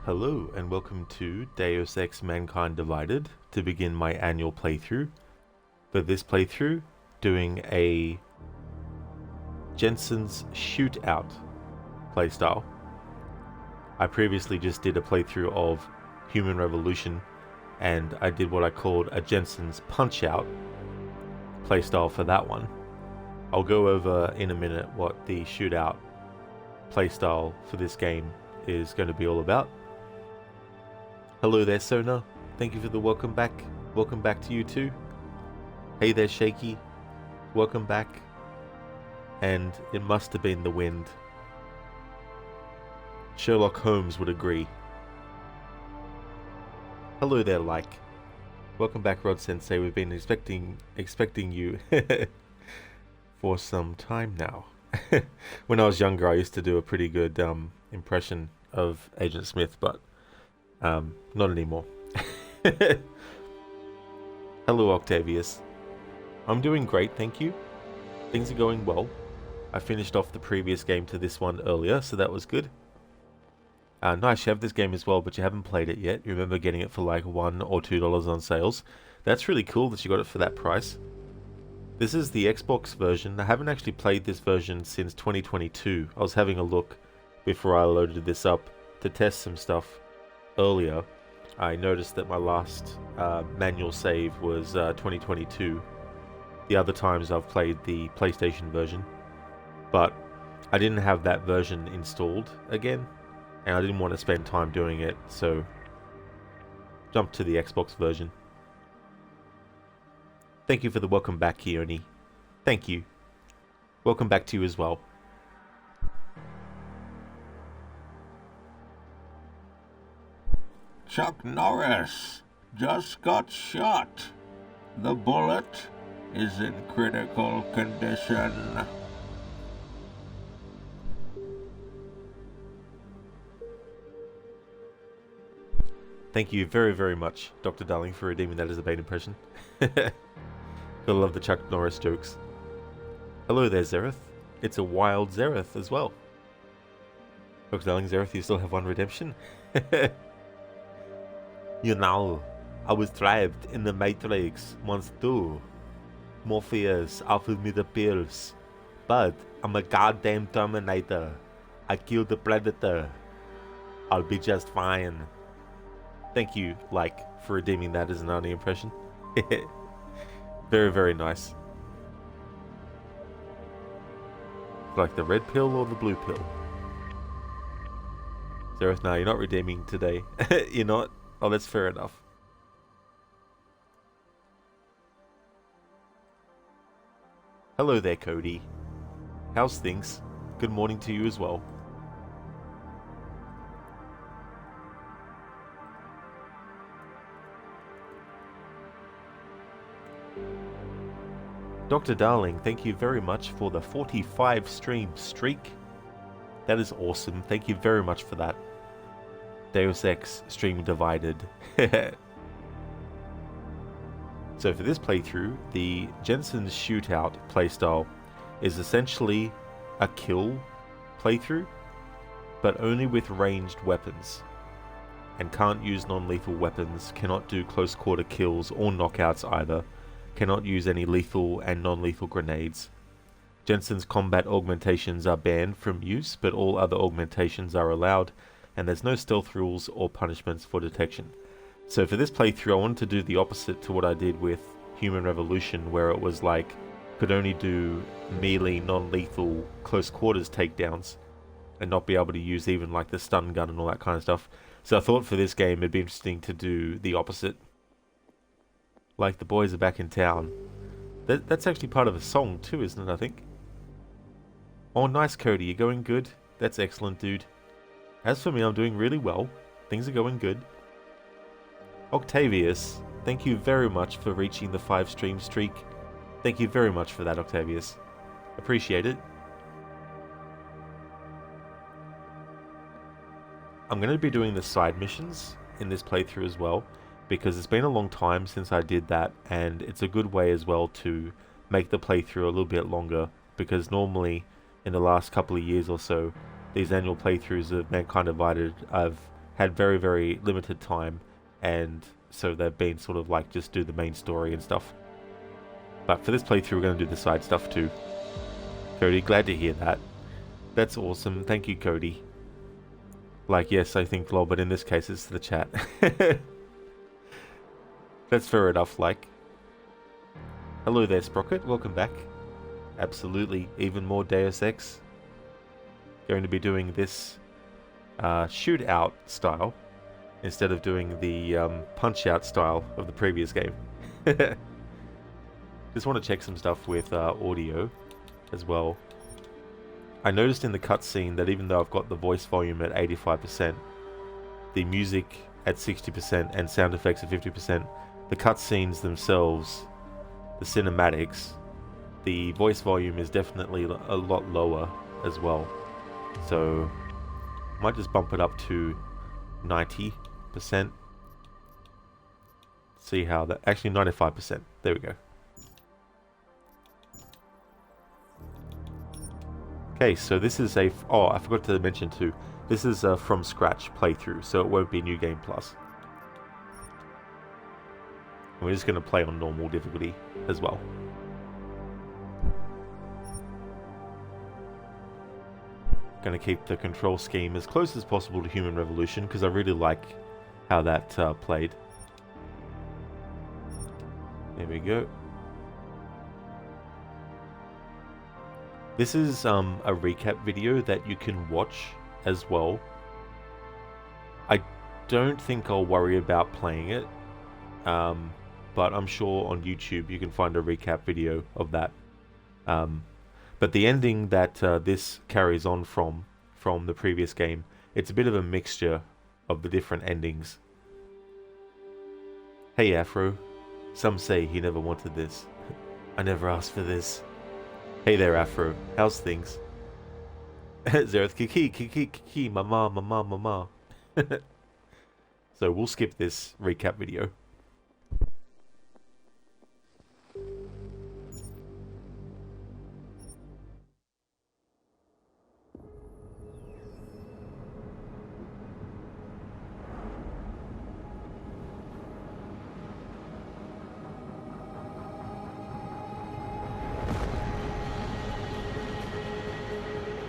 Hello and welcome to Deus Ex Mankind Divided to begin my annual playthrough. For this playthrough, doing a Jensen's Shootout playstyle. I previously just did a playthrough of Human Revolution and I did what I called a Jensen's Punch-Out playstyle for that one. I'll go over in a minute what the Shootout playstyle for this game is going to be all about. Hello there, Sona. Thank you for the welcome back. Welcome back to you too. Hey there, Shaky. Welcome back. And it must have been the wind. Sherlock Holmes would agree. Hello there, Like. Welcome back, Rod Sensei. We've been expecting you for some time now. When I was younger, I used to do a pretty good impression of Agent Smith, but not anymore. Hello, Octavius. I'm doing great, thank you. Things are going well. I finished off the previous game to this one earlier, so that was good. Nice, you have this game as well, but you haven't played it yet. You remember getting it for like $1 or $2 on sales. That's really cool that you got it for that price. This is the Xbox version. I haven't actually played this version since 2022. I was having a look before I loaded this up to test some stuff earlier. I noticed that my last manual save was 2022. The other times I've played the PlayStation version, but I didn't have that version installed again, and I didn't want to spend time doing it, so jumped to the Xbox version. Thank you for the welcome back, Keone. Thank you. Welcome back to you as well. Chuck Norris just got shot. The bullet is in critical condition. Thank you very, very much, Dr. Darling, for redeeming that as a bait impression. Gotta love the Chuck Norris jokes. Hello there, Zereth. It's a wild Zereth as well. Dr. Darling, Zereth, you still have one redemption? You know, I was trapped in the Matrix once too. Morpheus offered me the pills, but I'm a goddamn Terminator. I killed the Predator. I'll be just fine. Thank you, Like, for redeeming that as an Arnie impression. Very, very nice. Like the red pill or the blue pill? Zereth, no, you're not redeeming today. You're not? Oh, that's fair enough. Hello there, Cody. How's things? Good morning to you as well. Dr. Darling, thank you very much for the 45 stream streak. That is awesome. Thank you very much for that. Deus Ex stream divided. So for this playthrough, the Jensen's Shootout playstyle is essentially a kill playthrough, but only with ranged weapons. And can't use non-lethal weapons, cannot do close quarter kills or knockouts either, cannot use any lethal and non-lethal grenades. Jensen's combat augmentations are banned from use, but all other augmentations are allowed, and there's no stealth rules or punishments for detection. So for this playthrough, I wanted to do the opposite to what I did with Human Revolution, where it was like, could only do melee, non-lethal, close quarters takedowns, and not be able to use even like the stun gun and all that kind of stuff. So I thought for this game it'd be interesting to do the opposite. Like, the boys are back in town. That's actually part of a song too, isn't it, I think? Oh, nice, Cody, you're going good? That's excellent, dude. As for me, I'm doing really well. Things are going good. Octavius, thank you very much for reaching the 5 stream streak. Thank you very much for that, Octavius. Appreciate it. I'm going to be doing the side missions in this playthrough as well, because it's been a long time since I did that, and it's a good way as well to make the playthrough a little bit longer, because normally in the last couple of years or so, these annual playthroughs of Mankind Divided, I've had very, very limited time, and so they've been sort of like just do the main story and stuff. But for this playthrough, we're going to do the side stuff too. Cody, glad to hear that. That's awesome. Thank you, Cody. Like, yes, I think lol, but in this case, it's the chat. That's fair enough, like. Hello there, Sprocket. Welcome back. Absolutely. Even more Deus Ex. Going to be doing this shootout style instead of doing the punch-out style of the previous game. Just want to check some stuff with audio as well. I noticed in the cutscene that even though I've got the voice volume at 85%, the music at 60% and sound effects at 50%, the cutscenes themselves, the cinematics, the voice volume is definitely a lot lower as well. So might just bump it up to 90%. See how that, actually 95%. There we go. Okay, so this is a, oh, I forgot to mention too, this is a from scratch playthrough, so it won't be New Game Plus. And we're just going to play on normal difficulty as well. Going to keep the control scheme as close as possible to Human Revolution, because I really like how that played. There we go. This is a recap video that you can watch as well. I don't think I'll worry about playing it, but I'm sure on YouTube you can find a recap video of that. But the ending that this carries on from the previous game, it's a bit of a mixture of the different endings. Hey Afro, some say he never wanted this. I never asked for this. Hey there, Afro. How's things? Zereth kiki, mama. So we'll skip this recap video.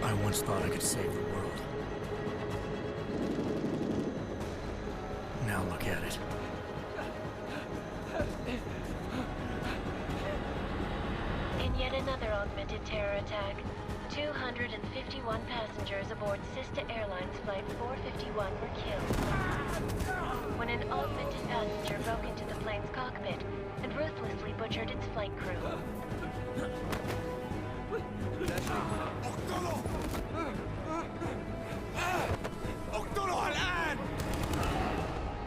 I once thought I could save the world. Now look at it. In yet another augmented terror attack, 251 passengers aboard Sister Airlines Flight 451 were killed when an augmented passenger broke into the plane's cockpit and ruthlessly butchered its flight crew.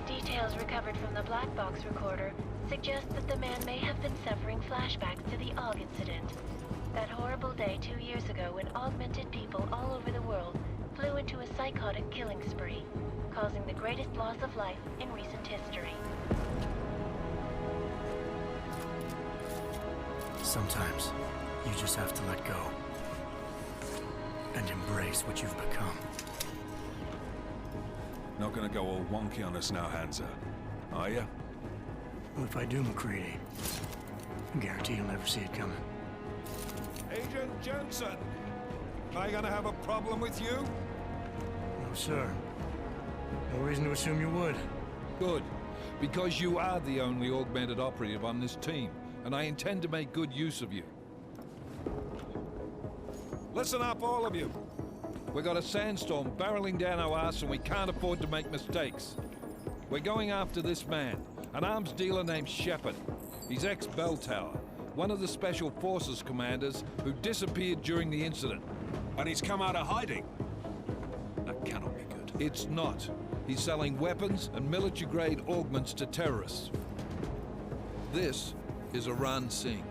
Details recovered from the black box recorder suggest that the man may have been suffering flashbacks to the Aug incident. That horrible day 2 years ago when augmented people all over the world flew into a psychotic killing spree, causing the greatest loss of life in recent history. Sometimes you just have to let go and embrace what you've become. Not gonna go all wonky on us now, Hansa, are you? Well, if I do, McCready, I guarantee you'll never see it coming. Agent Jensen! Am I gonna have a problem with you? No, sir. No reason to assume you would. Good, because you are the only augmented operative on this team, and I intend to make good use of you. Listen up, all of you. We got a sandstorm barreling down our ass and we can't afford to make mistakes. We're going after this man, an arms dealer named Shepard. He's ex-Bell Tower, one of the Special Forces commanders who disappeared during the incident. And he's come out of hiding. That cannot be good. It's not. He's selling weapons and military-grade augments to terrorists. This is Aran Singh,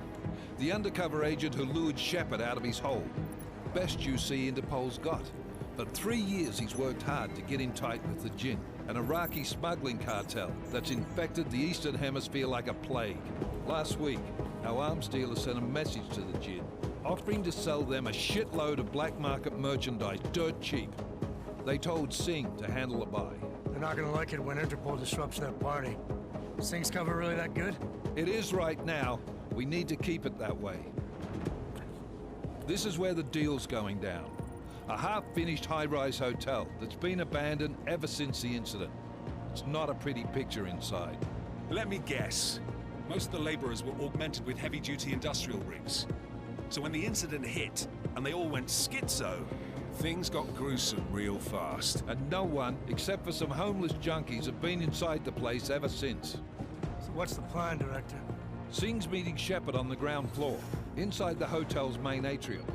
the undercover agent who lured Shepard out of his hole. Best you see Interpol's got. For 3 years he's worked hard to get in tight with the Jinn, an Iraqi smuggling cartel that's infected the Eastern Hemisphere like a plague. Last week, our arms dealer sent a message to the Jinn, offering to sell them a shitload of black market merchandise dirt cheap. They told Singh to handle the buy. They're not gonna like it when Interpol disrupts their party. Is Singh's cover really that good? It is right now. We need to keep it that way. This is where the deal's going down. A half-finished high-rise hotel that's been abandoned ever since the incident. It's not a pretty picture inside. Let me guess. Most of the laborers were augmented with heavy-duty industrial rigs. So when the incident hit, and they all went schizo, things got gruesome real fast. And no one, except for some homeless junkies, have been inside the place ever since. So what's the plan, Director? Singh's meeting Shepard on the ground floor, inside the hotel's main atrium.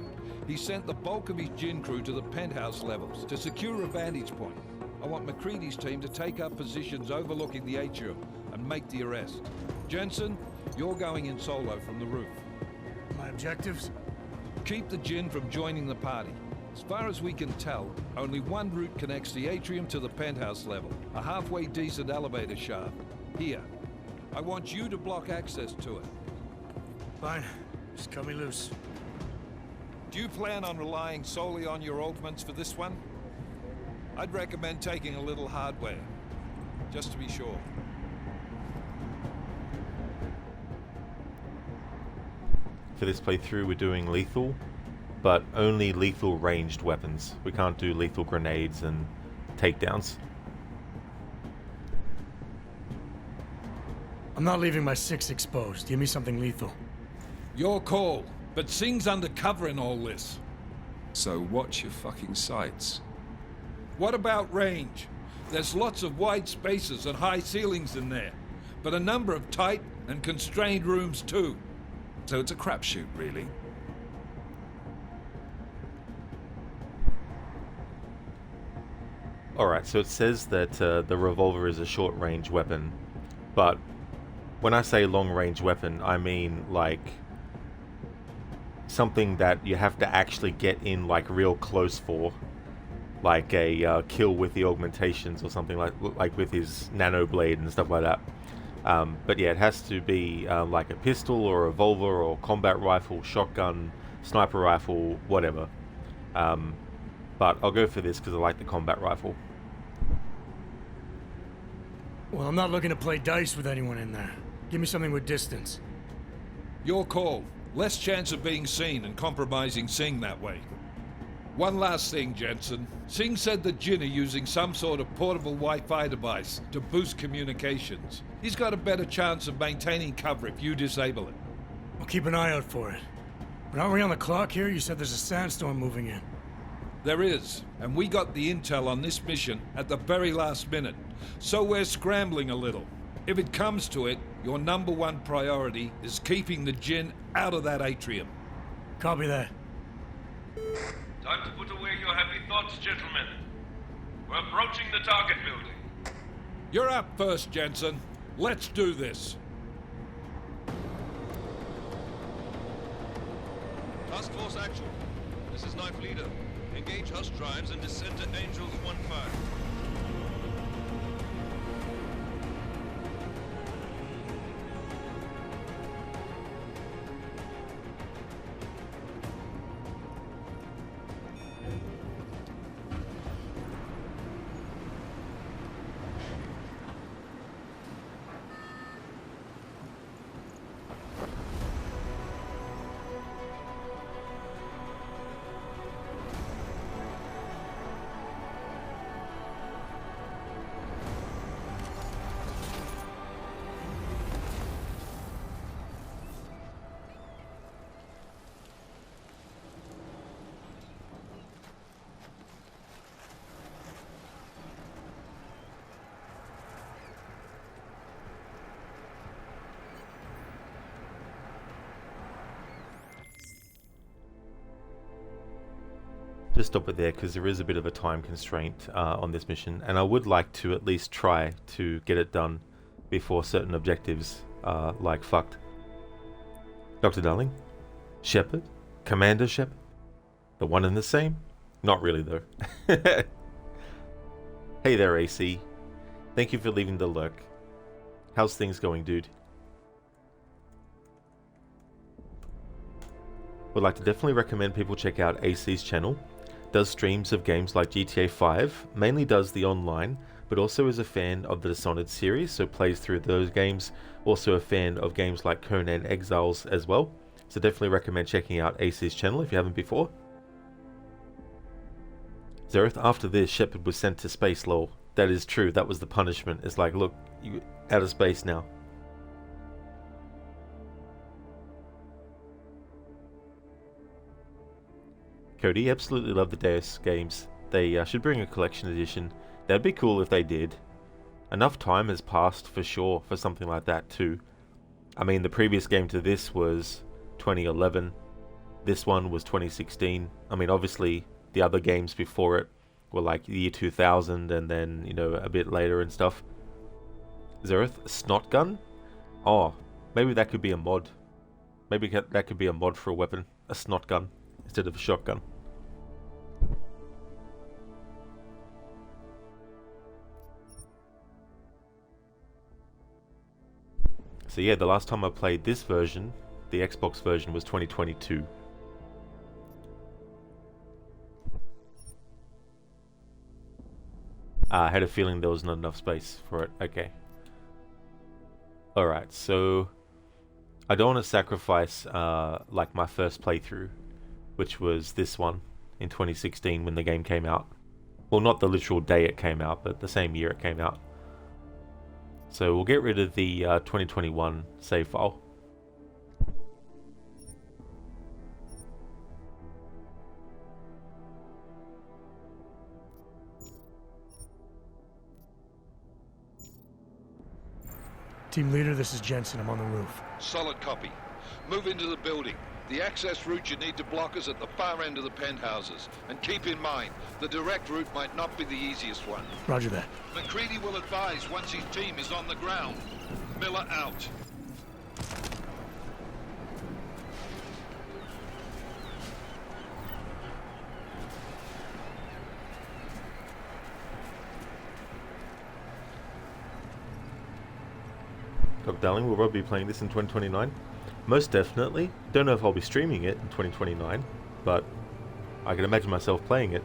He sent the bulk of his gin crew to the penthouse levels to secure a vantage point. I want McCready's team to take up positions overlooking the atrium and make the arrest. Jensen, you're going in solo from the roof. My objectives? Keep the gin from joining the party. As far as we can tell, only one route connects the atrium to the penthouse level, a halfway decent elevator shaft. Here. I want you to block access to it. Fine. Just cut me loose. Do you plan on relying solely on your augments for this one? I'd recommend taking a little hardware, just to be sure. For this playthrough we're doing lethal, but only lethal ranged weapons. We can't do lethal grenades and takedowns. I'm not leaving my 6 exposed. Give me something lethal. Your call, but Singh's undercover in all this. So watch your fucking sights. What about range? There's lots of wide spaces and high ceilings in there, but a number of tight and constrained rooms too. So it's a crapshoot, really. Alright, so it says that the revolver is a short-range weapon, but when I say long-range weapon, I mean like something that you have to actually get in like real close for, like a kill with the augmentations or something like with his nano blade and stuff like that. But yeah, it has to be like a pistol or a revolver or combat rifle, shotgun, sniper rifle, whatever. But I'll go for this because I like the combat rifle. Well, I'm not looking to play dice with anyone in there. Give me something with distance. Your call. Less chance of being seen and compromising Singh that way. One last thing, Jensen. Singh said that Jin are using some sort of portable Wi-Fi device to boost communications. He's got a better chance of maintaining cover if you disable it. I'll keep an eye out for it. But aren't we on the clock here? You said there's a sandstorm moving in. There is, and we got the intel on this mission at the very last minute, so we're scrambling a little. If it comes to it, your number one priority is keeping the Jinn out of that atrium. Copy that. Time to put away your happy thoughts, gentlemen. We're approaching the target building. You're up first, Jensen. Let's do this. Task Force action. This is Knife Leader. Engage Hush drives and descend to Angels 1-5. Just stop it there because there is a bit of a time constraint on this mission, and I would like to at least try to get it done before certain objectives are like fucked. Dr. Darling? Shepard? Commander Shepard? The one and the same? Not really though. Hey there, AC. Thank you for leaving the lurk. How's things going, dude? Would like to definitely recommend people check out AC's channel. Does streams of games like GTA 5, mainly does the online, but also is a fan of the Dishonored series, so plays through those games. Also a fan of games like Conan Exiles as well. So definitely recommend checking out Ace's channel if you haven't before. Zereth, after this, Shepard was sent to space, lol. That is true, that was the punishment. It's like, look, you out of space now. Cody, absolutely love the Deus games. They should bring a collection edition. That'd be cool if they did. Enough time has passed for sure for something like that too. I mean, the previous game to this was 2011. This one was 2016. I mean, obviously the other games before it were like the year 2000 and then, you know, a bit later and stuff. Zereth, Snot Gun? Oh, maybe that could be a mod. Maybe that could be a mod for a weapon. A snot gun instead of a shotgun. So yeah, the last time I played this version, the Xbox version, was 2022. I had a feeling there was not enough space for it. Okay. Alright, so I don't want to sacrifice like my first playthrough, which was this one in 2016 when the game came out. Well, not the literal day it came out, but the same year it came out. So we'll get rid of the 2021 save file. Team leader, this is Jensen. I'm on the roof. Solid copy. Move into the building. The access route you need to block is at the far end of the penthouses. And keep in mind, the direct route might not be the easiest one. Roger that. McCready will advise once his team is on the ground. Miller out. Doc Darling, will Rob be playing this in 2029? Most definitely. Don't know if I'll be streaming it in 2029, but I can imagine myself playing it.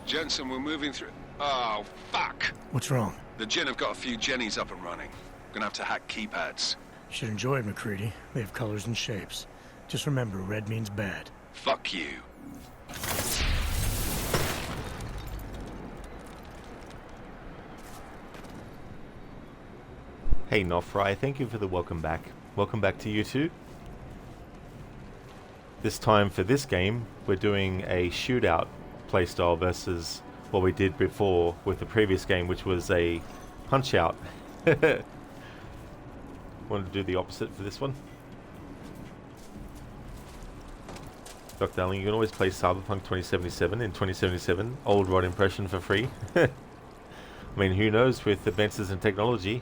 Jensen, we're moving through... Oh, fuck! What's wrong? The Jinn have got a few Jennies up and running. Gonna have to hack keypads. You should enjoy it, McCready. They have colors and shapes. Just remember, red means bad. Fuck you. Hey Nofry, thank you for the welcome back. Welcome back to you too. This time for this game, we're doing a shootout playstyle versus what we did before with the previous game, which was a punch out. Wanted to do the opposite for this one. Dr. Darling, you can always play Cyberpunk 2077 in 2077. Old rod impression for free. I mean, who knows with advances in technology.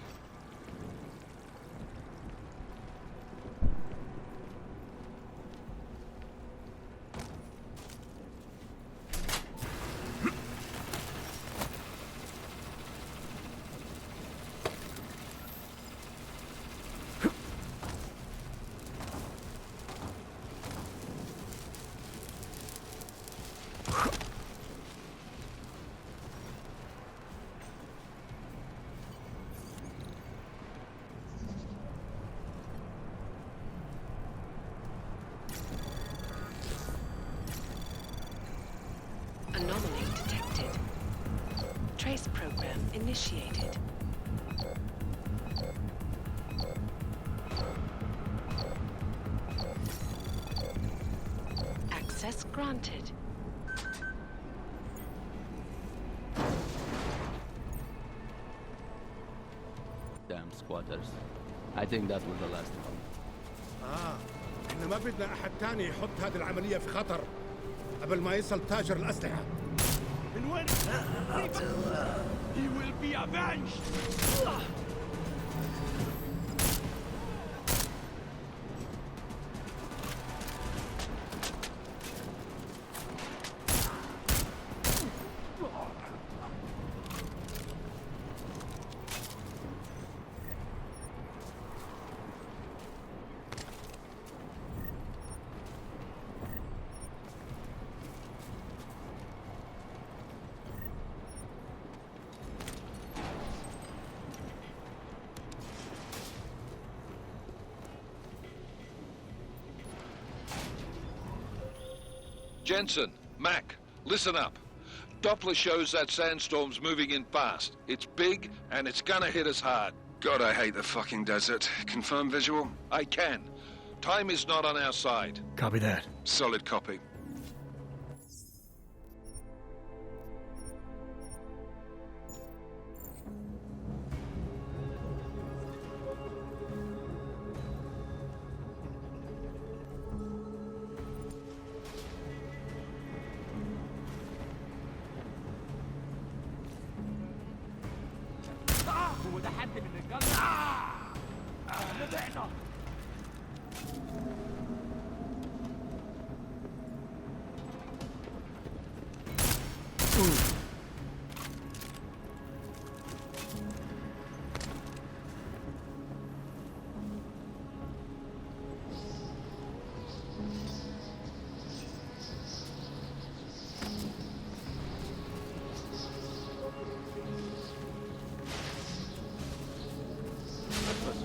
Anomaly detected. Trace program initiated. Access granted. Damn squatters. I think that was the last one. احنا ما بدنا احد تاني يحط هذه العملية في خطر قبل ما يصل تاجر الأسلحة. من He will be avenged! Jensen, Mac, listen up. Doppler shows that sandstorm's moving in fast. It's big, and it's gonna hit us hard. God, I hate the fucking desert. Confirm visual? I can. Time is not on our side. Copy that. Solid copy. هو ده حد من الرجاله؟ نبعنا.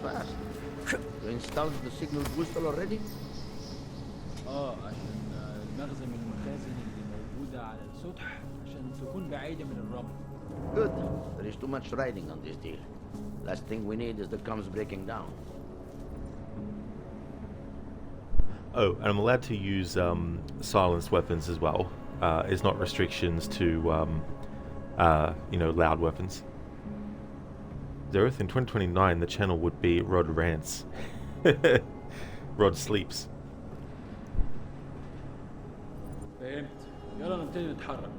Fast. You installed the signal booster already? عشان المخزن من المخازن اللي موجودة على السطح عشان تكون بعيدة من الرمل. Good. There is too much riding on this deal. Last thing we need is the comms breaking down. Oh, and I'm allowed to use silenced weapons as well. It's not restrictions to loud weapons. Zareth, in 2029 the channel would be Rod Rants. Rod Sleeps. فهمت. يلا نبتدي نتحرك.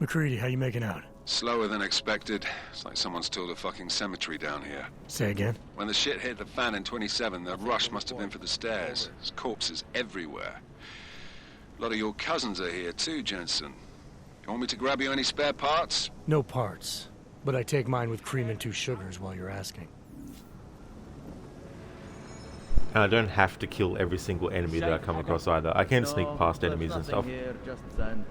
McCready, how you making out? Slower than expected. It's like someone's tilled a fucking cemetery down here. Say again? When the shit hit the fan in 27, the rush must have been for the stairs. There's corpses everywhere. A lot of your cousins are here too, Jensen. You want me to grab you any spare parts? No parts. But I take mine with cream and 2 sugars while you're asking. And I don't have to kill every single enemy that I come across either. I can sneak past enemies and stuff. Here, just sand.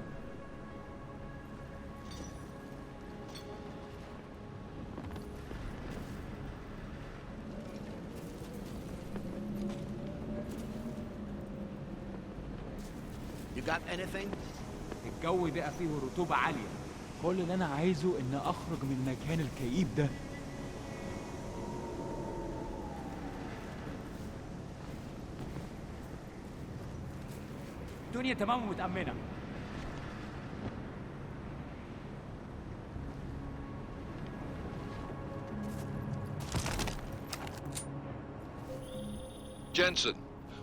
You got anything? الجو بقى فيه رطوبة عالية. كل اللي أنا عايزه إن أخرج من مكان الكئيب ده. الدنيا تمام ومتأمنة. Jensen,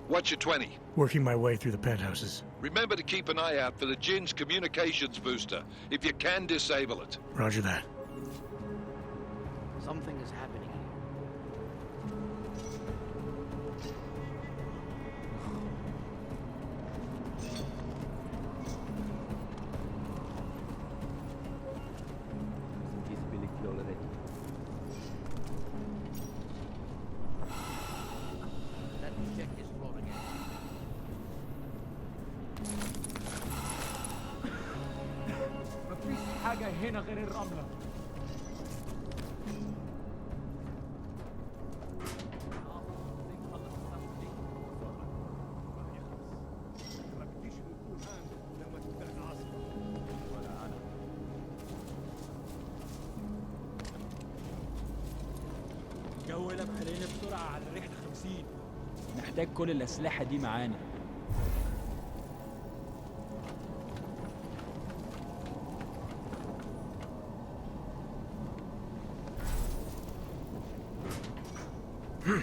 what's your 20? Working my way through the penthouses. Remember to keep an eye out for the Jin's communications booster. If you can, disable it. Roger that. Something is happening here. Visibility already. Let me check this floor again. مفيش حاجة هنا غير الرملة. الجو ده خلينا بسرعة على ريحة 50. نحتاج كل الأسلحة دي معانا. كل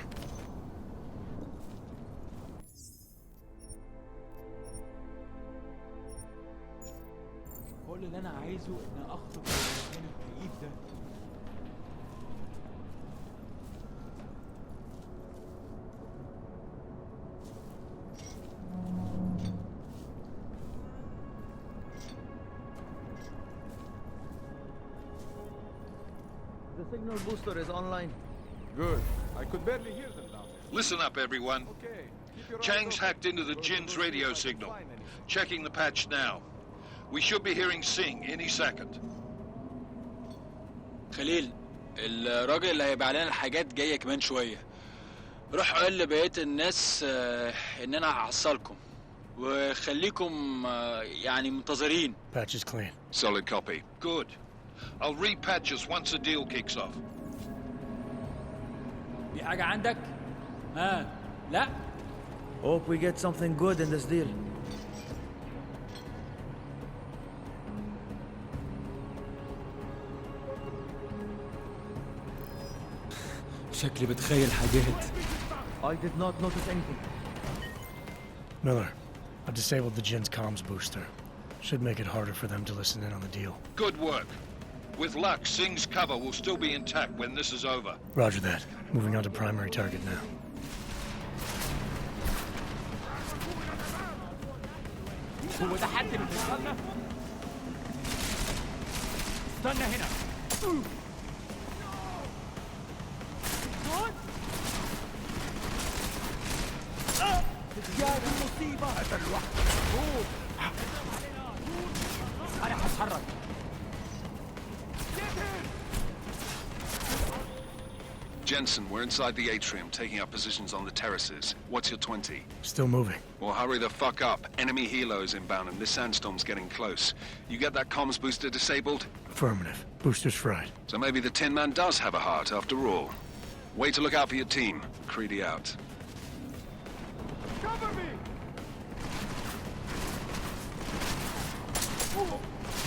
اللي انا عايزه ان اخرج من المكان الكئيب ده. The signal booster is online. Good. I could barely hear them down there. Listen up, everyone. Okay. Keep your eyes Chang's open. hacked into the Jin's radio signal. Checking the patch now. We should be hearing Sing any second. خليل، الراجل اللي هيبيع لنا الحاجات جايه كمان شويه. روح قول لبقيه الناس ان انا هحصلكم وخليكم يعني منتظرين. Patch is clean. Solid copy. Good. I'll repatch us once the deal kicks off. في حاجه عندك؟ لا. Hope we get something good in this deal. شكلي بتخيل حاجات. I did not notice anything. Miller, I've disabled the Jin's comms booster. Should make it harder for them to listen in on the deal. Good work. With luck, Sing's cover will still be intact when this is over. Roger that. Moving on to primary target now. هو ده حد من بيوصلنا؟ استنى هنا. يا دي المصيبة. هذا لوحده. أنا هتحرك. Jensen, we're inside the atrium, taking up positions on the terraces. What's your 20? Still moving. Well, hurry the fuck up. Enemy helos inbound and this sandstorm's getting close. You get that comms booster disabled? Affirmative. Booster's fried. So maybe the Tin Man does have a heart after all. Way to look out for your team. Creedy out. Cover me!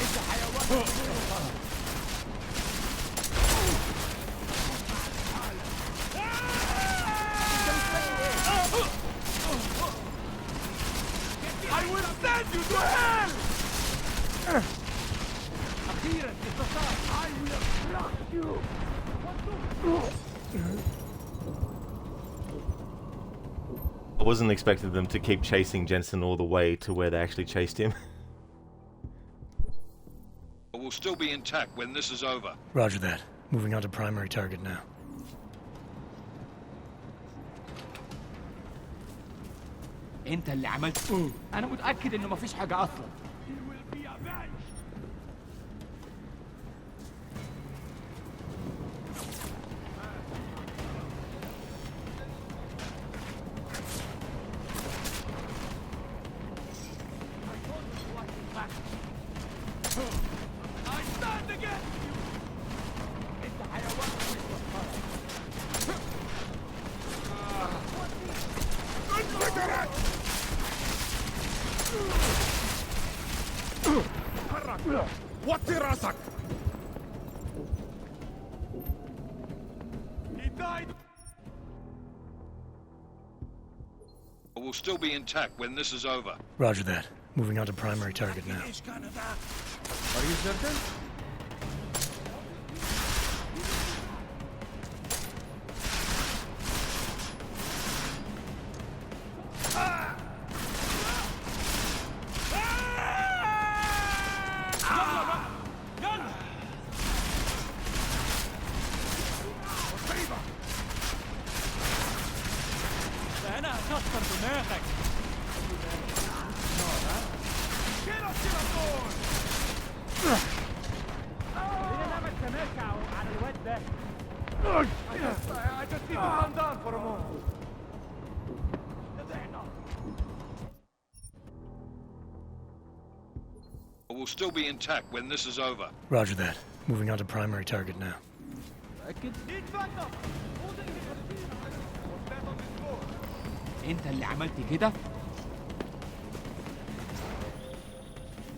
انت حيوان. I will send you to hell! أخيرا استطعت. I will crush you! I wasn't expecting them to keep chasing Jensen all the way to where they actually chased him. Will still be intact when this is over. Roger that. Moving on to primary target now. انت اللي عملت. انا متأكد انه مفيش حاجة اصلا. He will be avenged! I stand against you! انت حيوان. حرك! وطي راسك! He died! Will still be intact when this is over. Roger that. Moving on to primary target now. Are you certain? انا هكسر دماغك. ليه نعمل تماكع على الواد ده؟ I just need to calm down for a moment. Will still be intact when this is over. Roger that. Moving on to primary target now. متأكد؟ انت اللي عملت كده؟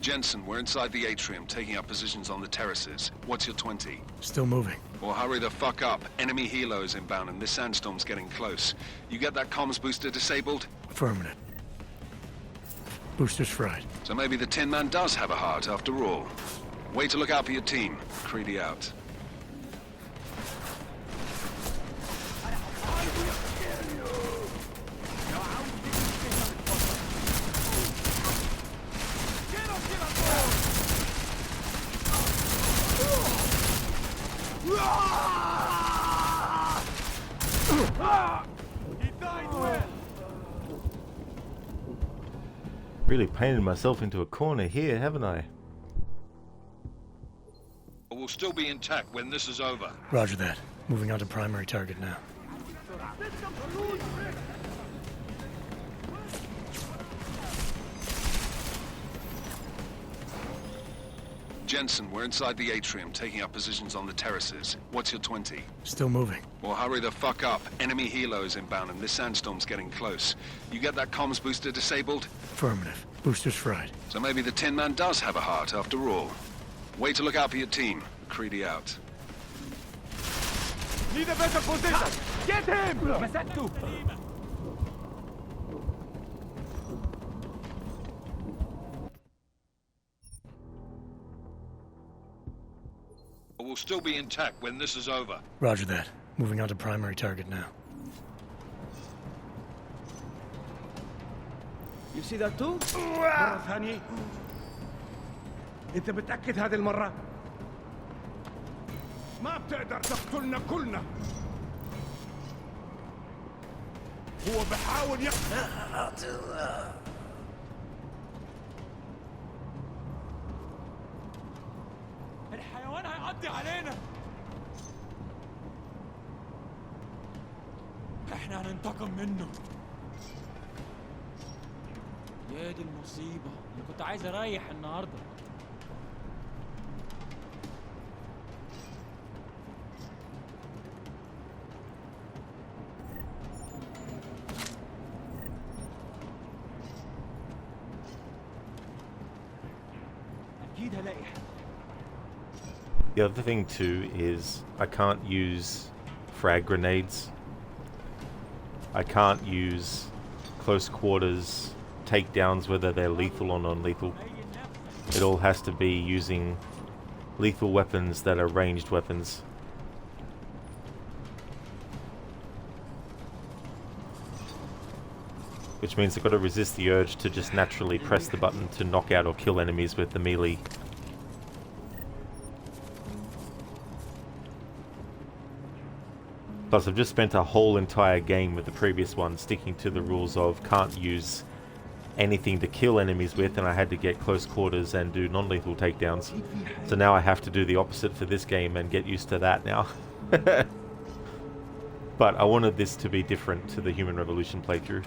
Jensen, we're inside the atrium, taking up positions on the terraces. What's your 20? Still moving. Well, hurry the fuck up. Enemy helos inbound and this sandstorm's getting close. You get that comms booster disabled? Affirmative. Booster's fried. So maybe the Tin Man does have a heart after all. Way to look out for your team. Creedy out. Really painted myself into a corner here, haven't I? We'll still be intact when this is over. Roger that. Moving on to primary target now. Jensen, we're inside the atrium, taking up positions on the terraces. What's your 20? Still moving. Well, hurry the fuck up. Enemy helos inbound and this sandstorm's getting close. You get that comms booster disabled? Affirmative. Booster's fried. So maybe the Tin Man does have a heart after all. Way to look out for your team. Creedy out. Need a better position! Get him! مسكته! We'll still be intact when this is over. Roger that. Moving on to primary target now. You see that too? مرة ثانية؟ أنت متأكد هذه المرة؟ ما بتقدر تقتلنا كلنا. هو بحاول الحيوان هيقضي علينا. احنا هننتقم منه. يا دي المصيبة، أنا كنت عايز أريح النهاردة. أكيد هلاقي حل. The other thing too is I can't use frag grenades. I can't use close quarters takedowns, whether they're lethal or non-lethal. It all has to be using lethal weapons that are ranged weapons. Which means I've got to resist the urge to just naturally press the button to knock out or kill enemies with the melee. Plus, I've just spent a whole entire game with the previous one sticking to the rules of can't use anything to kill enemies with, and I had to get close quarters and do non-lethal takedowns. So now I have to do the opposite for this game and get used to that now. But I wanted this to be different to the Human Revolution playthrough.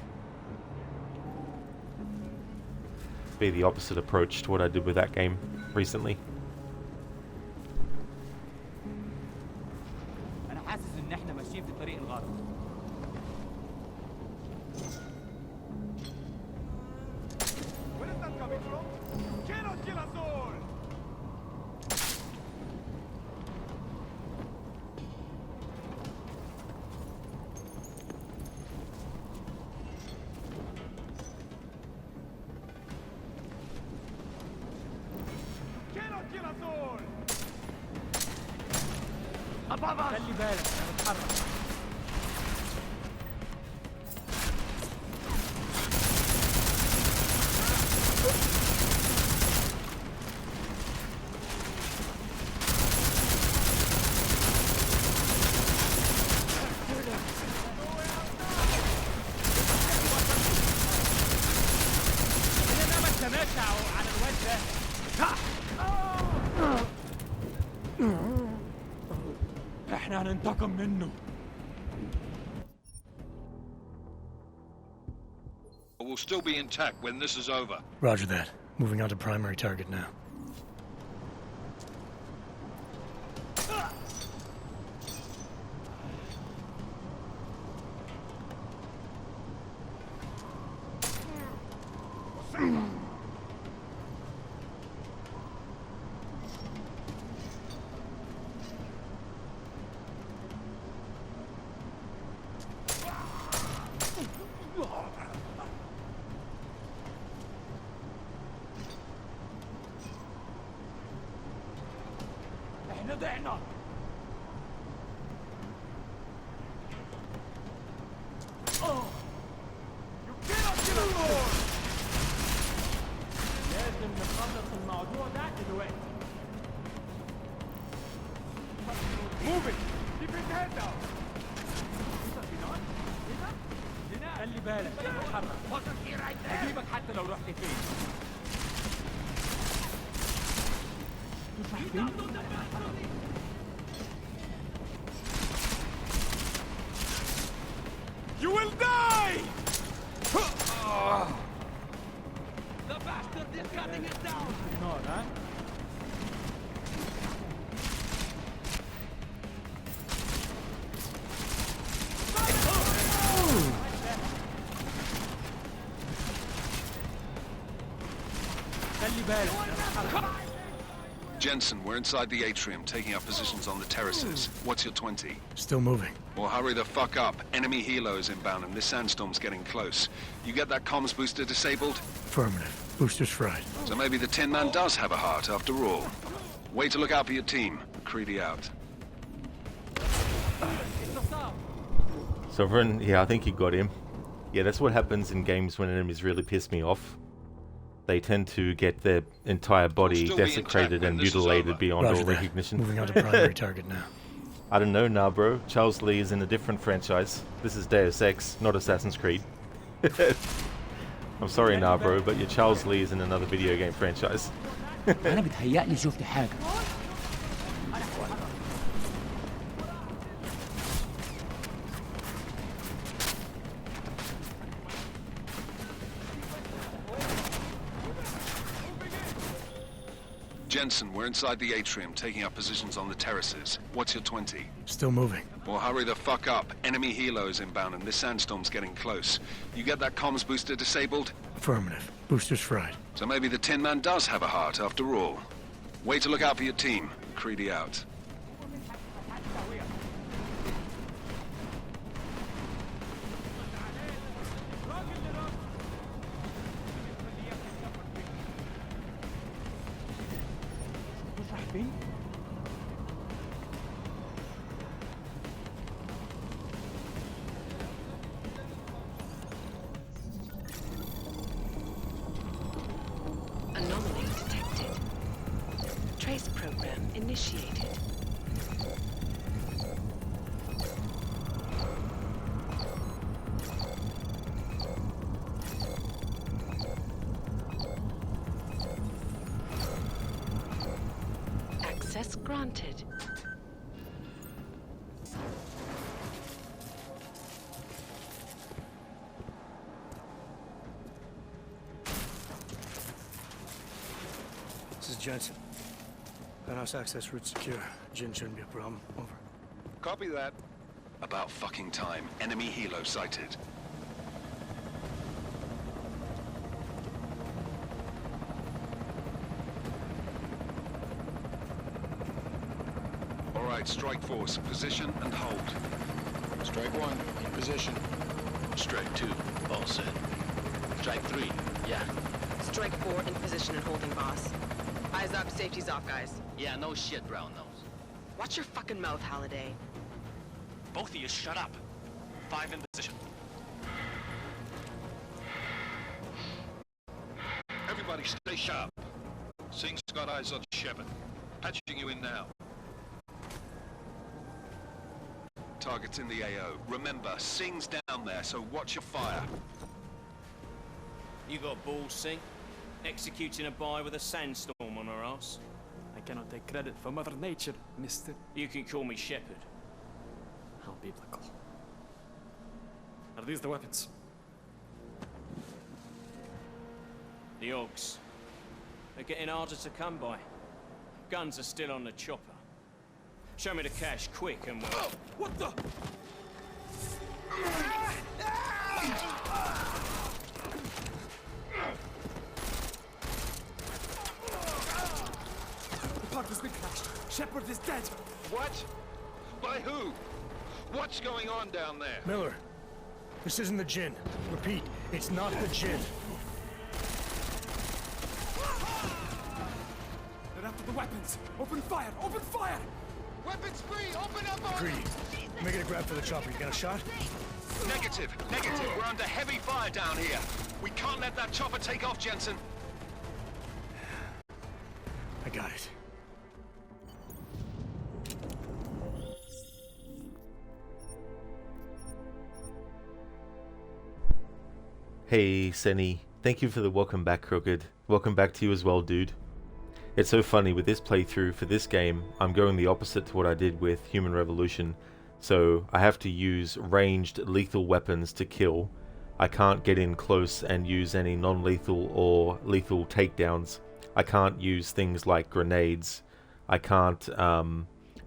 Be the opposite approach to what I did with that game recently. أنا حاسس إن إحنا ماشيين في الطريق الغلط. Where is that coming from? Cannot kill us all! Cannot kill us all! above us! خلي بالك أنا بتحرك. احنا هننتقم منه. We'll still be intact when this is over. Roger that. Moving on to primary target now. ضعنا. لازم نخلص الموضوع ده دلوقتي. Move it! Keep his head down! خلي بالك اتحرك. هجيبك حتى لو رحت فين. تروح فين؟ You will die! The bastard is cutting it down. النار ها؟ خلي بالك. Jensen, we're inside the atrium, taking up positions on the terraces. What's your 20? Still moving. Well, hurry the fuck up. Enemy helo is inbound and this sandstorm's getting close. You get that comms booster disabled? Affirmative. Booster's fried. So maybe the Tin Man does have a heart after all. Way to look out for your team. Creedy out. Sovereign, yeah, I think you got him. Yeah, that's what happens in games when enemies really piss me off. They tend to get their entire body desecrated and mutilated beyond all recognition. Moving on to primary target now. I don't know, nah, bro. Charles Lee is in a different franchise. This is Deus Ex, not Assassin's Creed. I'm sorry, nah, bro, but your Charles Lee is in another video game franchise. أنا بتهيألي شفت حاجة. Jensen, we're inside the atrium, taking up positions on the terraces. What's your 20? Still moving. Well, hurry the fuck up. Enemy helo is inbound and this sandstorm's getting close. You get that comms booster disabled? Affirmative. Booster's fried. So maybe the Tin Man does have a heart after all. Way to look out for your team. Creedy out. Anomaly detected. Trace program initiated. Access granted. This is Jensen. Penthouse access route secure. Jin shouldn't be a problem. Over. Copy that. About fucking time. Enemy helo sighted. All right, strike force. Position and hold. Strike 1, in position. Strike 2, all set. Strike 3, yeah. Strike 4 in position and holding, boss. Eyes up, safety's off, guys. Yeah, no shit, brown nose. Watch your fucking mouth, Halliday. Both of you shut up. 5 in position. Everybody stay sharp. Singh's got eyes on Shepard. Patching you in now. Target's in the AO. Remember, Singh's down there, so watch your fire. You got balls, Singh? Executing a buy with a sandstorm on her ass? I cannot take credit for Mother Nature, mister. You can call me Shepard. How biblical. Are these the weapons? The Augs. They're getting harder to come by. Guns are still on the chopper. Show me the cash, quick, and we'll... Oh, what the? The park has been crashed. Shepard is dead. What? By who? What's going on down there? Miller, this isn't the Jinn. Repeat, it's not the Jinn. They're after the weapons. Open fire! Open fire! Weapons free! Open up on Greedy. Making a grab for the chopper. You got a shot? Negative. Negative. We're under heavy fire down here. We can't let that chopper take off, Jensen. I got it. Hey, Senny. Thank you for the welcome back, Crooked. Welcome back to you as well, dude. It's so funny, with this playthrough for this game, I'm going the opposite to what I did with Human Revolution. So, I have to use ranged lethal weapons to kill. I can't get in close and use any non-lethal or lethal takedowns. I can't use things like grenades. I can't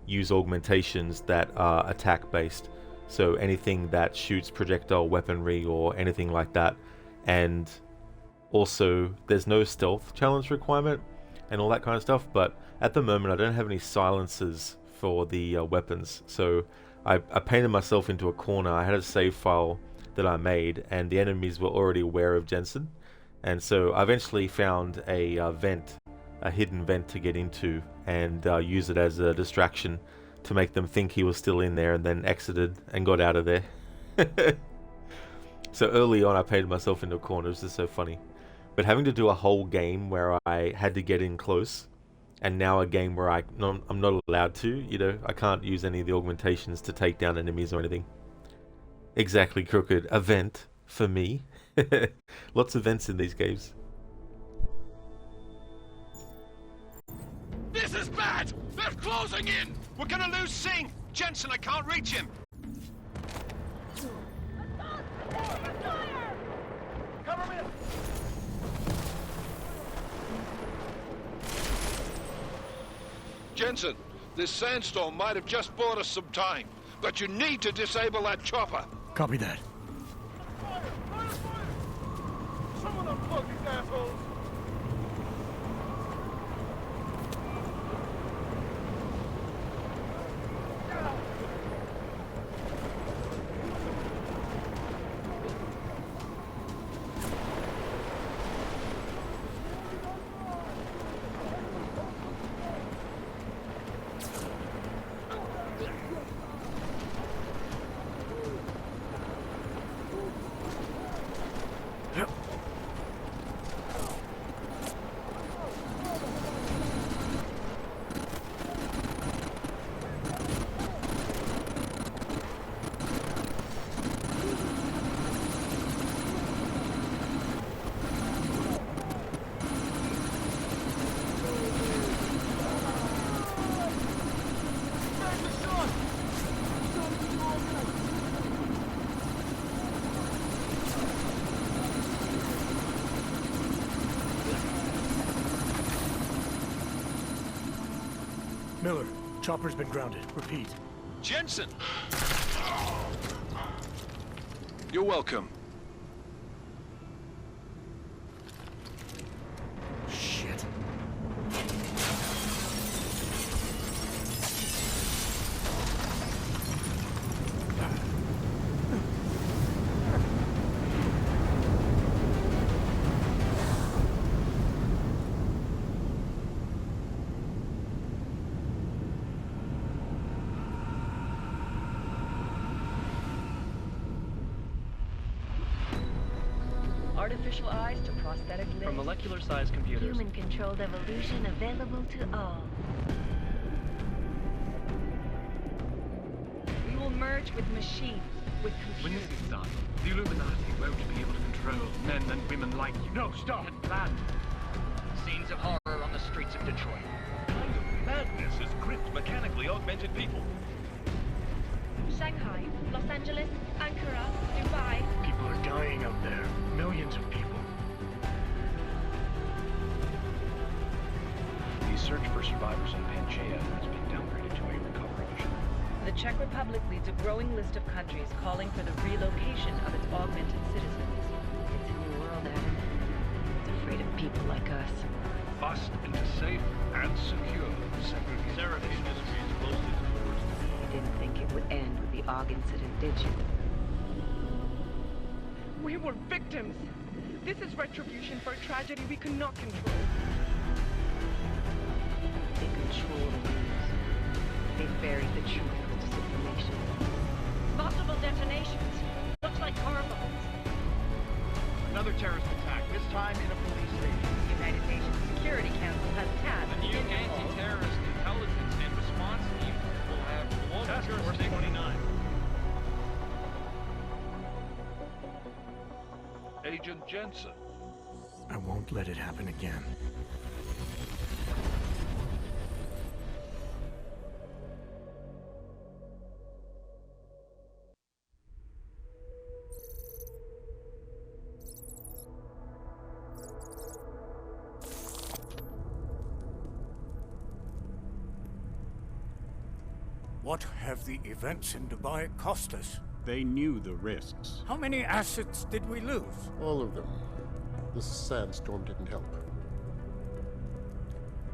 use augmentations that are attack-based. So anything that shoots projectile weaponry or anything like that. And also, there's no stealth challenge requirement and all that kind of stuff, but at the moment I don't have any silencers for the weapons. So I painted myself into a corner. I had a save file that I made, and the enemies were already aware of Jensen. And so I eventually found a hidden vent to get into, and use it as a distraction to make them think he was still in there, and then exited and got out of there. So early on I painted myself into a corner. It was just so funny. But having to do a whole game where I had to get in close, and now a game where I'm not allowed to, you know, I can't use any of the augmentations to take down enemies or anything. Exactly, Crooked. A vent for me. Lots of vents in these games. This is bad! They're closing in! We're gonna lose Singh! Jensen, I can't reach him! Cover me! Jensen, this sandstorm might have just bought us some time, but you need to disable that chopper. Copy that. Fire! Fire! Fire! Someone unplug these assholes! Miller, chopper's been grounded. Repeat. Jensen! You're welcome. Shit. Artificial eyes to prosthetic limbs. From molecular-sized computers. Human-controlled evolution available to all. We will merge with machines, with When computers. this is done, the Illuminati won't be able to control men and women like you. No, stop! Had planned. Scenes of horror on the streets of Detroit. What kind of madness has gripped mechanically augmented people? Shanghai, Los Angeles, Ankara, Dubai. People are dying out there. Millions of people. The search for survivors in Pangaea has been downgraded to a recovery mission. The Czech Republic leads a growing list of countries calling for the relocation of its augmented citizens. It's a new world, Adam. It's afraid of people like us. Bust into safe and secure segregated industries closely towards You didn't think it would end with the Aug incident, did you? We were victims. This is retribution for a tragedy we could not control. They control the news. They've buried the truth with disinformation. Multiple detonations. Looks like car bombs. Another terrorist attack, this time in a police station. The United Nations Security Council has passed The new anti-terrorist intelligence and response team will have global Task Force jurisdiction. 29. Agent Jensen. I won't let it happen again. What have the events in Dubai cost us? They knew the risks. How many assets did we lose? All of them. The sandstorm didn't help.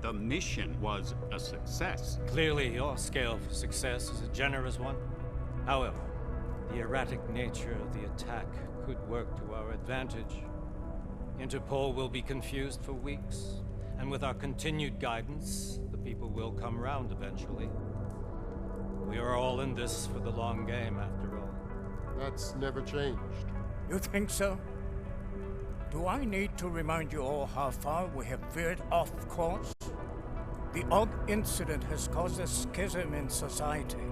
The mission was a success. Clearly, your scale for success is a generous one. However, the erratic nature of the attack could work to our advantage. Interpol will be confused for weeks, and with our continued guidance, the people will come round eventually. We are all in this for the long game, after all. That's never changed. You think so? Do I need to remind you all how far we have veered off course? The Aug incident has caused a schism in society.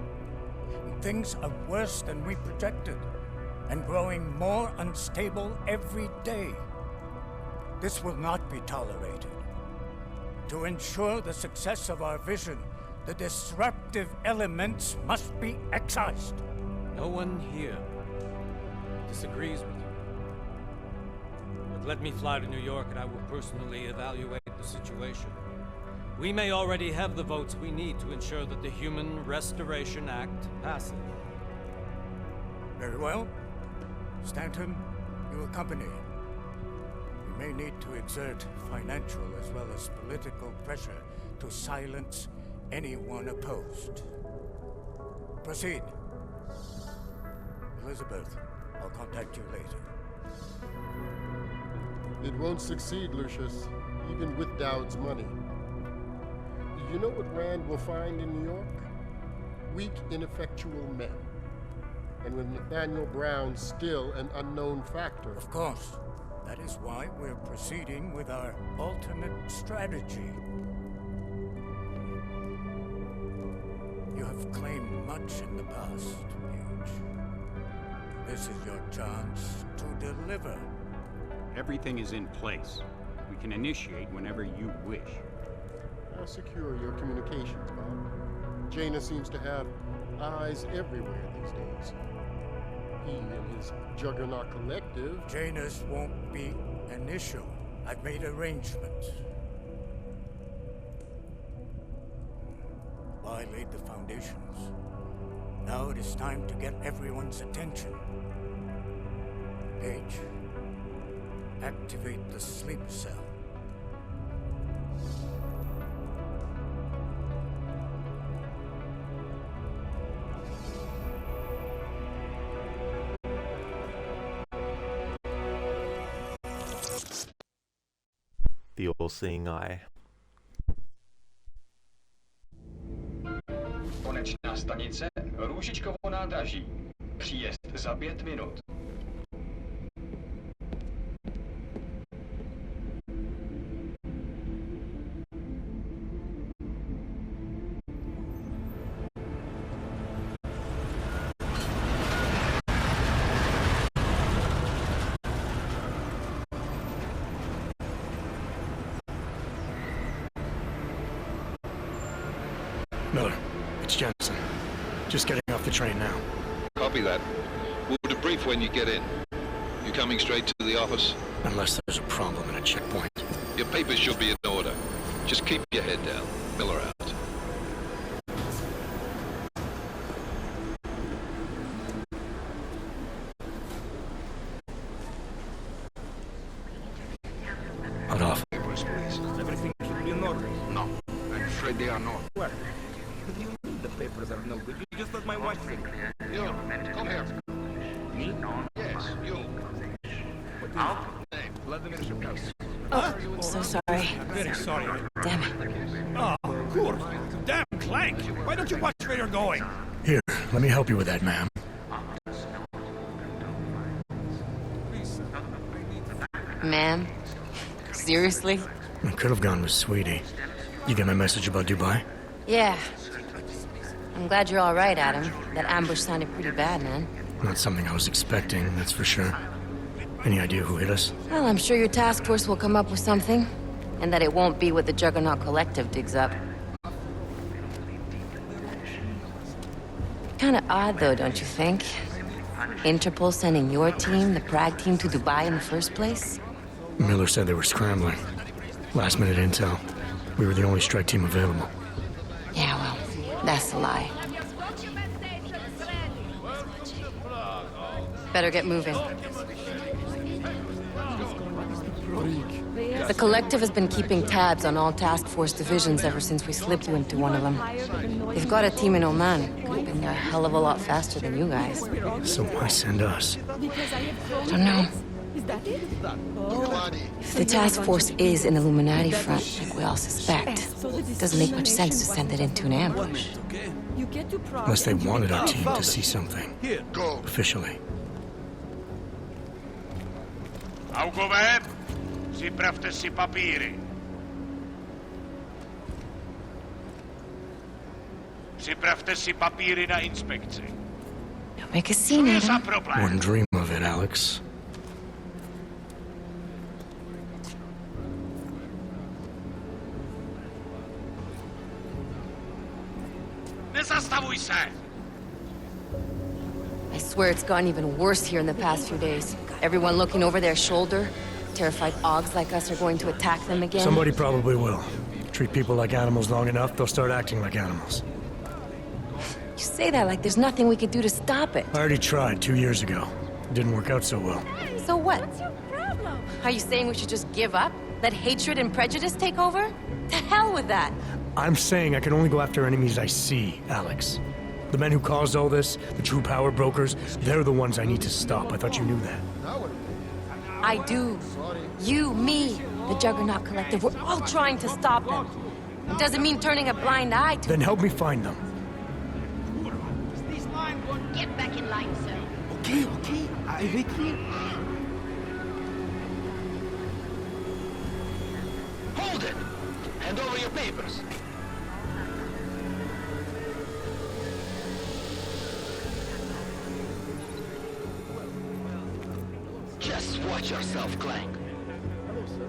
Things are worse than we projected, and growing more unstable every day. This will not be tolerated. To ensure the success of our vision, the disruptive elements must be excised. No one here disagrees with you. But let me fly to New York and I will personally evaluate the situation. We may already have the votes we need to ensure that the Human Restoration Act passes. Very well. Stanton, you accompany. We may need to exert financial as well as political pressure to silence anyone opposed. Proceed. Elizabeth, I'll contact you later. It won't succeed, Lucius, even with Dowd's money. You know what Rand will find in New York? Weak, ineffectual men. And with Nathaniel Brown still an unknown factor. Of course. That is why we're proceeding with our alternate strategy. You have claimed much in the past, Paige. This is your chance to deliver. Everything is in place. We can initiate whenever you wish. How secure your communications, Bob? Jaina seems to have eyes everywhere these days. He and his Juggernaut Collective... Jaina's won't be an issue. I've made arrangements. I laid the foundations. Now it is time to get everyone's attention. Paige, activate the sleep cell. The all-seeing eye. Konečná stanice Růžičkovo nádraží. Příjezd za 5 minut. Miller, it's Jensen. Just getting off the train now. Copy that. We'll debrief when you get in. You coming straight to the office? Unless there's a problem at a checkpoint. Your papers should be in order. Just keep your head down. Miller out. Out off. Papers, please. Everything should be in order. No, I'm afraid they are not. Where? What do you mean the papers are no good? You just let my wife think. You, come here. Me? Yes, you. What is your name? Vladimir Shapiro. Oh, so sorry. I'm very sorry. Damn it. Oh, cool. Damn clank. Why don't you watch Where you're going? Here, let me help you with that, ma'am. Ma'am? Seriously? I could have gone with Sweetie. You get my message about Dubai? Yeah. I'm glad you're all right, Adam. That ambush sounded pretty bad, man. Not something I was expecting, that's for sure. Any idea who hit us? Well, I'm sure your task force will come up with something. And that it won't be what the Juggernaut Collective digs up. Kinda odd, though, don't you think? Interpol sending your team, the Prague team, to Dubai in the first place? Miller said they were scrambling. Last-minute intel. We were the only strike team available. Yeah, well, that's a lie. Better get moving. The Collective has been keeping tabs on all task force divisions ever since we slipped you into one of them. They've got a team in Oman. Could have been there a hell of a lot faster than you guys. So why send us? I don't know. If the task force is an Illuminati front, like we all suspect, it doesn't make much sense to send it into an ambush. Unless they wanted our team to see something. Officially. Augoveb, připravte si papíry. Připravte si papíry na inspekci. Don't make a scene, Adam. Wouldn't dream of it, Alex. Nezastavuj se! I swear it's gotten even worse here in the past few days. Everyone looking over their shoulder. Terrified Augs like us are going to attack them again. Somebody probably will. Treat people like animals long enough, they'll start acting like animals. You say that like there's nothing we could do to stop it. I already tried 2 years ago. It didn't work out so well. So what? What's your problem? Are you saying we should just give up? Let hatred and prejudice take over? To hell with that! I'm saying I can only go after enemies I see, Alex. The men who caused all this, the true power brokers, they're the ones I need to stop. I thought you knew that. I do. You, me, the Juggernaut Collective, we're all trying to stop them. It doesn't mean turning a blind eye to... Then help me find them. Get back in line, sir. Okay, avec you. Hold it! Hand over your papers. Just watch yourself, Clank.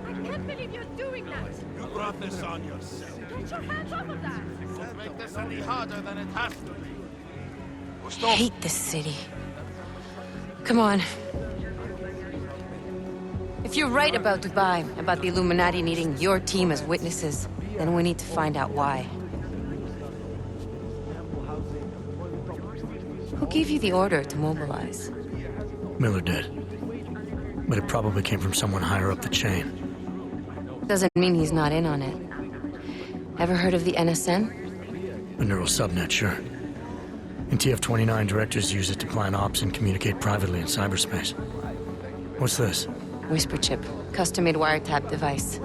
I can't believe you're doing that! You brought this on yourself. Get your hands off of that! Don't make this any harder than it has to be. I hate this city. Come on. If you're right about Dubai, about the Illuminati needing your team as witnesses, then we need to find out why. Who gave you the order to mobilize? Miller did. But it probably came from someone higher up the chain. Doesn't mean he's not in on it. Ever heard of the NSN? A neural subnet, sure. In TF-29, directors use it to plan ops and communicate privately in cyberspace. What's this? Whisper chip. Custom-made wiretap device.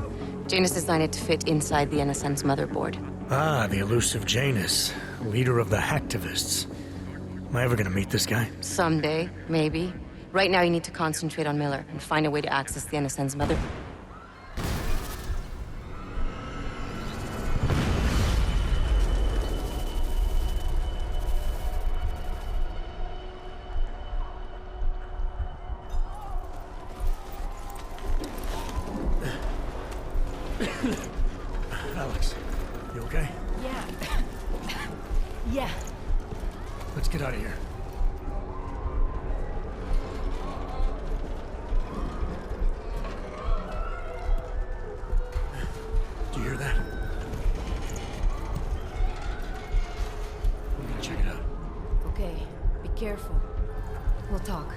Janus designed it to fit inside the NSN's motherboard. Ah, the elusive Janus. Leader of the hacktivists. Am I ever gonna meet this guy? Someday, maybe. Right now you need to concentrate on Miller and find a way to access the NSN's motherboard. Alex, you okay? Yeah. Yeah. Let's get out of here. Do you hear that? I'm gonna check it out. Okay, be careful. We'll talk.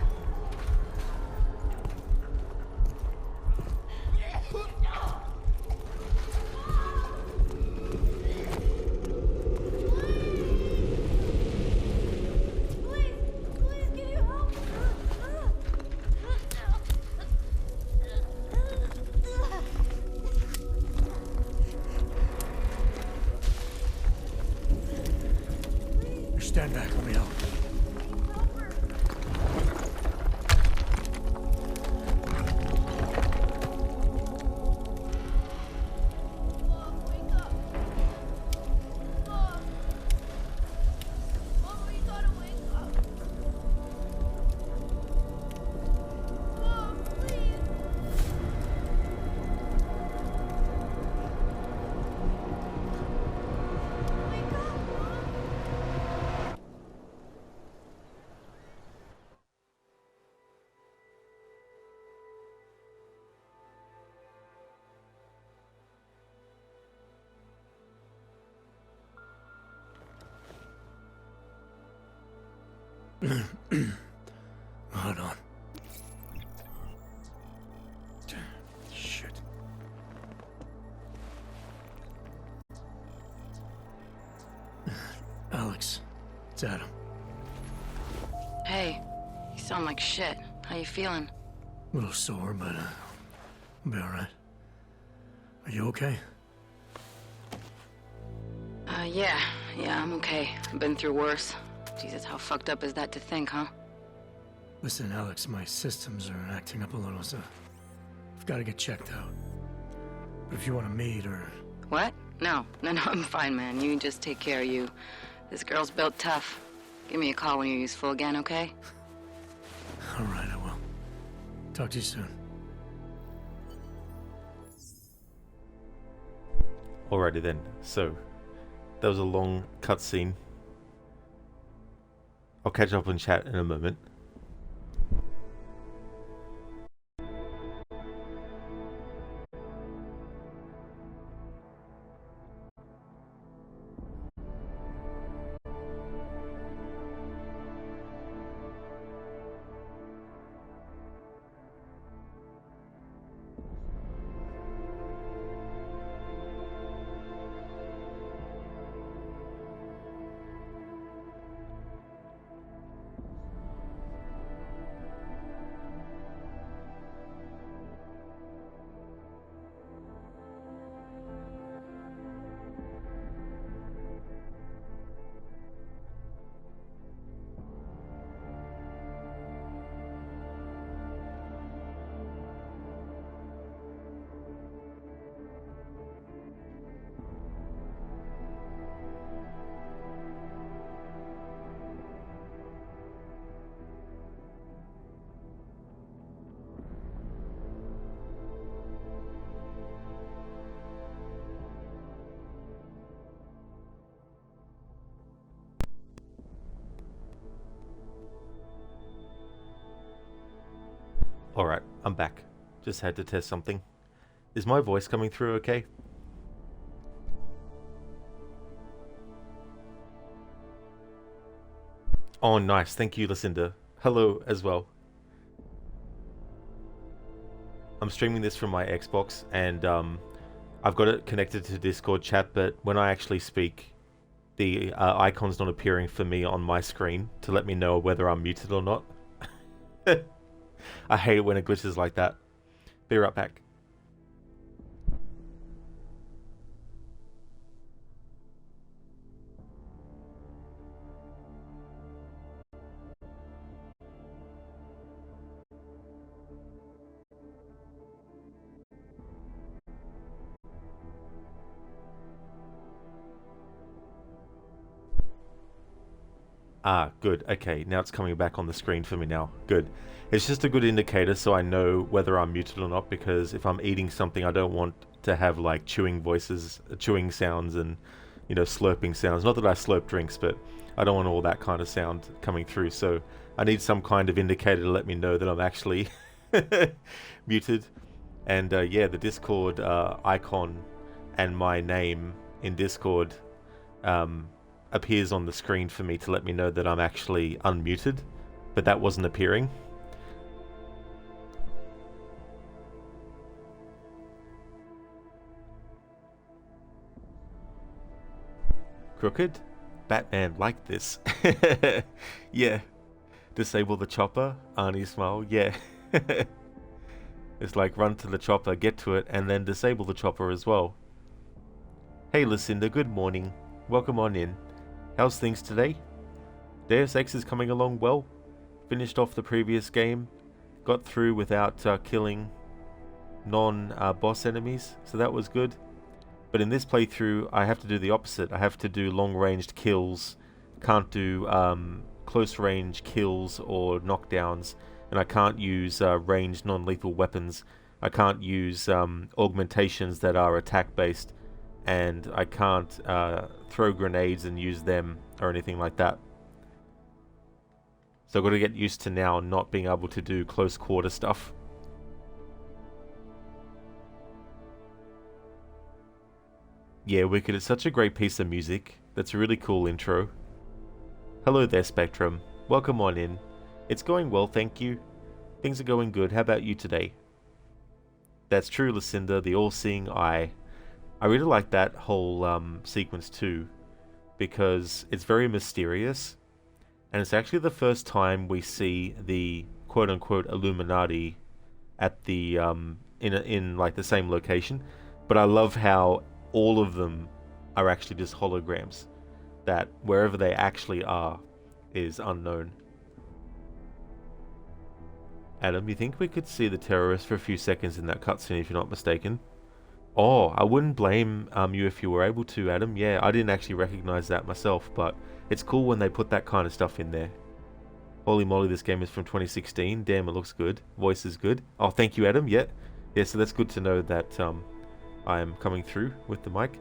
Hold on. Shit. Alex, it's Adam. Hey, you sound like shit. How you feeling? A little sore, but I'll be alright. Are you okay? Yeah, I'm okay. I've been through worse. Jesus, how fucked up is that to think, huh? Listen, Alex, my systems are acting up a little, so I've got to get checked out. But if you want to meet or... What? No, I'm fine, man. You just take care of you. This girl's built tough. Give me a call when you're useful again, okay? Alright, I will. Talk to you soon. Alrighty then, so that was a long cutscene. I'll catch up on chat in a moment. Alright, I'm back. Just had to test something. Is my voice coming through okay? Oh, nice. Thank you, Lucinda. Hello as well. I'm streaming this from my Xbox, and I've got it connected to Discord chat, but when I actually speak, the icon's not appearing for me on my screen to let me know whether I'm muted or not. I hate it when it glitches like that. Be right back. Ah, good. Okay, now it's coming back on the screen for me now. Good. It's just a good indicator so I know whether I'm muted or not, because if I'm eating something, I don't want to have like chewing voices, chewing sounds and, you know, slurping sounds. Not that I slurp drinks, but I don't want all that kind of sound coming through. So I need some kind of indicator to let me know that I'm actually muted. And yeah, the Discord icon and my name in Discord appears on the screen for me to let me know that I'm actually unmuted, but that wasn't appearing. Crooked? Batman like this. Yeah. Disable the chopper? Arnie smile. Yeah. It's like run to the chopper, get to it, and then disable the chopper as well. Hey Lucinda, good morning. Welcome on in. How's things today? Deus Ex is coming along well. Finished off the previous game. Got through without killing non-boss enemies, so that was good. But in this playthrough, I have to do the opposite. I have to do long-ranged kills. Can't do close-range kills or knockdowns. And I can't use ranged non-lethal weapons. I can't use augmentations that are attack-based. And I can't throw grenades and use them or anything like that. So I've got to get used to now not being able to do close quarter stuff. Yeah, Wicked is such a great piece of music. That's a really cool intro. Hello there, Spectrum. Welcome on in. It's going well, thank you. Things are going good. How about you today? That's true, Lucinda, the all-seeing eye. I really like that whole sequence too, because it's very mysterious, and it's actually the first time we see the quote-unquote Illuminati at the in like the same location. But I love how all of them are actually just holograms, that wherever they actually are is unknown. Adam, you think we could see the terrorists for a few seconds in that cutscene if you're not mistaken? Oh, I wouldn't blame you if you were able to, Adam. Yeah, I didn't actually recognize that myself, but it's cool when they put that kind of stuff in there. Holy moly, this game is from 2016. Damn, it looks good. Voice is good. Oh, thank you, Adam. Yeah, so that's good to know that I am coming through with the mic.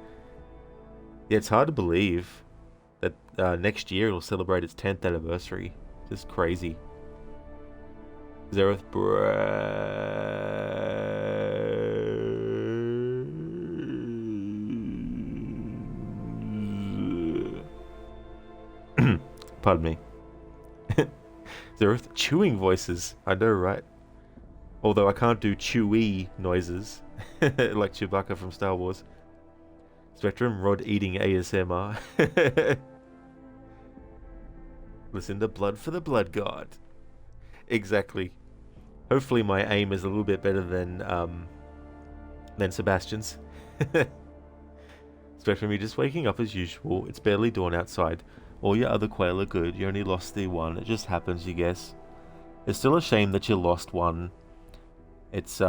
Yeah, it's hard to believe that next year it'll celebrate its 10th anniversary. Just crazy. Zereth Pardon me. Zereth chewing voices. I know, right? Although I can't do chewy noises like Chewbacca from Star Wars. Spectrum, Rod eating ASMR. Listen to blood for the blood god. Exactly. Hopefully my aim is a little bit better than Sebastian's. Spectrum, you're just waking up as usual. It's barely dawn outside. All your other quail are good. You only lost the one. It just happens, you guess. It's still a shame that you lost one. It's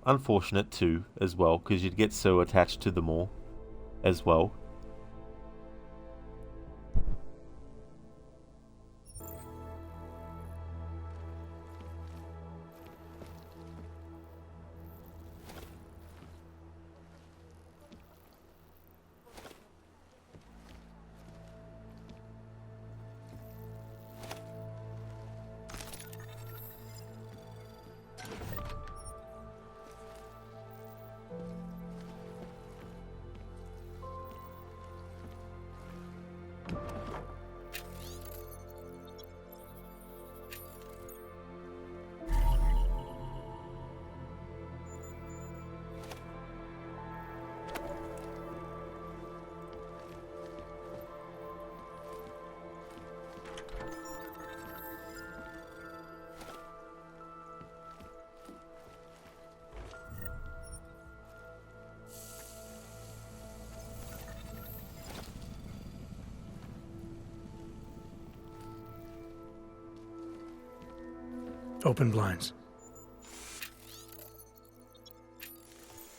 unfortunate too, as well, because you'd get so attached to them all, as well. Open blinds.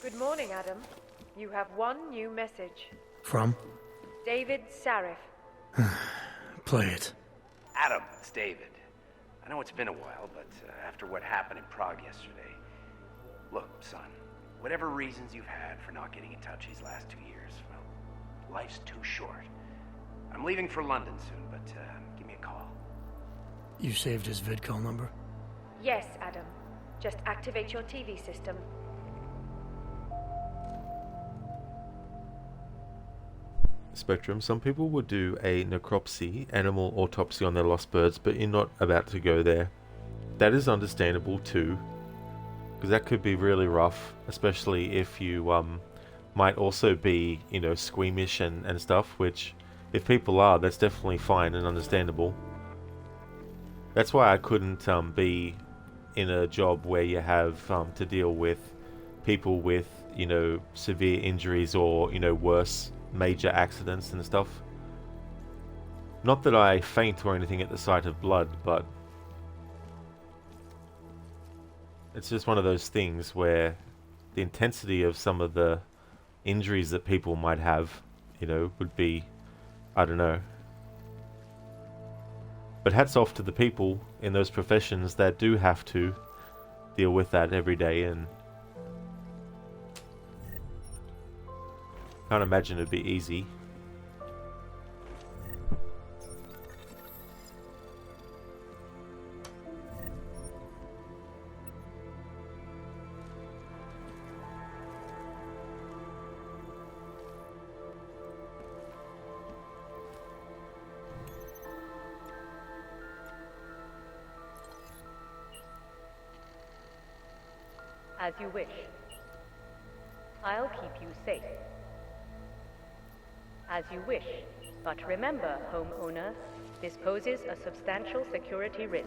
Good morning, Adam. You have one new message. From? David Sarif. Play it. Adam, it's David. I know it's been a while, but after what happened in Prague yesterday... Look, son, whatever reasons you've had for not getting in touch these last 2 years, well, life's too short. I'm leaving for London soon, but give me a call. You saved his vidcall number? Yes, Adam. Just activate your TV system. Spectrum, some people would do a necropsy, animal autopsy on their lost birds, but you're not about to go there. That is understandable too, because that could be really rough, especially if you might also be, you know, squeamish and stuff, which if people are, that's definitely fine and understandable. That's why I couldn't be in a job where you have to deal with people with, you know, severe injuries or, you know, worse major accidents and stuff. Not that I faint or anything at the sight of blood, but it's just one of those things where the intensity of some of the injuries that people might have, you know, would be, I don't know. But hats off to the people in those professions that do have to deal with that every day, and can't imagine it'd be easy. As you wish. I'll keep you safe. As you wish. But remember, homeowner, this poses a substantial security risk.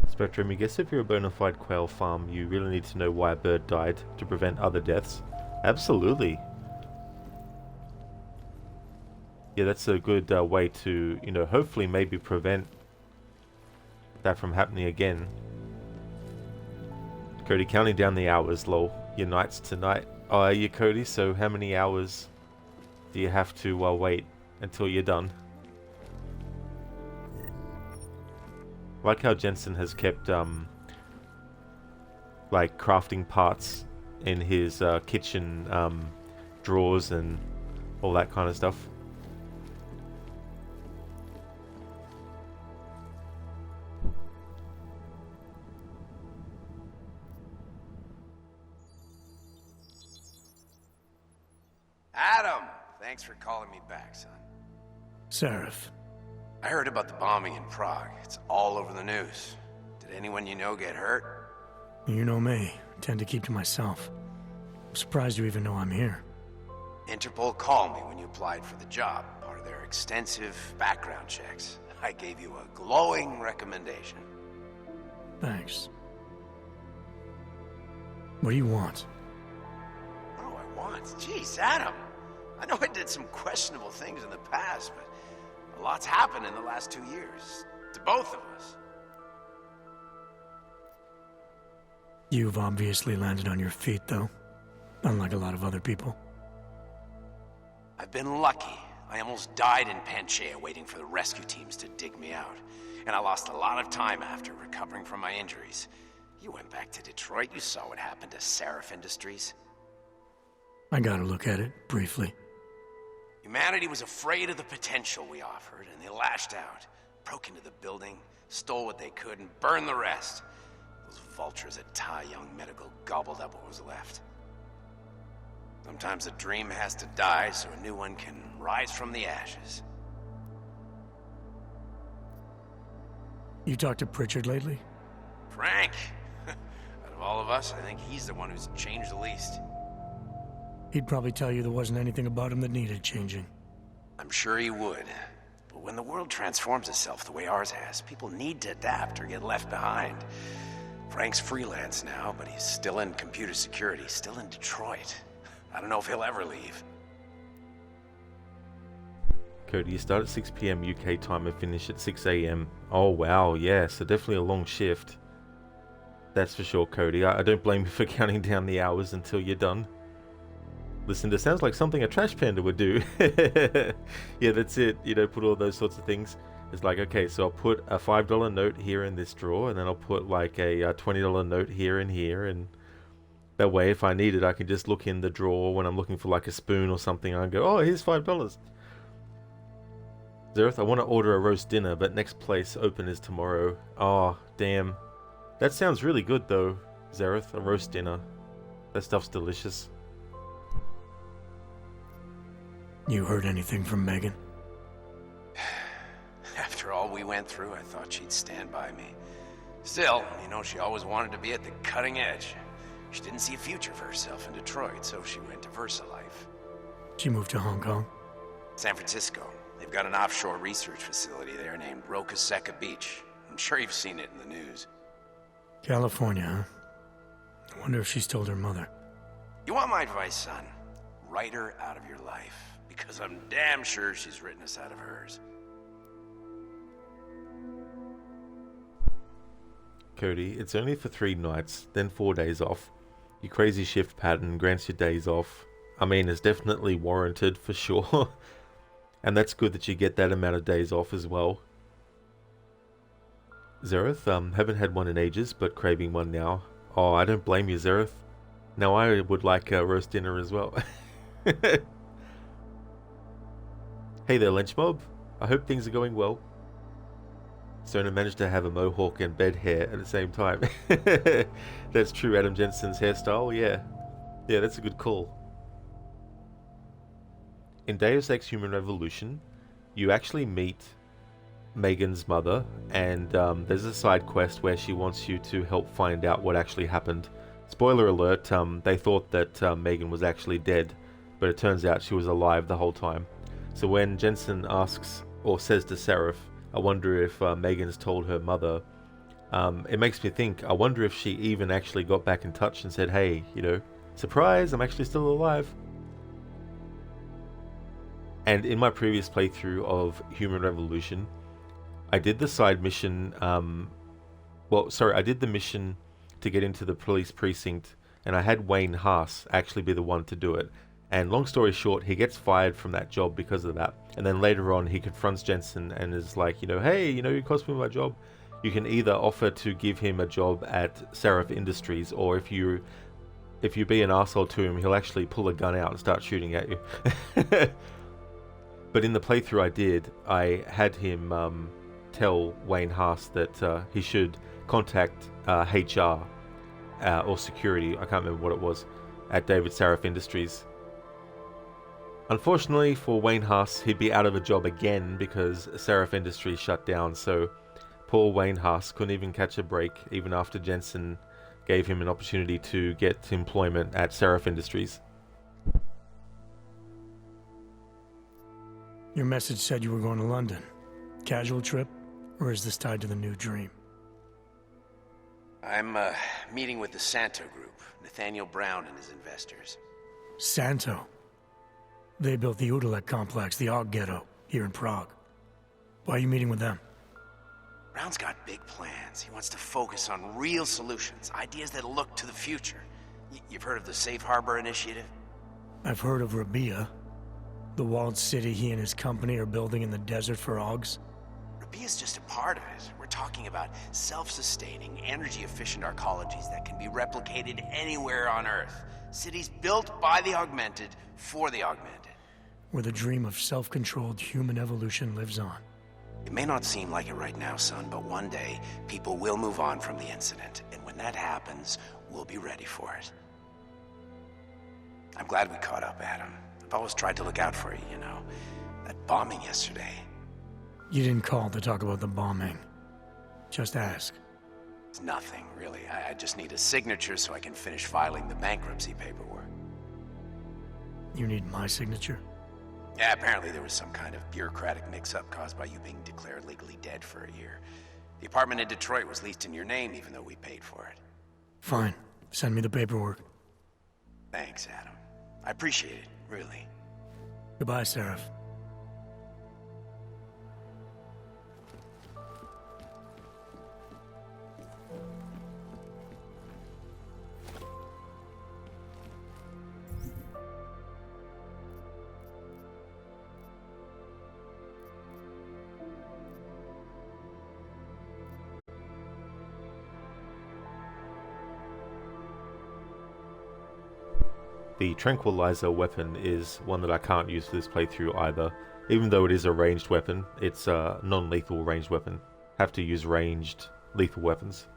Spectrum, I guess if you're a bona fide quail farm, you really need to know why a bird died to prevent other deaths. Absolutely. Yeah, that's a good way to, you know, hopefully maybe prevent that from happening again. Cody, counting down the hours, lol. Your nights tonight. Oh, are you, Cody? So how many hours do you have to wait until you're done? Like how Jensen has kept like crafting parts in his kitchen drawers and all that kind of stuff. Adam! Thanks for calling me back, son. Seraph. I heard about the bombing in Prague. It's all over the news. Did anyone you know get hurt? You know me. I tend to keep to myself. I'm surprised you even know I'm here. Interpol called me when you applied for the job, part of their extensive background checks. I gave you a glowing recommendation. Thanks. What do you want? What do I want? Jeez, Adam. I know I did some questionable things in the past, but a lot's happened in the last 2 years. To both of us. You've obviously landed on your feet, though. Unlike a lot of other people. I've been lucky. I almost died in Panchaea waiting for the rescue teams to dig me out. And I lost a lot of time after recovering from my injuries. You went back to Detroit. You saw what happened to Seraph Industries. I got a look at it, briefly. Humanity was afraid of the potential we offered, and they lashed out. Broke into the building, stole what they could, and burned the rest. Those vultures at Tai Young Medical gobbled up what was left. Sometimes a dream has to die so a new one can rise from the ashes. You talked to Pritchard lately? Frank! Out of all of us, I think he's the one who's changed the least. He'd probably tell you there wasn't anything about him that needed changing. I'm sure he would. But when the world transforms itself the way ours has, people need to adapt or get left behind. Frank's freelance now, but he's still in computer security, still in Detroit. I don't know if he'll ever leave. Cody, you start at 6 PM UK time and finish at 6 AM. Oh wow, yeah, so definitely a long shift. That's for sure, Cody. I don't blame you for counting down the hours until you're done. Listen, this sounds like something a trash panda would do. Yeah, that's it. You know, put all those sorts of things. It's like, okay, so I'll put a $5 note here in this drawer, and then I'll put like a $20 note here and here, and that way, if I need it, I can just look in the drawer when I'm looking for like a spoon or something, and I go, oh, here's $5. Zereth, I want to order a roast dinner, but next place open is tomorrow. Oh, damn. That sounds really good, though, Zereth, a roast dinner. That stuff's delicious. You heard anything from Megan? After all we went through, I thought she'd stand by me. Still, you know, she always wanted to be at the cutting edge. She didn't see a future for herself in Detroit, so she went to VersaLife. She moved to Hong Kong? San Francisco. They've got an offshore research facility there named Roca Seca Beach. I'm sure you've seen it in the news. California, huh? I wonder if she's told her mother. You want my advice, son? Write her out of your life. Because I'm damn sure she's written us out of hers. Cody, it's only for 3 nights, then 4 days off. Your crazy shift pattern grants you days off. I mean, it's definitely warranted for sure. And that's good that you get that amount of days off as well. Zereth, haven't had one in ages, but craving one now. Oh, I don't blame you, Zereth. Now I would like a roast dinner as well. Hey there, Lynch Mob. I hope things are going well. Sona managed to have a mohawk and bed hair at the same time. That's true, Adam Jensen's hairstyle, yeah. Yeah, that's a good call. In Deus Ex Human Revolution, you actually meet Megan's mother, and there's a side quest where she wants you to help find out what actually happened. Spoiler alert, they thought that Megan was actually dead, but it turns out she was alive the whole time. So when Jensen asks, or says to Seraph, I wonder if Megan's told her mother, it makes me think, I wonder if she even actually got back in touch and said, hey, you know, surprise, I'm actually still alive. And in my previous playthrough of Human Revolution, I did the side mission, I did the mission to get into the police precinct, and I had Wayne Haas actually be the one to do it. And long story short, he gets fired from that job because of that. And then later on, he confronts Jensen and is like, you know, hey, you know, you cost me my job. You can either offer to give him a job at Seraph Industries, or if you be an arsehole to him, he'll actually pull a gun out and start shooting at you. But in the playthrough I did, I had him tell Wayne Haas that he should contact HR or security, I can't remember what it was, at David Seraph Industries. Unfortunately for Wayne Haas, he'd be out of a job again because Seraph Industries shut down, so poor Wayne Haas couldn't even catch a break even after Jensen gave him an opportunity to get employment at Seraph Industries. Your message said you were going to London. Casual trip? Or is this tied to the new dream? I'm meeting with the Santo Group, Nathaniel Brown and his investors. Santo? They built the Udalek complex, the Og Ghetto, here in Prague. Why are you meeting with them? Brown's got big plans. He wants to focus on real solutions, ideas that look to the future. You've heard of the Safe Harbor Initiative? I've heard of Rabia, the walled city he and his company are building in the desert for Augs. Rabia's just a part of it. We're talking about self-sustaining, energy-efficient arcologies that can be replicated anywhere on Earth. Cities built by the augmented, for the augmented. Where the dream of self-controlled human evolution lives on. It may not seem like it right now, son, but one day, people will move on from the incident. And when that happens, we'll be ready for it. I'm glad we caught up, Adam. I've always tried to look out for you, you know. That bombing yesterday. You didn't call to talk about the bombing. Just ask. It's nothing, really. I just need a signature so I can finish filing the bankruptcy paperwork. You need my signature? Yeah, apparently there was some kind of bureaucratic mix-up caused by you being declared legally dead for a year. The apartment in Detroit was leased in your name even though we paid for it. Fine. Send me the paperwork. Thanks, Adam. I appreciate it, really. Goodbye, Seraph. The tranquilizer weapon is one that I can't use for this playthrough either. Even though it is a ranged weapon, it's a non-lethal ranged weapon. Have to use ranged lethal weapons.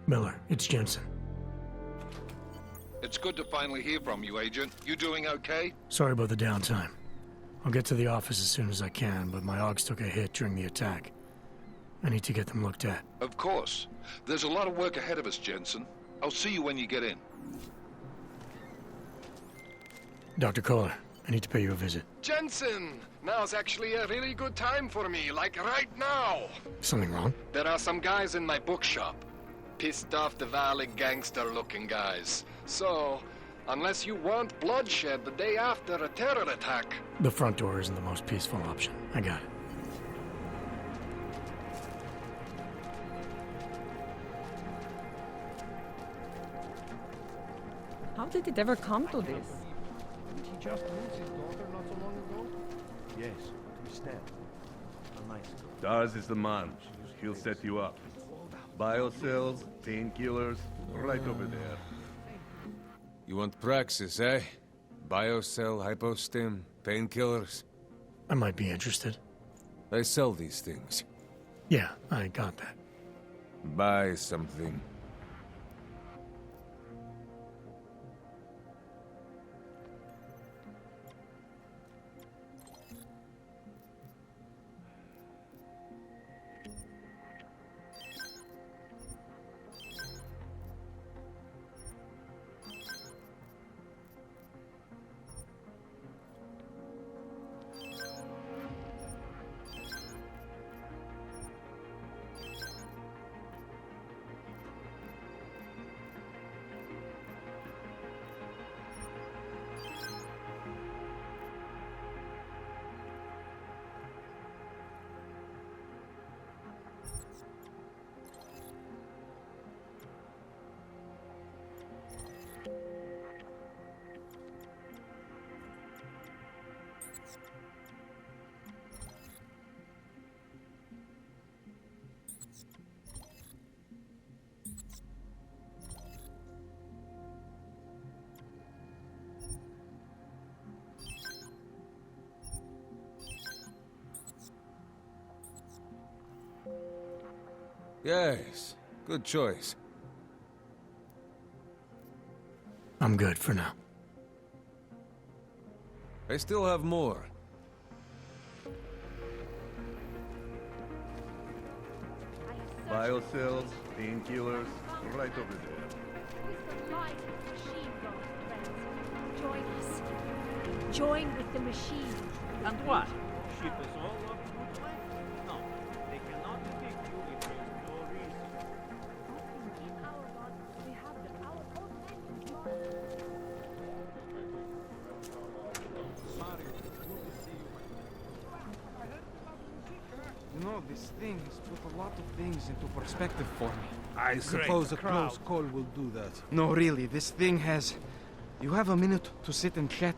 Miller, it's Jensen. It's good to finally hear from you, Agent. You doing okay? Sorry about the downtime. I'll get to the office as soon as I can, but my Augs took a hit during the attack. I need to get them looked at. Of course. There's a lot of work ahead of us, Jensen. I'll see you when you get in. Dr. Kohler, I need to pay you a visit. Jensen! Now's actually a really good time for me, like right now! Something wrong? There are some guys in my bookshop. Pissed off the Valley gangster-looking guys. So, unless you want bloodshed the day after a terror attack... The front door isn't the most peaceful option. I got it. How did it ever come to this? Didn't he just lose his daughter not so long ago? Yes, we stabbed. A nice girl. Dars is the man. He'll set you up. Biocells, painkillers, right over there. You want praxis, eh? Biocell, hypostim, painkillers? I might be interested. They sell these things. Yeah, I got that. Buy something. Yes, good choice. I'm good for now. I still have more. Biocells, painkillers, right over there. Join us. Join with the machine. And what? Ship us all up to the way? No, they cannot take you if there's no reason. In our lot, we have the power of You know, this thing has put a lot of things into perspective for me. I suppose a close call will do that. No, really, this thing has... You have a minute to sit and chat?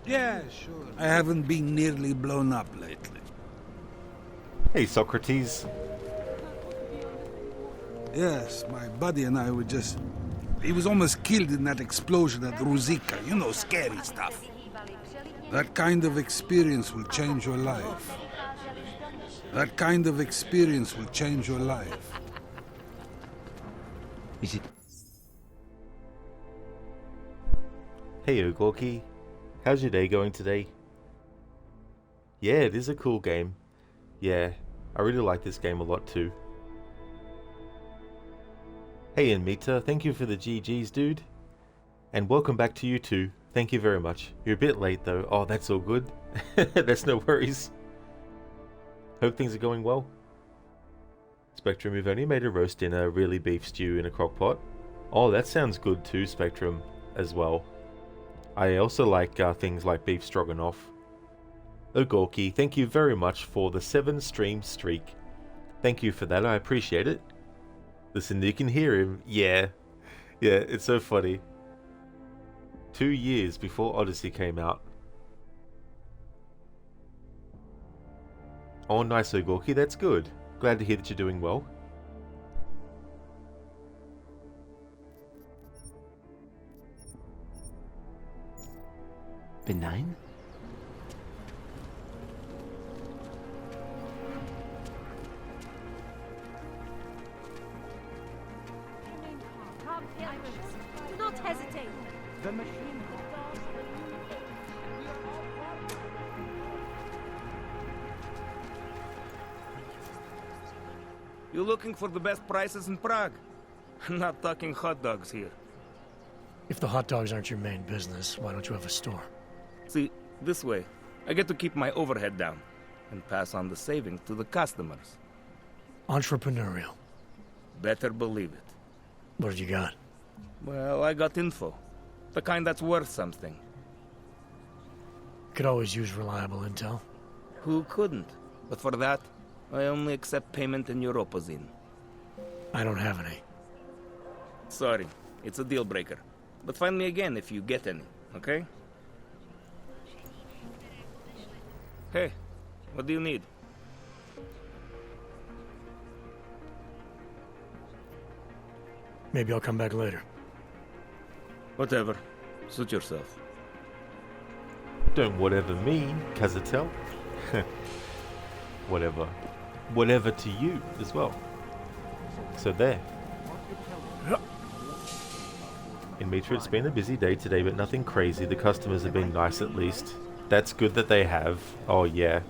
Yeah, sure. I haven't been nearly blown up lately. Hey, Socrates. Yes, my buddy and I were just... He was almost killed in that explosion at Ruzicka. You know, scary stuff. That kind of experience will change your life. That kind of experience will change your life. Is it? Hey, Ogorki. How's your day going today? Yeah, it is a cool game. Yeah, I really like this game a lot too. Hey, Anmita, thank you for the GGs, dude. And welcome back to you too. Thank you very much. You're a bit late though. Oh, that's all good. That's no worries. Hope things are going well. Spectrum, you've only made a roast dinner, really beef stew in a crock pot. Oh, that sounds good too, Spectrum, as well. I also like things like beef stroganoff. Ogorki, thank you very much for the 7-stream streak. Thank you for that, I appreciate it. Listen, you can hear him. Yeah, it's so funny. 2 years before Odyssey came out. Oh, nice, Ogorki, that's good. Glad to hear that you're doing well. Benign? diamonds. Do not hesitate. The machine. You looking for the best prices in Prague? Not talking hot dogs here. If the hot dogs aren't your main business, why don't you have a store? See, this way, I get to keep my overhead down and pass on the savings to the customers. Entrepreneurial. Better believe it. What have you got? Well, I got info. The kind that's worth something. Could always use reliable intel. Who couldn't? But for that, I only accept payment in Europozine. I don't have any. Sorry, it's a deal breaker. But find me again if you get any, okay? Hey, what do you need? Maybe I'll come back later. Whatever. Suit yourself. Don't whatever me, Kazatel. Whatever. Whatever to you as well. So there. In Mitra, it's been a busy day today, but nothing crazy. The customers have been nice at least. That's good that they have. Oh yeah.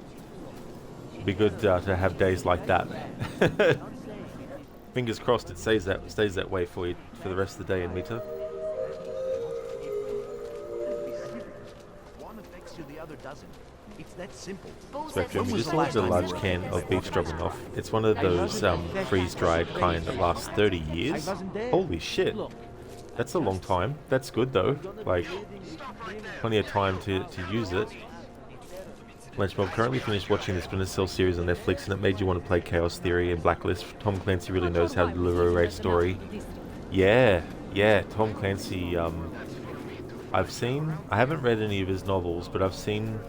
Be good to have days like that. Fingers crossed it stays that way for you for the rest of the day in Mitra. One affects you, the other doesn't. It's that simple. Spectrum, we just ordered a large can of beef stroganoff. It's one of those freeze-dried kind that lasts 30 years. Holy shit. That's a long time. That's good though. Like, plenty of time to use it. Lunchmob currently finished watching the Splinter Cell series on Netflix, and it made you want to play Chaos Theory and Blacklist. Tom Clancy really knows how to deliver a great story. Yeah, Tom Clancy, I haven't read any of his novels, but I've seen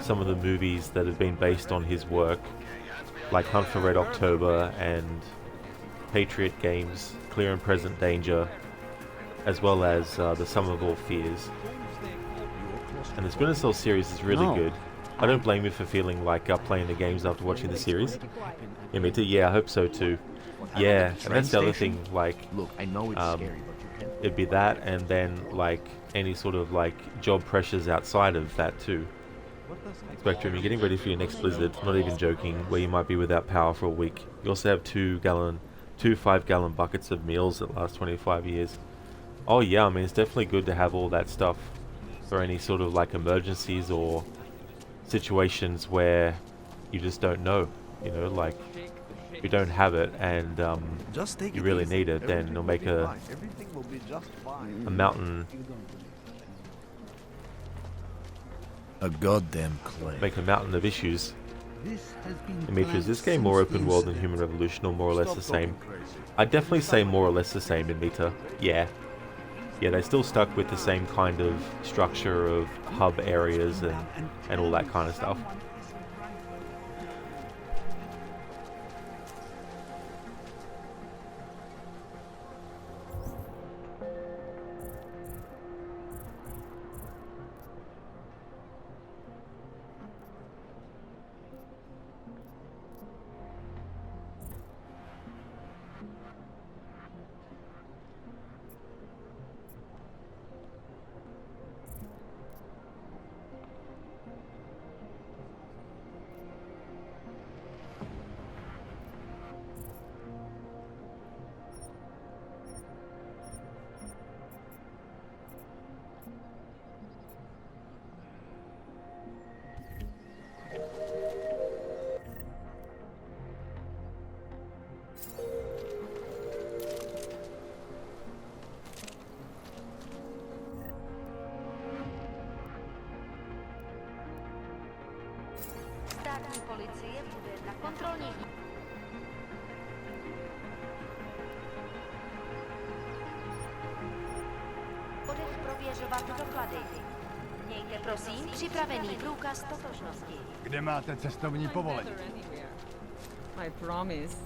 some of the movies that have been based on his work, like Hunt for Red October and Patriot Games, Clear and Present Danger, as well as The Sum of All Fears. And the Splinter Cell series is really good. I don't blame you for feeling like playing the games after watching the series. Yeah, me too. Yeah, I hope so too. Yeah, and that's the other thing, like, Look, I know it's scary, but you it'd be that, and then like any sort of like job pressures outside of that too. Spectrum, you're getting ready for your next blizzard, not even joking, where you might be without power for a week. You also have two 5-gallon buckets of meals that last 25 years. Oh yeah, I mean, it's definitely good to have all that stuff for any sort of like emergencies or situations where you just don't know, you know, like if you don't have it and you really need it, then it'll make a mountain, a goddamn clay. Make a mountain of issues. Demetrius, is this game more open world than Human Revolution, or more or less the same? I'd definitely say more or less the same in Meta. Yeah, they still stuck with the same kind of structure of hub areas and all that kind of stuff. Státní policie bude na kontrolních... Bodech prověřovat doklady. Mějte prosím připravený průkaz totožnosti. Kde máte cestovní povolení? I promise.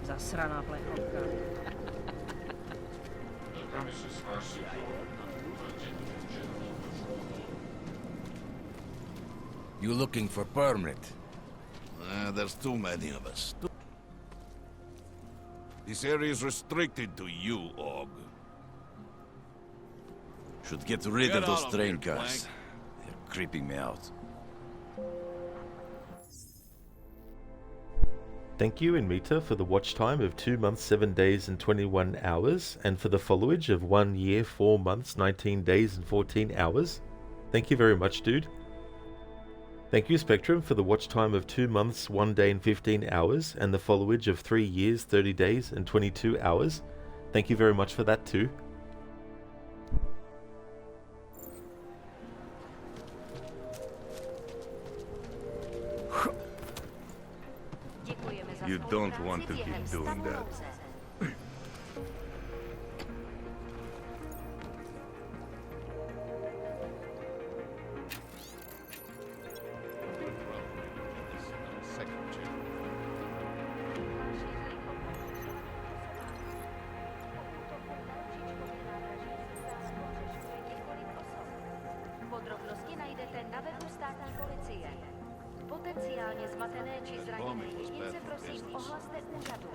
Zasraná plechovka. You looking for permit? There's too many of us. This area is restricted to you, Og. Should get rid Get of those out of train here, cars. They're creeping me out. Thank you, Inmita, for the watch time of 2 months, 7 days, and 21 hours, and for the followage of 1 year, 4 months, 19 days, and 14 hours. Thank you very much, dude. Thank you, Spectrum, for the watch time of 2 months, 1 day, and 15 hours, and the followage of 3 years, 30 days, and 22 hours. Thank you very much for that, too. You don't want to keep doing that. Podrobnosti najdete na webu státní policie. Potenciálně zmatené či zraněné jedince prosím ohlaste úřadu.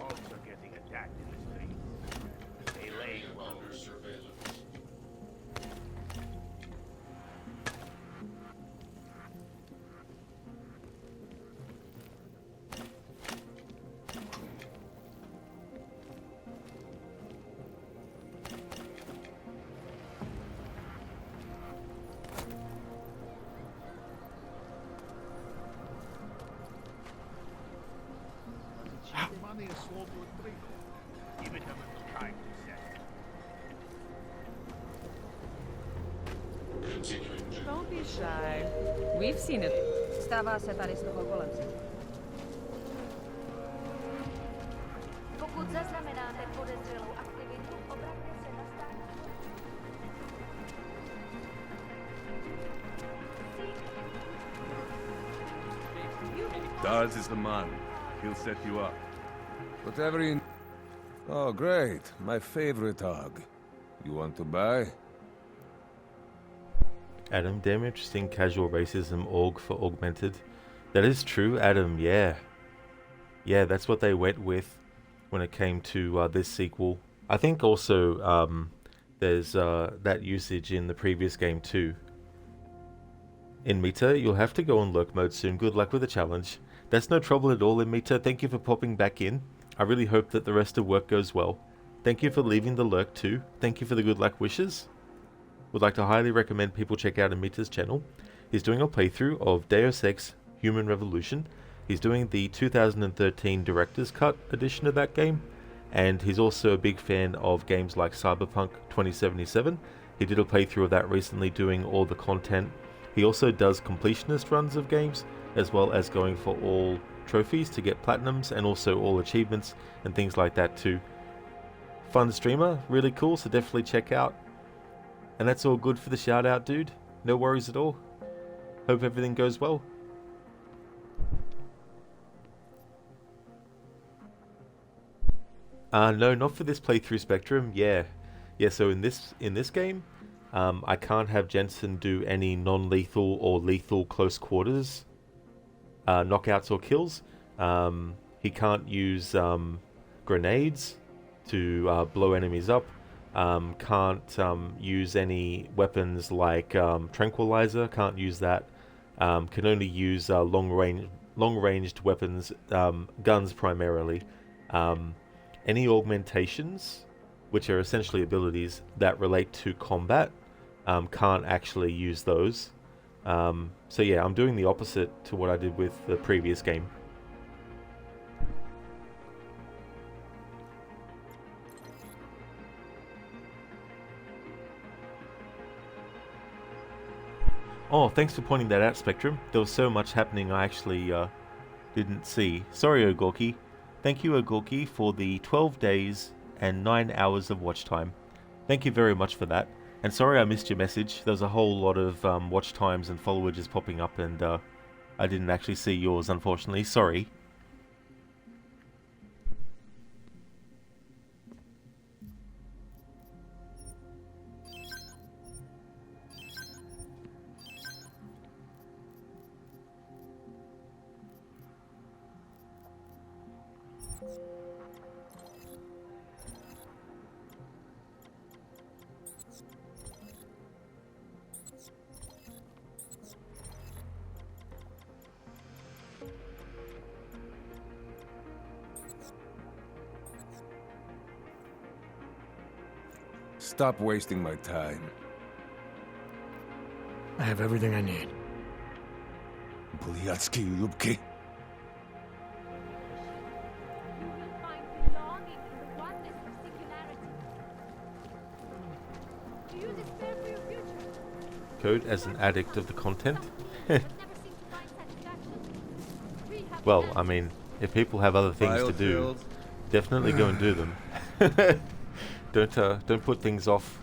Don't be shy. We've seen it. Stává se tady z toho kolem. Pokud zaznamenáte podezřelou aktivitu, obraťte se na státní. Daz is the man. He'll set you up. Whatever you... Oh, great. My favorite hog. You want to buy? Adam, damn interesting casual racism org for augmented. That is true, Adam, yeah. Yeah, that's what they went with when it came to this sequel. I think also there's that usage in the previous game too. In Mita, you'll have to go on lurk mode soon. Good luck with the challenge. That's no trouble at all, in Mita. Thank you for popping back in. I really hope that the rest of work goes well. Thank you for leaving the lurk too. Thank you for the good luck wishes. Would like to highly recommend people check out Amita's channel. He's doing a playthrough of Deus Ex Human Revolution. He's doing the 2013 Director's Cut edition of that game, and he's also a big fan of games like Cyberpunk 2077. He did a playthrough of that recently, doing all the content. He also does completionist runs of games, as well as going for all trophies to get platinums, and also all achievements and things like that too. Fun streamer, really cool, so definitely check out. And that's all good for the shout out, dude. No worries at all. Hope everything goes well. No, not for this playthrough, Spectrum. Yeah, so in this game, I can't have Jensen do any non-lethal or lethal close quarters knockouts or kills. He can't use grenades to blow enemies up. Can't use any weapons like tranquilizer. Can't use that. Can only use long-ranged weapons, guns primarily. Any augmentations, which are essentially abilities that relate to combat, can't actually use those. So yeah, I'm doing the opposite to what I did with the previous game. Oh, thanks for pointing that out, Spectrum. There was so much happening I actually didn't see. Sorry, Ogorki. Thank you, Ogorki, for the 12 days and 9 hours of watch time. Thank you very much for that. And sorry I missed your message. There was a whole lot of watch times and followages popping up, and I didn't actually see yours, unfortunately. Sorry. Stop wasting my time. I have everything I need. Bulyatsky Lubki. Code as an addict of the content? Well, I mean, if people have other things to do, definitely go and do them. Don't put things off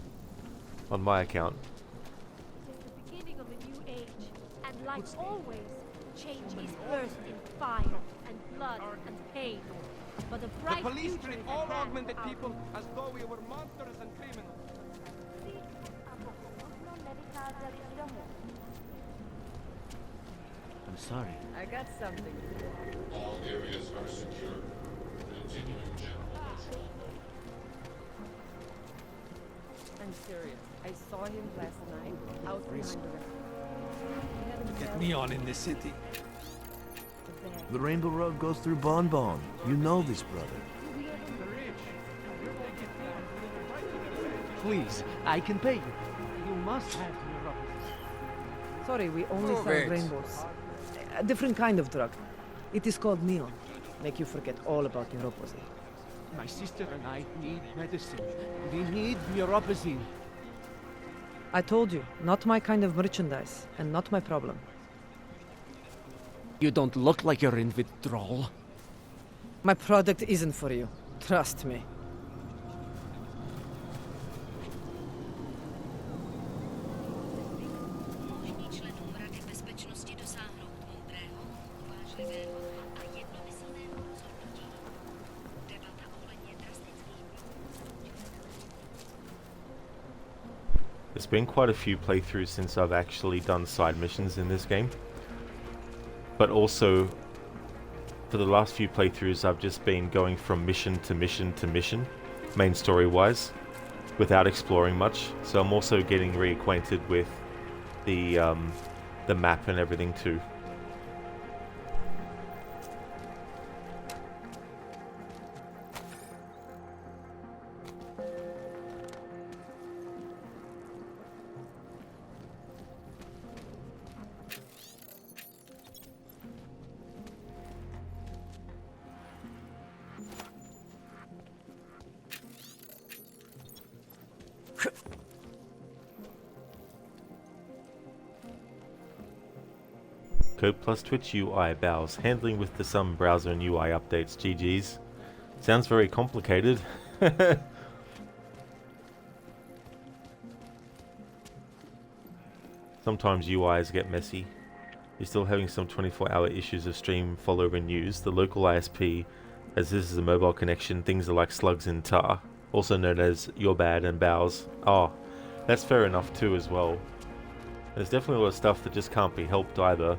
on my account. It is the beginning of a new age, and like always, change is first in fire and blood and pain. But the bright The police future treat is all at hand. augmented people as though we were monsters and criminals. I'm sorry. I got something. All areas are secure. Continuing general patrol. I'm serious. I saw him last night out behind the restaurant. Get neon in this city. The Rainbow Road goes through Bon Bon. You know this, brother. Please, I can pay you. You must have neuropathy. Sorry, we only Move sell it. rainbows. A different kind of drug. It is called neon. Make you forget all about neuropathy. My sister and I need medicine. We need neuropathy. I told you, not my kind of merchandise, and not my problem. You don't look like you're in withdrawal. My product isn't for you. Trust me. It's been quite a few playthroughs since I've actually done side missions in this game. But also, for the last few playthroughs I've just been going from mission to mission to mission, main story wise, without exploring much. So I'm also getting reacquainted with the map and everything too. Code plus Twitch UI bows. Handling with the some browser and UI updates. GG's. Sounds very complicated. Sometimes UIs get messy. You're still having some 24-hour issues of stream follow renews. The local ISP, as this is a mobile connection, things are like slugs in tar. Also known as you're bad and bows. Oh, that's fair enough too as well. There's definitely a lot of stuff that just can't be helped either.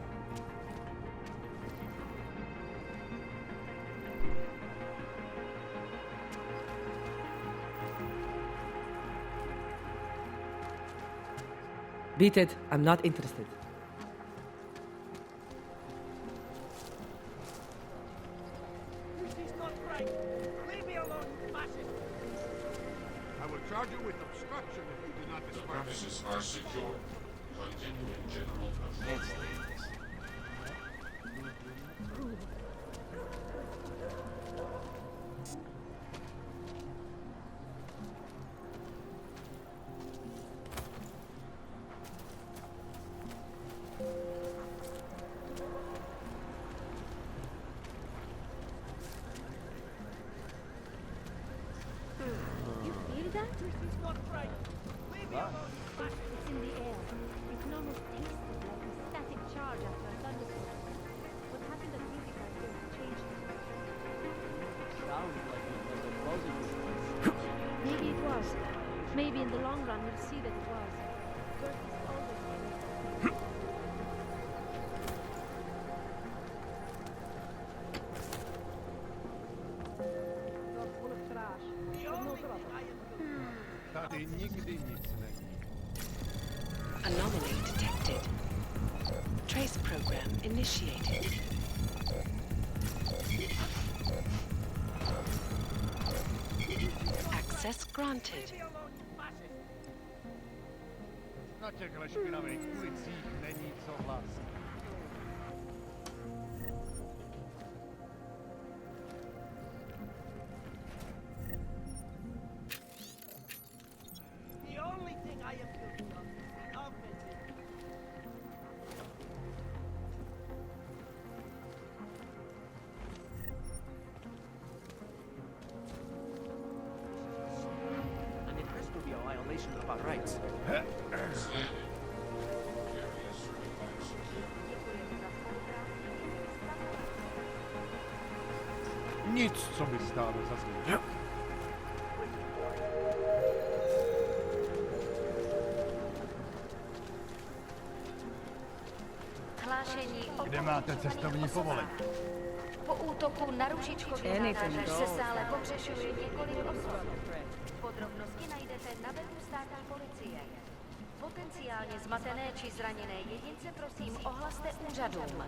Beat it. I'm not interested. This is not right. Leave me alone, you fascist. I will charge you with obstruction if you do not disperse. The premises are secure. Continuing general patrol. You feel that? This is not right. Leave me alone, you fascist. It's in the air. You can almost taste it, like a static charge after a thunderstorm. What happened at music like this changed it. Sounds like it was a positive. Maybe it was. Maybe in the long run we'll see that it was. First is always the best. Full of trash. No problem. Anomaly detected. Trace program initiated. Access granted. No čekala špinavej kulici, není co hlásit. The only thing I am guilty of is the augmented. And it has to be a violation of our rights. Nic, co by stálo za zmínku. Hlášení o Kde máte cestovní povolení? Po útoku na Růžičkově nádraží se stále pohřešuje několik osob. Podrobnosti najdete na webu státní policie. Potenciálně zmatené či zraněné jedince prosím ohlaste úřadům.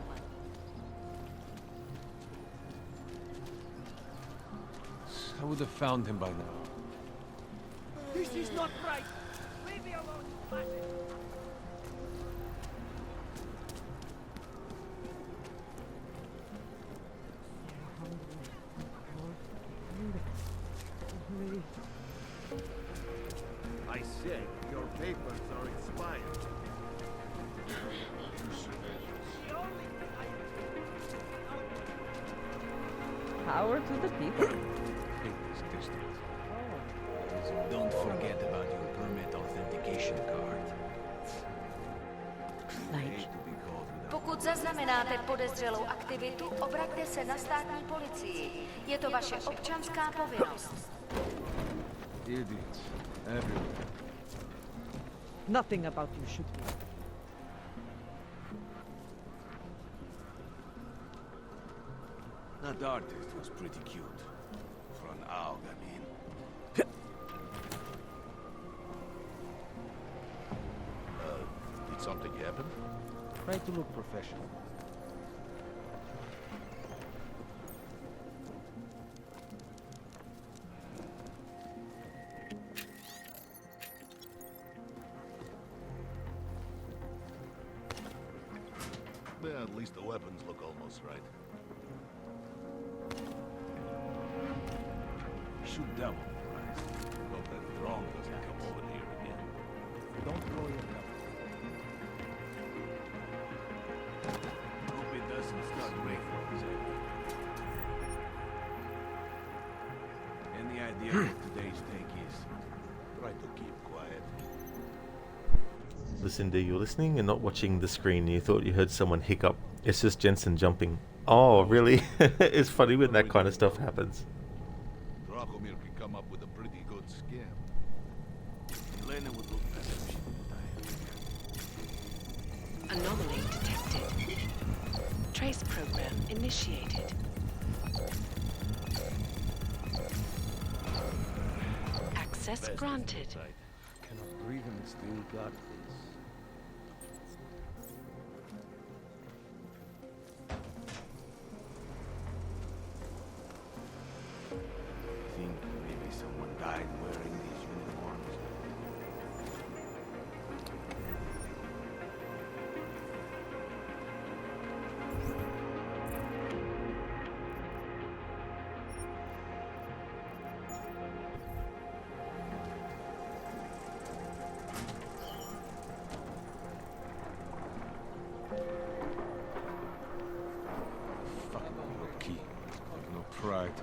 I would have found him by now. This is not right. Leave me alone, you fascist. I said your papers are expired. Power to the people. Don't forget about your permit authentication card. Pokud zaznamenáte podezřelou aktivitu, obraťte se na státní policii. Je to vaše občanská povinnost. Idiots. Everywhere. Nothing about you should be. That artist was pretty cute. For an Aug, I mean. Did something happen? Try to look professional. Well, at least the weapons look almost right. Shoot double price. Hope that throng doesn't come over here again. Don't blow your cover. Hope it doesn't start raining. Any idea what today's take is? Try to keep quiet. Lucinda, you're listening and not watching the screen. You thought you heard someone hiccup. It's just Jensen jumping. Oh, really? It's funny when that kind of stuff happens. Dracomir can come up with a pretty good scam. Elena would look better if she didn't die. Anomaly detected. Trace program initiated. Access granted. Cannot breathe in this steel god, please. Think maybe someone died wearing these uniforms. Fucking your key. Have no pride.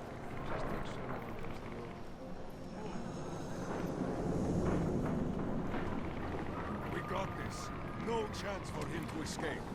We got this. No chance for him to escape.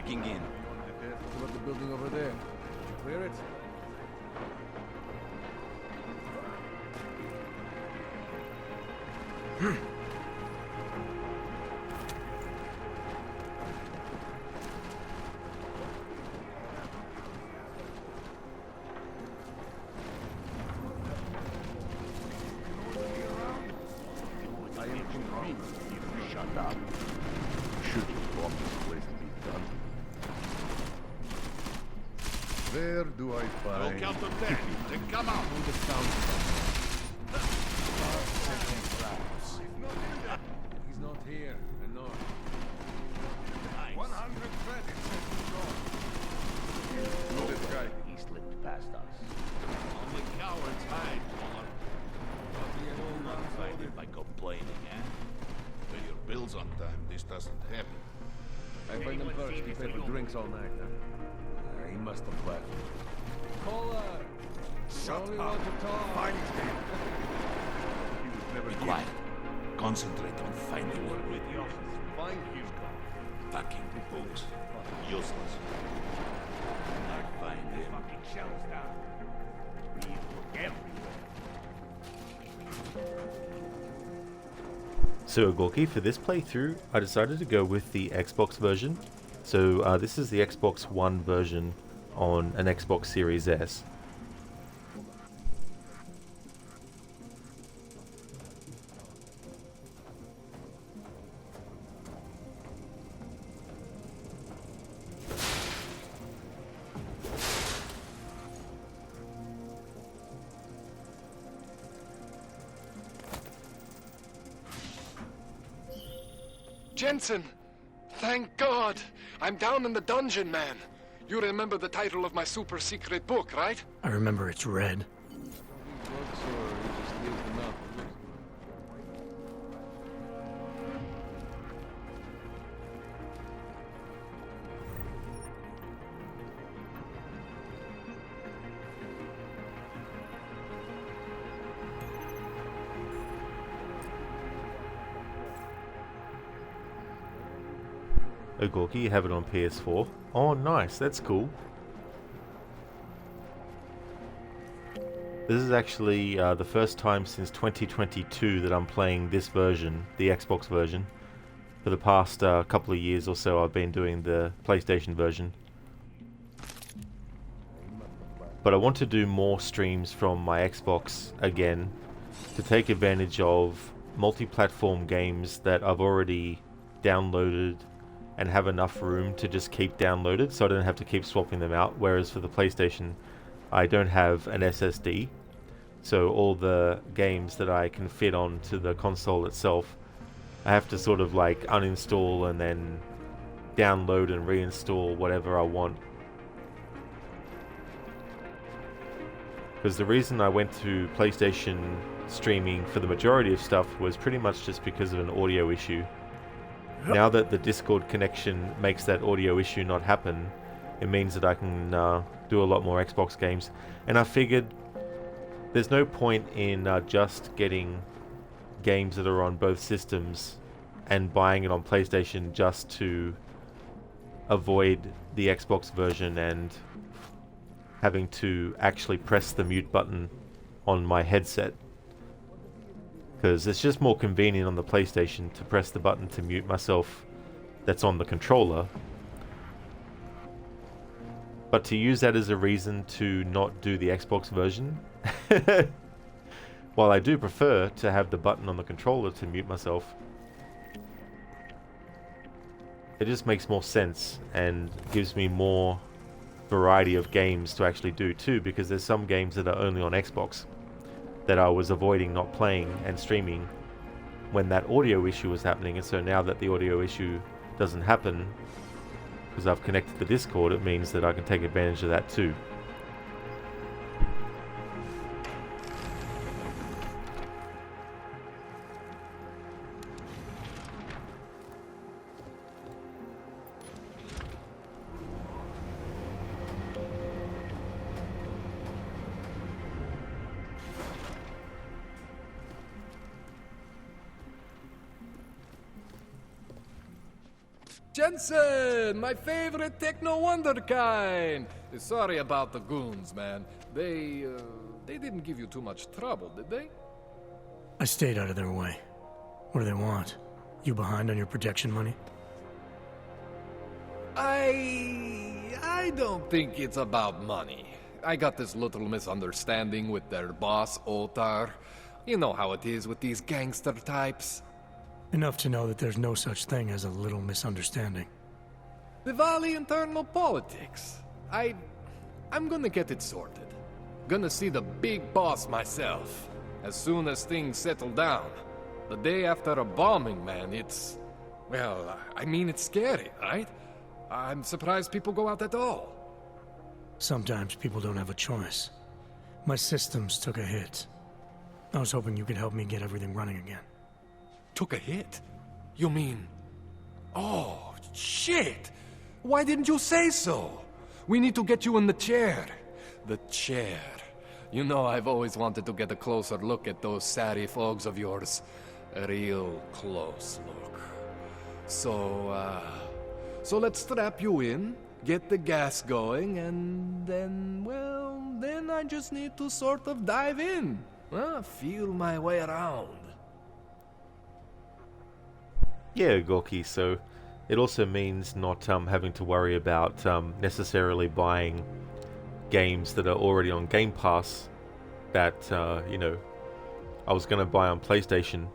Checking in. What about the building over there? Clear it? I am convinced if you shut up. Should the office quest be done? Where do I find... I'll count to 10, then come out. The sound. He's not here. I know. 100 credits. No, this guy. He slipped past us. Only cowards hide, Paul. You'll not find it by complaining, eh? Pay your bills on time, this doesn't happen. I find them first. He paid for drinks all night. He must have left. Caller! Shut Only up. want to talk. Find his name. He was never Be here. quiet. Concentrate on finding him. With the office. Find him. Packing books. Useless. I find him. Fucking shells down. We look everywhere. So Gorky, for this playthrough, I decided to go with the Xbox version. So this is the Xbox One version on an Xbox Series S. Jensen! Thank God! I'm down in the dungeon, man. You remember the title of my super secret book, right? I remember it's red. Books or he just leaves them out. Oh Gorky, you have it on PS4. Oh nice, that's cool. This is actually the first time since 2022 that I'm playing this version, the Xbox version. For the past couple of years or so I've been doing the PlayStation version. But I want to do more streams from my Xbox again to take advantage of multi-platform games that I've already downloaded and have enough room to just keep downloaded so I don't have to keep swapping them out, whereas for the PlayStation I don't have an SSD, so all the games that I can fit onto the console itself I have to sort of like uninstall and then download and reinstall whatever I want. Because the reason I went to PlayStation streaming for the majority of stuff was pretty much just because of an audio issue. Now that the Discord connection makes that audio issue not happen, it means that I can do a lot more Xbox games. And I figured there's no point in just getting games that are on both systems and buying it on PlayStation just to avoid the Xbox version and having to actually press the mute button on my headset. Because it's just more convenient on the PlayStation to press the button to mute myself that's on the controller. But to use that as a reason to not do the Xbox version, while I do prefer to have the button on the controller to mute myself, it just makes more sense and gives me more variety of games to actually do too, because there's some games that are only on Xbox that I was avoiding not playing and streaming when that audio issue was happening, and so now that the audio issue doesn't happen because I've connected the Discord, it means that I can take advantage of that too. Jensen, my favorite techno wonderkind. Sorry about the goons, man. They didn't give you too much trouble, did they? I stayed out of their way. What do they want? You behind on your protection money? I don't think it's about money. I got this little misunderstanding with their boss, Otar. You know how it is with these gangster types. Enough to know that there's no such thing as a little misunderstanding. Diwali internal politics. I'm gonna get it sorted. Gonna see the big boss myself. As soon as things settle down. The day after a bombing, man, it's... Well, I mean, it's scary, right? I'm surprised people go out at all. Sometimes people don't have a choice. My systems took a hit. I was hoping you could help me get everything running again. Took a hit? You mean... Oh, shit! Why didn't you say so? We need to get you in the chair. The chair. You know, I've always wanted to get a closer look at those satty fogs of yours. A real close look. So let's strap you in, get the gas going, and then, well, then I just need to sort of dive in. Feel my way around. Yeah, Gorky, so it also means not having to worry about necessarily buying games that are already on Game Pass that, you know, I was going to buy on PlayStation.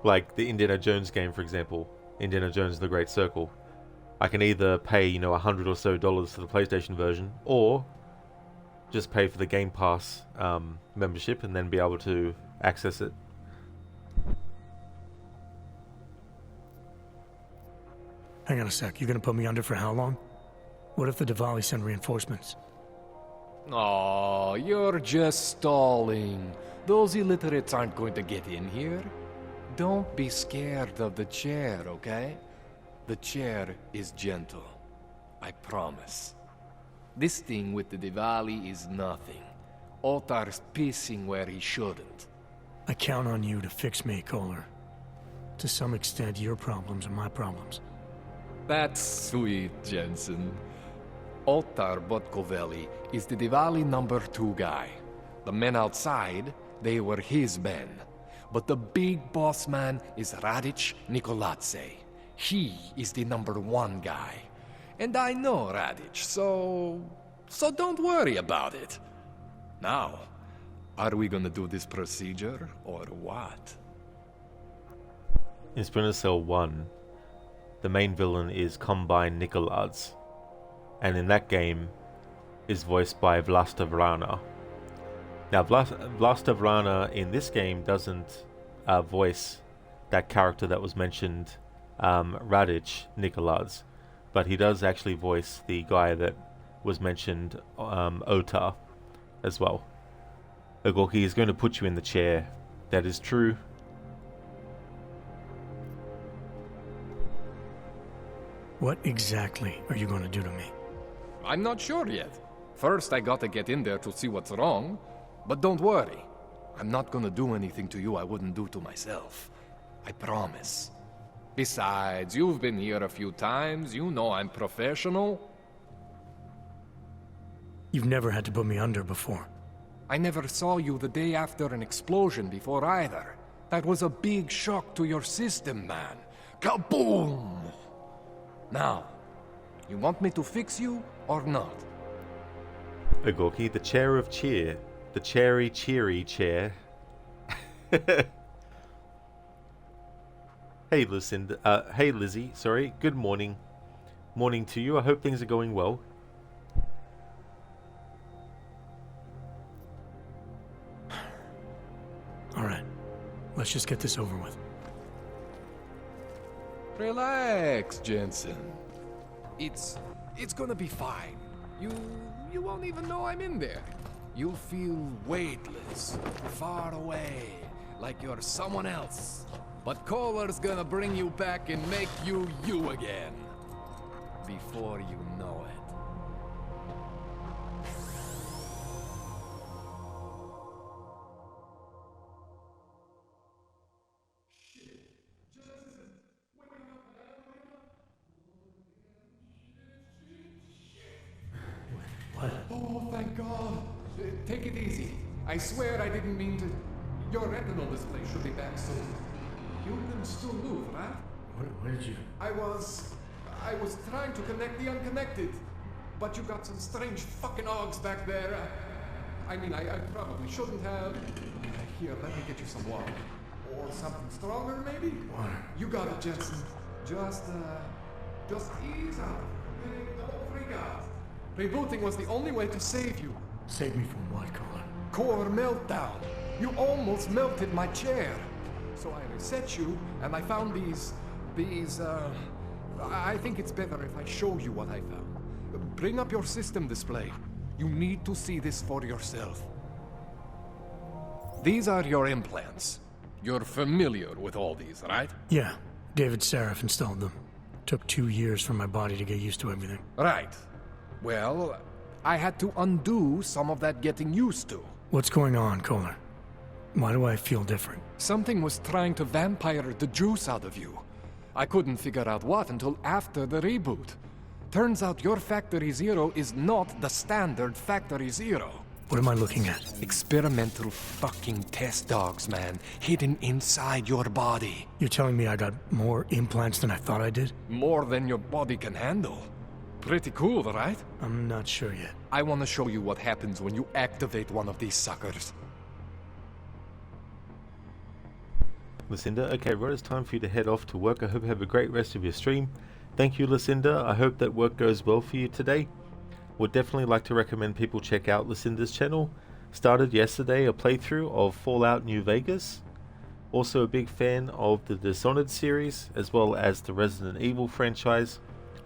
Like the Indiana Jones game, for example. Indiana Jones and the Great Circle. I can either pay, you know, $100 or so for the PlayStation version, or just pay for the Game Pass membership and then be able to access it. Hang on a sec, you gonna put me under for how long? What if the Diwali send reinforcements? Oh, you're just stalling. Those illiterates aren't going to get in here. Don't be scared of the chair, okay? The chair is gentle. I promise. This thing with the Diwali is nothing. Otar's pissing where he shouldn't. I count on you to fix me, Kohler. To some extent, your problems are my problems. That's sweet, Jensen. Otar Botkovelli is the Diwali #2 guy. The men outside, they were his men. But the big boss man is Radic Nikoladze. He is the #1 guy. And I know Radic, so don't worry about it. Now, are we gonna do this procedure, or what? In Splinter Cell 1, the main villain is Combine Nikoladze, and in that game is voiced by Vlasta Vrana. Now, Vlasta Vrana in this game doesn't voice that character that was mentioned, Radic Nikoladze, but he does actually voice the guy that was mentioned, Otar, as well. Gorky is going to put you in the chair. That is true. What exactly are you going to do to me? I'm not sure yet. First, I gotta get in there to see what's wrong. But don't worry. I'm not gonna do anything to you I wouldn't do to myself. I promise. Besides, you've been here a few times. You know I'm professional. You've never had to put me under before. I never saw you the day after an explosion before either. That was a big shock to your system, man. Kaboom! Now, you want me to fix you or not? Gorky, the chair of cheer. The cheery chair. Hey, Lucinda. Hey, Lizzie. Sorry. Good morning. Morning to you. I hope things are going well. All right. Let's just get this over with. Relax, Jensen. It's gonna be fine. You won't even know I'm in there. You'll feel weightless, far away, like you're someone else. But Kohler's gonna bring you back and make you you again. Before you know it. take it easy. I swear I didn't mean to... Your retinal display should be back soon. You can still move, right? What did you... I was trying to connect the unconnected. But you got some strange fucking Augs back there. I probably shouldn't have. Here, let me get you some water. Or something stronger, maybe? Water. You got it, Jensen. Just ease out. Don't freak out. Rebooting was the only way to save you. Save me from what, Kohler? Core meltdown. You almost melted my chair. So I reset you, and I found these... I think it's better if I show you what I found. Bring up your system display. You need to see this for yourself. These are your implants. You're familiar with all these, right? Yeah. David Seraph installed them. Took 2 years for my body to get used to everything. Right. Well, I had to undo some of that getting used to. What's going on, Kohler? Why do I feel different? Something was trying to vampire the juice out of you. I couldn't figure out what until after the reboot. Turns out your Factory Zero is not the standard Factory Zero. What am I looking at? Experimental fucking test dogs, man. Hidden inside your body. You're telling me I got more implants than I thought I did? More than your body can handle. Pretty cool, right? I'm not sure yet. I want to show you what happens when you activate one of these suckers. Lucinda, okay, right, it's time for you to head off to work. I hope you have a great rest of your stream. Thank you, Lucinda. I hope that work goes well for you today. Would definitely like to recommend people check out Lucinda's channel. Started yesterday a playthrough of Fallout New Vegas. Also a big fan of the Dishonored series, as well as the Resident Evil franchise.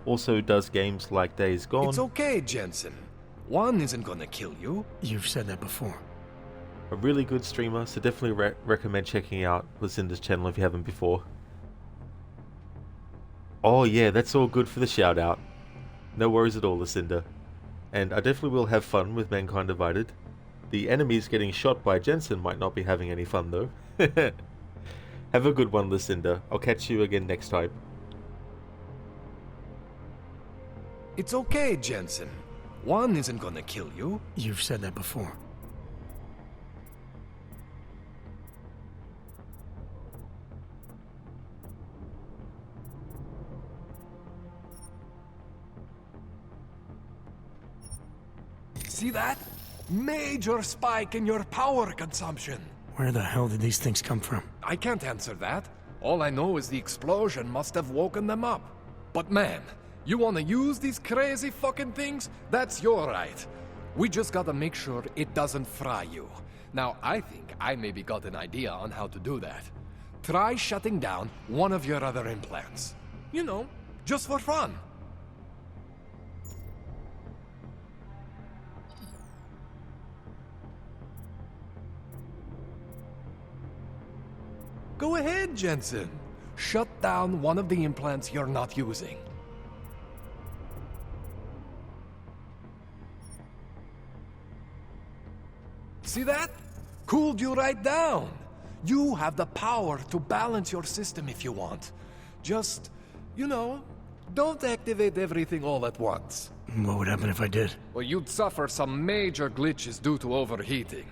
Also does games like Days Gone. It's okay, Jensen. One isn't gonna kill you. You've said that before. A really good streamer, so definitely recommend checking out Lucinda's channel if you haven't before. Oh yeah, that's all good for the shout out. No worries at all, Lucinda. And I definitely will have fun with Mankind Divided. The enemies getting shot by Jensen might not be having any fun though. Have a good one, Lucinda. I'll catch you again next time. It's okay, Jensen. One isn't gonna kill you. You've said that before. See that? Major spike in your power consumption. Where the hell did these things come from? I can't answer that. All I know is the explosion must have woken them up. But man, you wanna use these crazy fucking things? That's your right. We just gotta make sure it doesn't fry you. Now, I think I maybe got an idea on how to do that. Try shutting down one of your other implants. You know, just for fun. Go ahead, Jensen. Shut down one of the implants you're not using. See that? Cooled you right down. You have the power to balance your system if you want. Just, you know, don't activate everything all at once. What would happen if I did? Well, you'd suffer some major glitches due to overheating.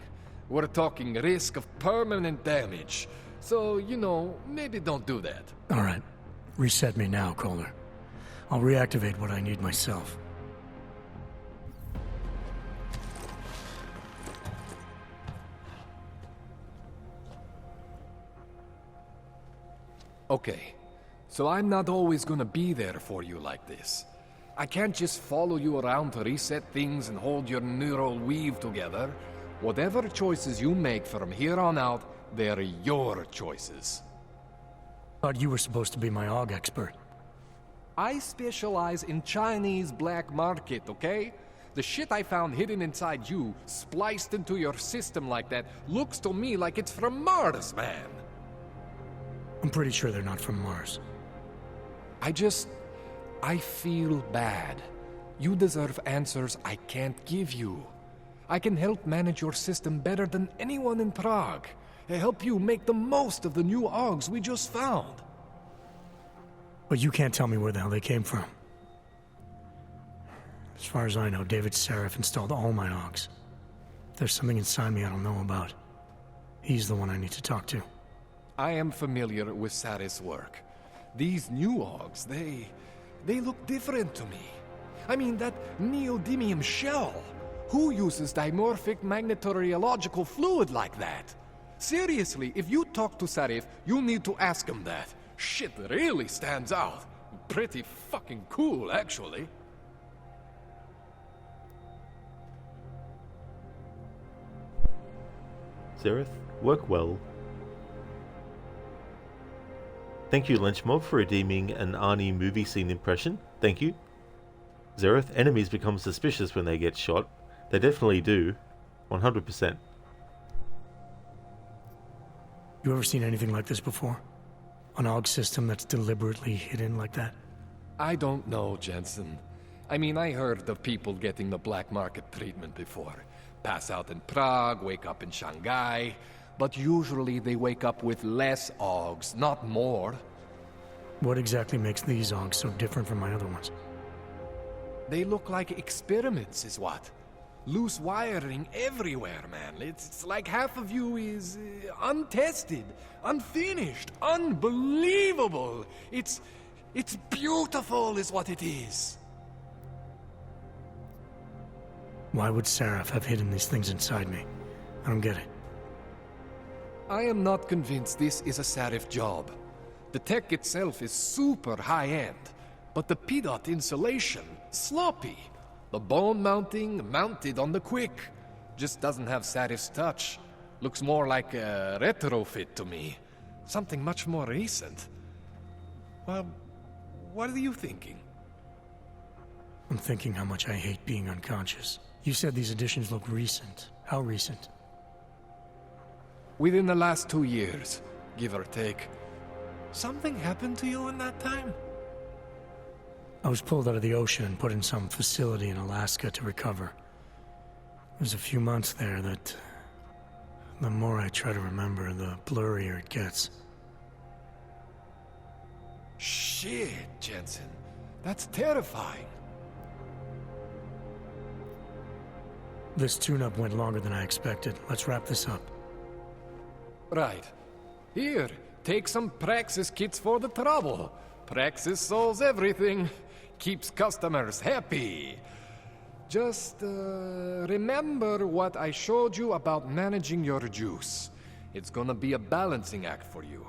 We're talking risk of permanent damage. So, you know, maybe don't do that. All right. Reset me now, Kohler. I'll reactivate what I need myself. Okay. So I'm not always gonna be there for you like this. I can't just follow you around to reset things and hold your neural weave together. Whatever choices you make from here on out, they're your choices. Thought you were supposed to be my AUG expert. I specialize in Chinese black market, okay? The shit I found hidden inside you, spliced into your system like that, looks to me like it's from Mars, man. I'm pretty sure they're not from Mars. I feel bad. You deserve answers I can't give you. I can help manage your system better than anyone in Prague. Help you make the most of the new AUGs we just found. But you can't tell me where the hell they came from. As far as I know, David Seraph installed all my AUGs. If there's something inside me I don't know about, he's the one I need to talk to. I am familiar with Sarif's work. These new Augs, they look different to me. I mean, that neodymium shell. Who uses dimorphic magnetorheological fluid like that? Seriously, if you talk to Sarif, you need to ask him that. Shit really stands out. Pretty fucking cool, actually. Zareth, work well. Thank you, Lynchmob, for redeeming an Arnie movie scene impression. Thank you. Zareth, enemies become suspicious when they get shot. They definitely do. 100%. You ever seen anything like this before? An AUG system that's deliberately hidden like that? I don't know, Jensen. I mean, I heard of people getting the black market treatment before. Pass out in Prague, wake up in Shanghai. But usually they wake up with less AUGs, not more. What exactly makes these AUGs so different from my other ones? They look like experiments, is what. Loose wiring everywhere, man. It's like half of you is untested, unfinished, unbelievable. It's beautiful is what it is. Why would Sarif have hidden these things inside me? I don't get it. I am not convinced this is a Sarif job. The tech itself is super high-end, but the PDOT insulation, sloppy. The bone mounting, mounted on the quick. Just doesn't have Sarif's touch. Looks more like a retrofit to me. Something much more recent. Well, what are you thinking? I'm thinking how much I hate being unconscious. You said these additions look recent. How recent? Within the last 2 years, give or take. Something happened to you in that time? I was pulled out of the ocean and put in some facility in Alaska to recover. There's a few months there that... the more I try to remember, the blurrier it gets. Shit, Jensen. That's terrifying. This tune-up went longer than I expected. Let's wrap this up. Right. Here, take some Praxis kits for the trouble. Praxis solves everything. Keeps customers happy. Just, remember what I showed you about managing your juice. It's gonna be a balancing act for you.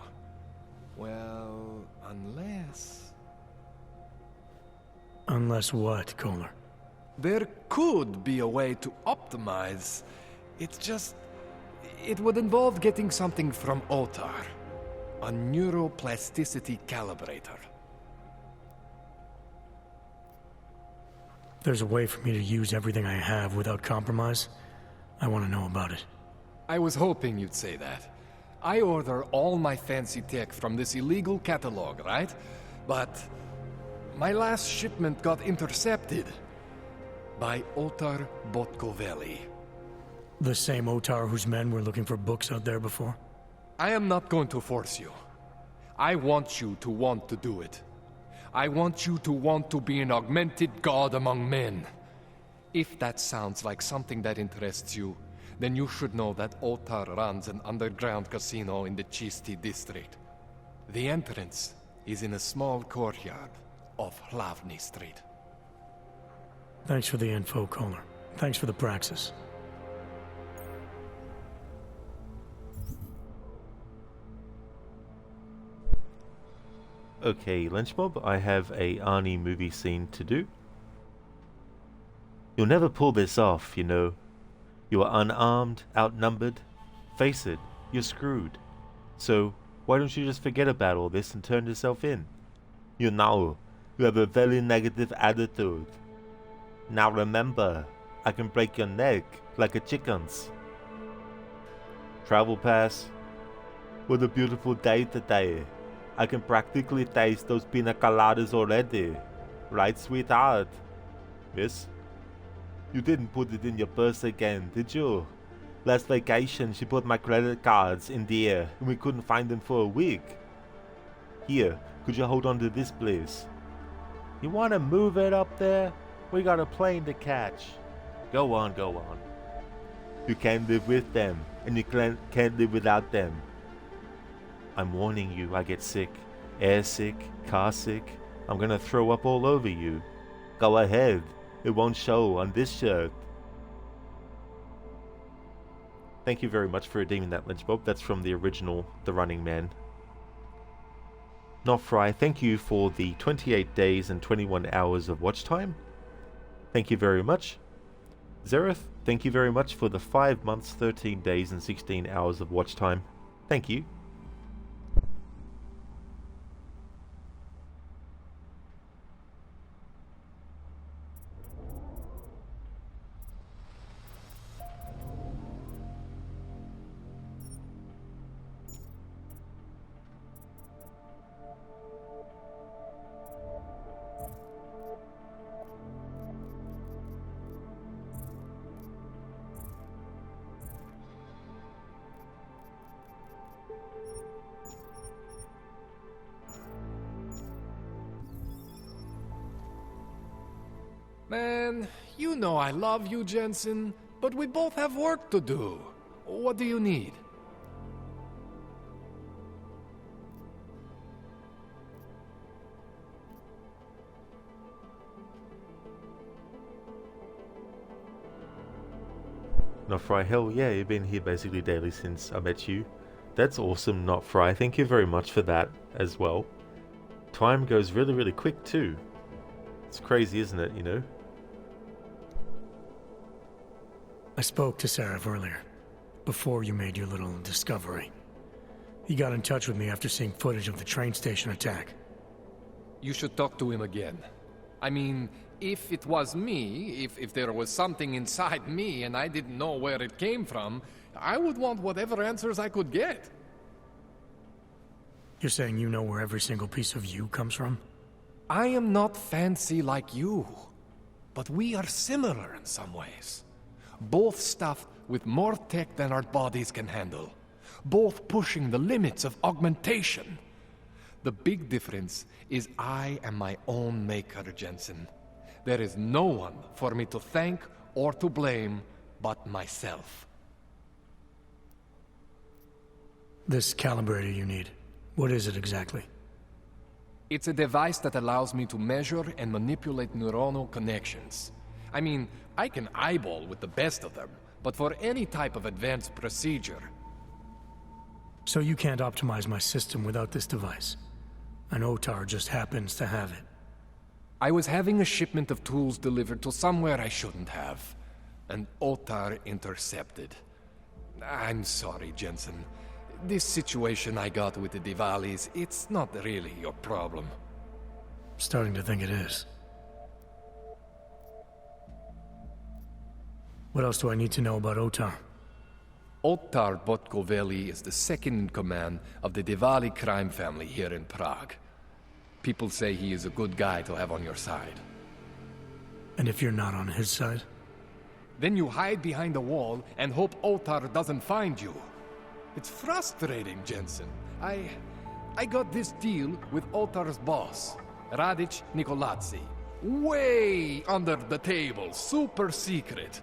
Well, unless... Unless what, Kohler? There could be a way to optimize. It's just... it would involve getting something from Otar. A neuroplasticity calibrator. There's a way for me to use everything I have without compromise. I want to know about it. I was hoping you'd say that. I order all my fancy tech from this illegal catalog, right? But my last shipment got intercepted by Otar Botkoveli. The same Otar whose men were looking for books out there before? I am not going to force you. I want you to want to do it. I want you to want to be an augmented god among men. If that sounds like something that interests you, then you should know that Otar runs an underground casino in the Chisti district. The entrance is in a small courtyard off Hlavny Street. Thanks for the info, Kohler. Thanks for the praxis. Okay, Lynchmob, I have a Arnie movie scene to do. You'll never pull this off, you know. You are unarmed, outnumbered. Face it, you're screwed. So, why don't you just forget about all this and turn yourself in? You know, you have a very negative attitude. Now remember, I can break your neck like a chicken's. Travel pass. What a beautiful day today. I can practically taste those pina coladas already. Right, sweetheart? Yes? You didn't put it in your purse again, did you? Last vacation she put my credit cards in the air and we couldn't find them for a week. Here, could you hold on to this please? You wanna move it up there? We got a plane to catch. Go on, go on. You can live with them, and you can't live without them. I'm warning you, I get sick. Air sick, car sick. I'm gonna throw up all over you. Go ahead. It won't show on this shirt. Thank you very much for redeeming that, Lynch Bob. That's from the original The Running Man. Not Fry, thank you for the 28 days and 21 hours of watch time. Thank you very much. Zereth, thank you very much for the 5 months, 13 days and 16 hours of watch time. Thank you. Man, you know I love you, Jensen, but we both have work to do. What do you need? Not Fry, hell yeah, you've been here basically daily since I met you. That's awesome, Not Fry. Thank you very much for that as well. Time goes really, really quick too. It's crazy, isn't it, you know? I spoke to Sarah earlier, before you made your little discovery. He got in touch with me after seeing footage of the train station attack. You should talk to him again. I mean, if it was me, if there was something inside me and I didn't know where it came from, I would want whatever answers I could get. You're saying you know where every single piece of you comes from? I am not fancy like you, but we are similar in some ways. Both stuffed with more tech than our bodies can handle. Both pushing the limits of augmentation. The big difference is I am my own maker, Jensen. There is no one for me to thank or to blame but myself. This calibrator you need, what is it exactly? It's a device that allows me to measure and manipulate neuronal connections. I mean, I can eyeball with the best of them, but for any type of advanced procedure... So you can't optimize my system without this device? And Otar just happens to have it? I was having a shipment of tools delivered to somewhere I shouldn't have, and Otar intercepted. I'm sorry, Jensen. This situation I got with the Diwalis, it's not really your problem. Starting to think it is. What else do I need to know about Otar? Otar Botkoveli is the second in command of the Diwali crime family here in Prague. People say he is a good guy to have on your side. And if you're not on his side? Then you hide behind a wall and hope Otar doesn't find you. It's frustrating, Jensen. I got this deal with Otar's boss, Radic Nikoladze. Way under the table, super secret.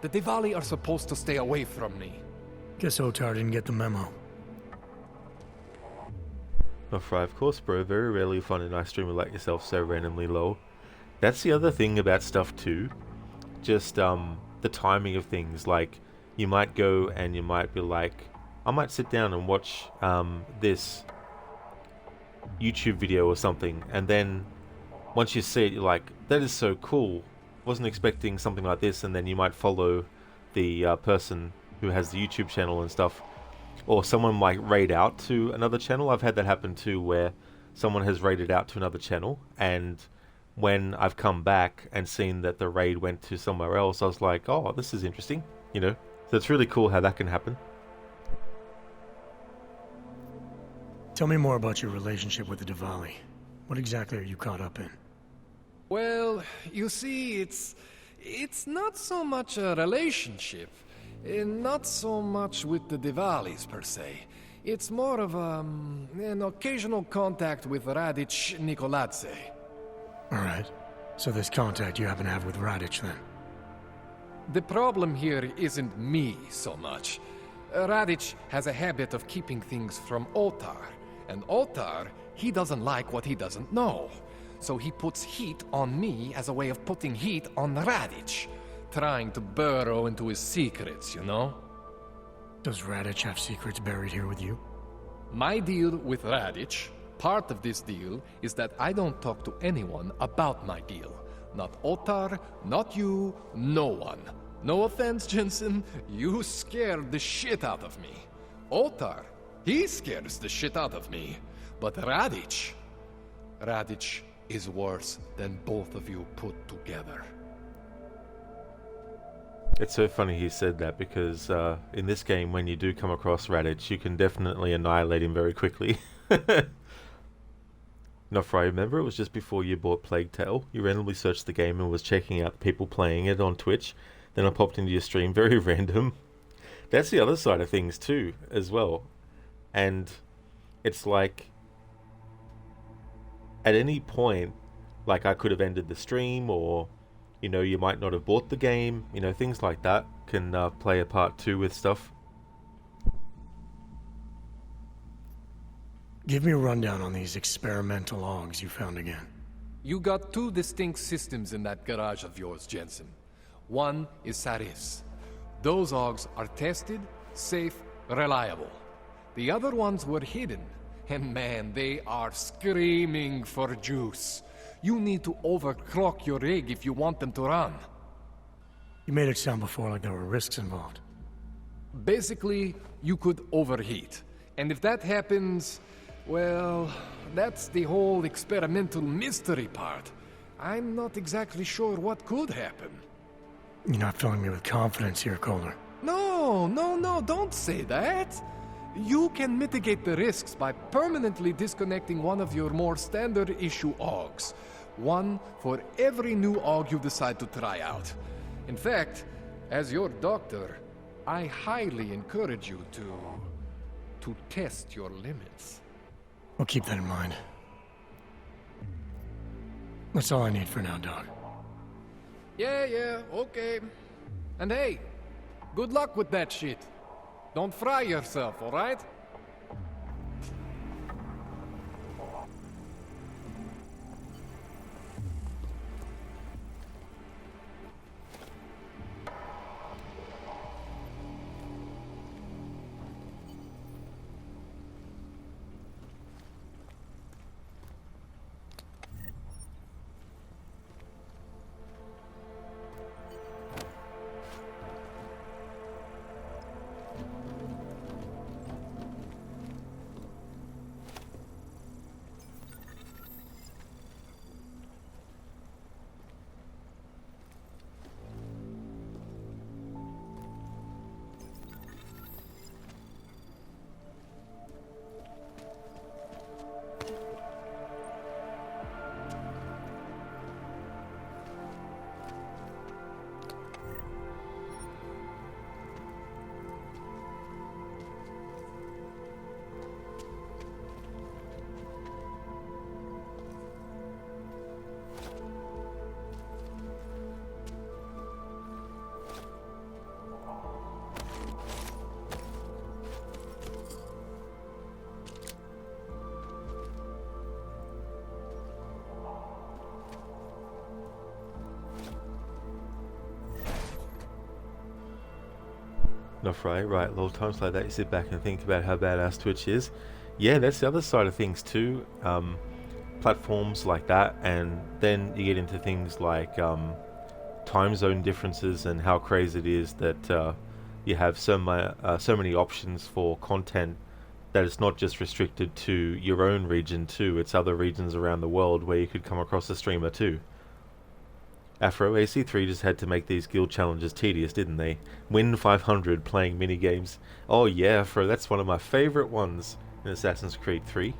The Diwali are supposed to stay away from me. Guess Otar didn't get the memo. Not Fry, of course, bro. Very rarely find a nice streamer like yourself so randomly low. That's the other thing about stuff too. Just the timing of things. Like, you might go and you might be like, I might sit down and watch this YouTube video or something, and then once you see it, you're like, that is so cool. Wasn't expecting something like this, and then you might follow the person who has the YouTube channel and stuff, or someone might raid out to another channel. I've had that happen too, where someone has raided out to another channel, and when I've come back and seen that the raid went to somewhere else, I was like, oh, this is interesting, you know. So it's really cool how that can happen. Tell me more about your relationship with the Diwali. What exactly are you caught up in? Well, you see, it's not so much a relationship, not so much with the Diwalis per se. It's more of an occasional contact with Radic Nikoladze. Alright, so this contact you happen to have with Radic then? The problem here isn't me so much. Radic has a habit of keeping things from Otar, and Otar, he doesn't like what he doesn't know. So he puts heat on me as a way of putting heat on Radic, trying to burrow into his secrets, you know? Does Radic have secrets buried here with you? My deal with Radic, part of this deal, is that I don't talk to anyone about my deal. Not Otar, not you, no one. No offense, Jensen, you scared the shit out of me. Otar, he scares the shit out of me. But Radic is worse than both of you put together. It's so funny he said that because in this game, when you do come across Radic, you can definitely annihilate him very quickly. Nofri, remember it was just before you bought Plague Tale. You randomly searched the game and was checking out the people playing it on Twitch. Then I popped into your stream, very random. That's the other side of things too, as well. And it's like, at any point, like I could have ended the stream, or, you know, you might not have bought the game. You know, things like that can play a part too with stuff. Give me a rundown on these experimental Augs you found again. You got two distinct systems in that garage of yours, Jensen. One is Saris. Those Augs are tested, safe, reliable. The other ones were hidden, and man, they are screaming for juice. You need to overclock your rig if you want them to run. You made it sound before like there were risks involved. Basically, you could overheat. And if that happens, well, that's the whole experimental mystery part. I'm not exactly sure what could happen. You're not filling me with confidence here, Calder. No, don't say that. You can mitigate the risks by permanently disconnecting one of your more standard issue Augs. One for every new Aug you decide to try out. In fact, as your doctor, I highly encourage you to test your limits. I'll keep that in mind. That's all I need for now, Doc. Yeah, okay. And hey, good luck with that shit. Don't fry yourself, alright? Right, little times like that you sit back and think about how badass Twitch is. Yeah, that's the other side of things too. Platforms like that, and then you get into things like time zone differences and how crazy it is that you have so many options for content that it's not just restricted to your own region too, it's other regions around the world where you could come across a streamer too. Afro, AC3 just had to make these guild challenges tedious, didn't they? Win 500 playing minigames. Oh yeah, Afro, that's one of my favourite ones in Assassin's Creed 3.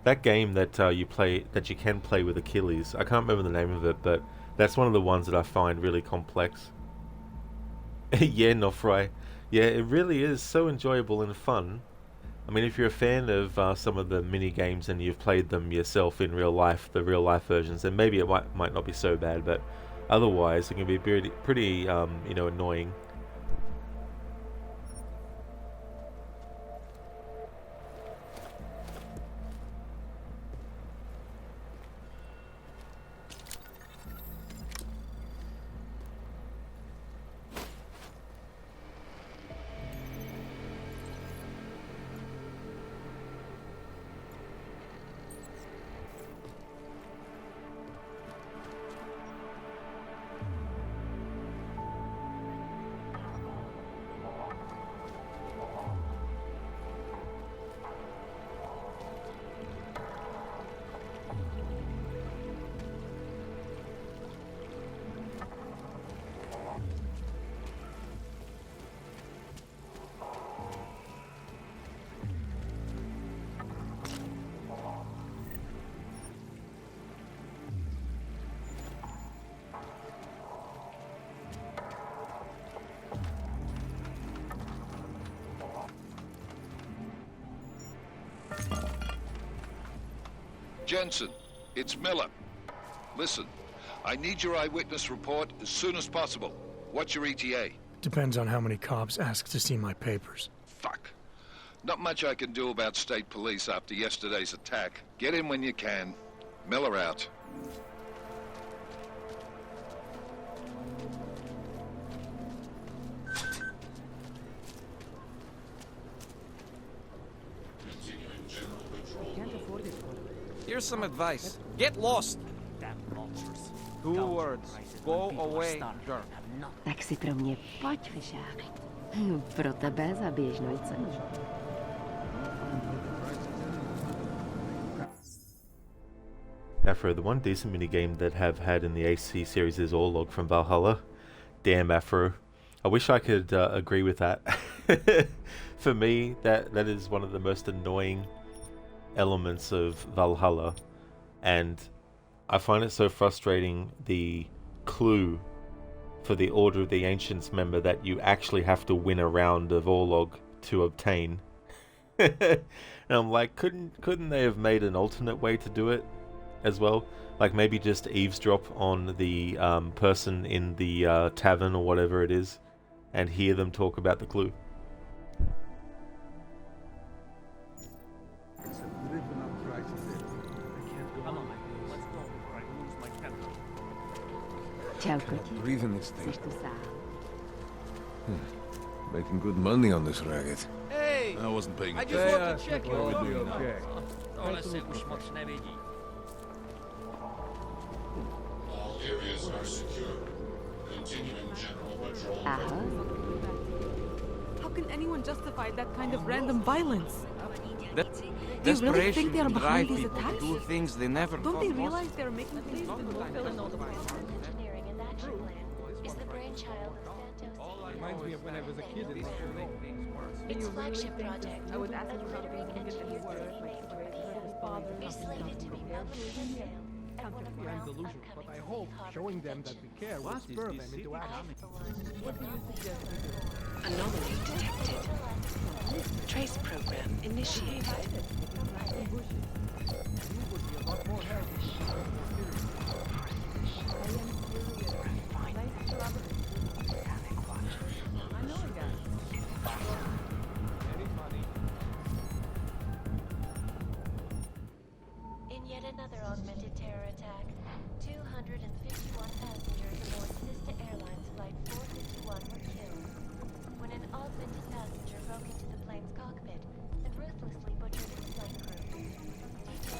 That game that you can play with Achilles, I can't remember the name of it, but that's one of the ones that I find really complex. Yeah, Nofri. Yeah, it really is so enjoyable and fun. I mean, if you're a fan of some of the mini games and you've played them yourself in real life, the real life versions, then maybe it might not be so bad. But Otherwise, it can be pretty annoying. Jensen, it's Miller. Listen, I need your eyewitness report as soon as possible. What's your ETA? Depends on how many cops ask to see my papers. Fuck. Not much I can do about state police after yesterday's attack. Get in when you can. Miller out. Here's some advice. Get lost. Two words. Go away, jerk. Tak si pro mě pojď, vyšák. Pro tebe za běžnou cenu. Afro, the one decent minigame that have had in the AC series is Orlog from Valhalla. Damn, Afro. I wish I could agree with that. For me, that is one of the most annoying elements of Valhalla, and I find it so frustrating, the clue for the Order of the Ancients member that you actually have to win a round of Orlog to obtain. And I'm like, couldn't they have made an alternate way to do it as well? Like maybe just eavesdrop on the person in the tavern or whatever it is and hear them talk about the clue. Breathing this thing. Making good money on this racket. Hey! I wasn't paying I attention. just want to check your okay. Tohle se už moc nevidí. All areas are secure. Continuing general patrol. How can anyone justify that kind of random violence? They really Desperation think they are can behind drive these people to attacks? do things they never Don't thought they possible. realize they're making things that will fill in all the Engineering and action plan is the brainchild of Santos. Reminds me of when I was a kid in Its flagship project, I would ask a you littering engineered city is slated to be publicly unveiled at one of I'm Brown's delusional, but I hope showing them that we care will spur them into action. What do you suggest we do? Anomaly detected. Trace program initiated. In yet another augmented terror attack, 251 passengers aboard Sister Airlines Flight 451 were killed when an augmented passenger broke into the plane's cockpit and ruthlessly butchered its flight crew.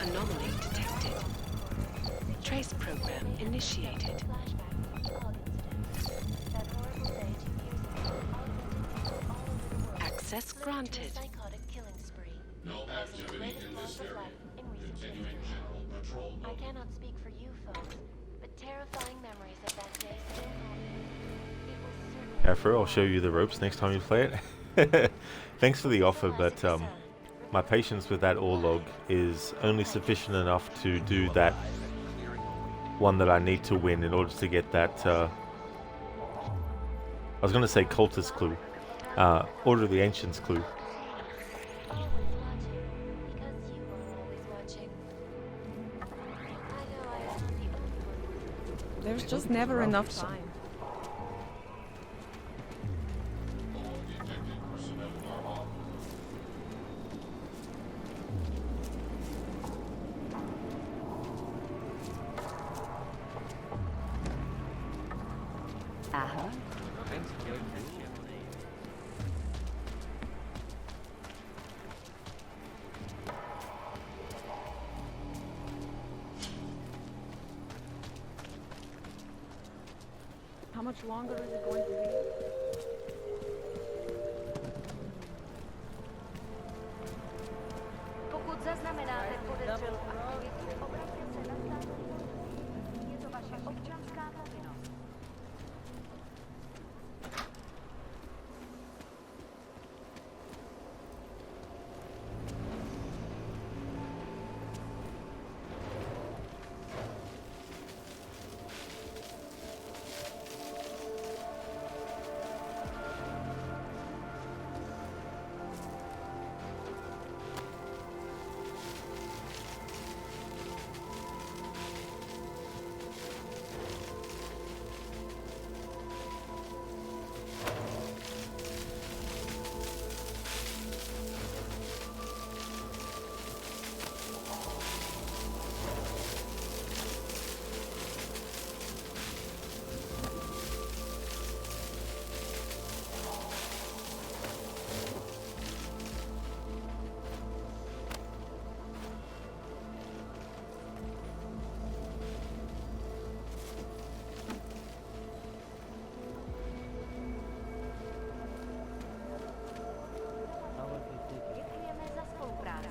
Anomaly detected. Trace program initiated. Flashback to the Aug incident. That horrible day 2 years ago, augmented people all over the world Access slipped granted. into a psychotic killing spree, No causing the activity greatest in loss this of area. life in recent Continuing history. general patrol. I cannot speak for you folks, but terrifying memories of that day still haunt me. It was certainly Afro, I'll show you the ropes next time you play it. Thanks for the offer, but my patience with that Orlog is only sufficient enough to do that one that I need to win in order to get that, I was going to say cultist clue, Order of the Ancients clue. always watching, because you are always watching. I know I am not the only one. There's just never enough time. How much longer is it going to be? Pokud zaznamenáte podezřelou aktivitu, obraťte se na státní policii. Je to vaše občanská povinnost. Děkujeme za spolupráci.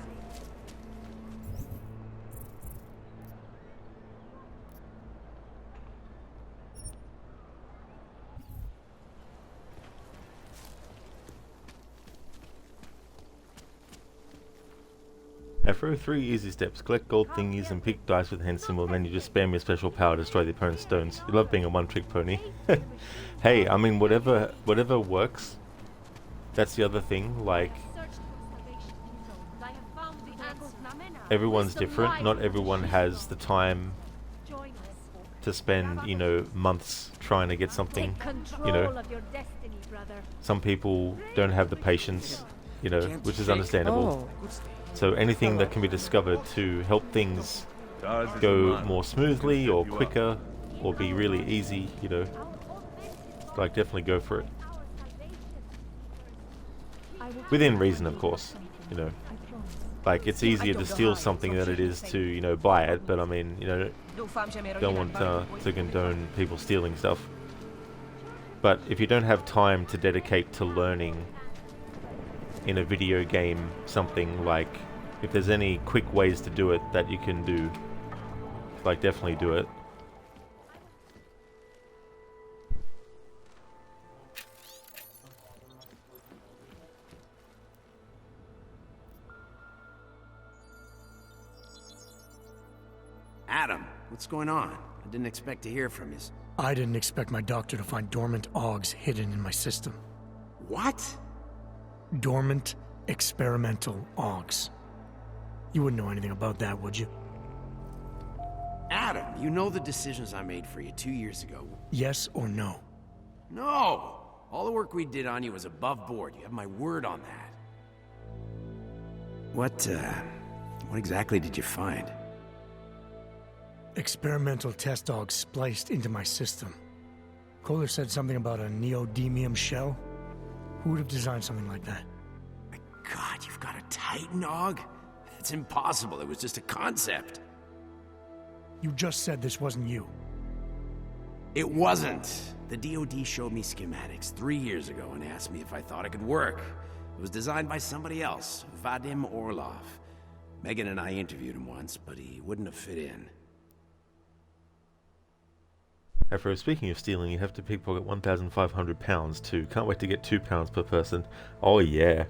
After 3 easy steps, collect gold thingies and pick dice with the hand symbol, and then you just spam your special power to destroy the opponent's stones. You love being a one-trick pony. Hey, I mean, whatever works. That's the other thing, like, everyone's different. Not everyone has the time to spend, you know, months trying to get something, you know. Some people don't have the patience, you know, which is understandable. So anything that can be discovered to help things go more smoothly or quicker or be really easy, you know, like, definitely go for it. Within reason, of course, you know. Like, it's easier to steal something than it is to, you know, buy it, but I mean, you know, don't want to condone people stealing stuff. But if you don't have time to dedicate to learning in a video game something, like, if there's any quick ways to do it that you can do, like, definitely do it. Adam, what's going on? I didn't expect to hear from you. I didn't expect my doctor to find dormant augs hidden in my system. What? Dormant experimental augs. You wouldn't know anything about that, would you? Adam, you know the decisions I made for you 2 years ago. Yes or no? No! All the work we did on you was above board. You have my word on that. What exactly did you find? Experimental test dogs spliced into my system. Kohler said something about a neodymium shell. Who would have designed something like that? My God, you've got a Titan Aug? It's impossible. It was just a concept. You just said this wasn't you. It wasn't. The DoD showed me schematics 3 years ago and asked me if I thought it could work. It was designed by somebody else, Vadim Orlov. Megan and I interviewed him once, but he wouldn't have fit in. After speaking of stealing, you have to pickpocket 1,500 pounds too. Can't wait to get 2 pounds per person. Oh yeah.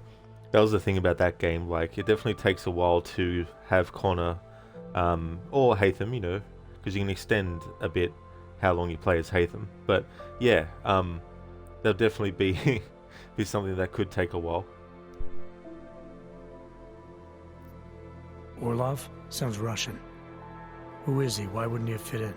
That was the thing about that game. Like, it definitely takes a while to have Connor, or Hatham, you know, because you can extend a bit how long you play as Hatham. But yeah, there'll definitely be something that could take a while. Orlov? Sounds Russian. Who is he? Why wouldn't he fit in?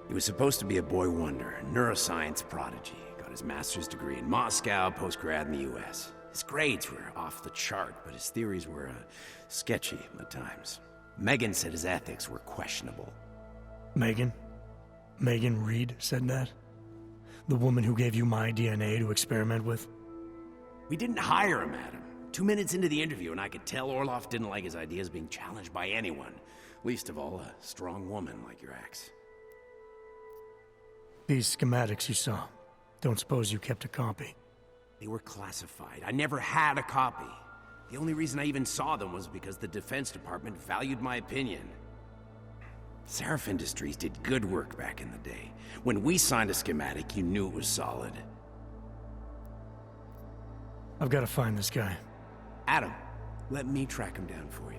He was supposed to be a boy wonder, a neuroscience prodigy. Got his master's degree in Moscow, post-grad in the US. His grades were off the chart, but his theories were sketchy at times. Megan said his ethics were questionable. Megan? Megan Reed said that? The woman who gave you my DNA to experiment with? We didn't hire him, Adam. 2 minutes into the interview, and I could tell Orlov didn't like his ideas being challenged by anyone. Least of all, a strong woman like your ex. These schematics you saw, don't suppose you kept a copy? They were classified. I never had a copy. The only reason I even saw them was because the Defense Department valued my opinion. Seraph Industries did good work back in the day. When we signed a schematic, you knew it was solid. I've got to find this guy. Adam, let me track him down for you.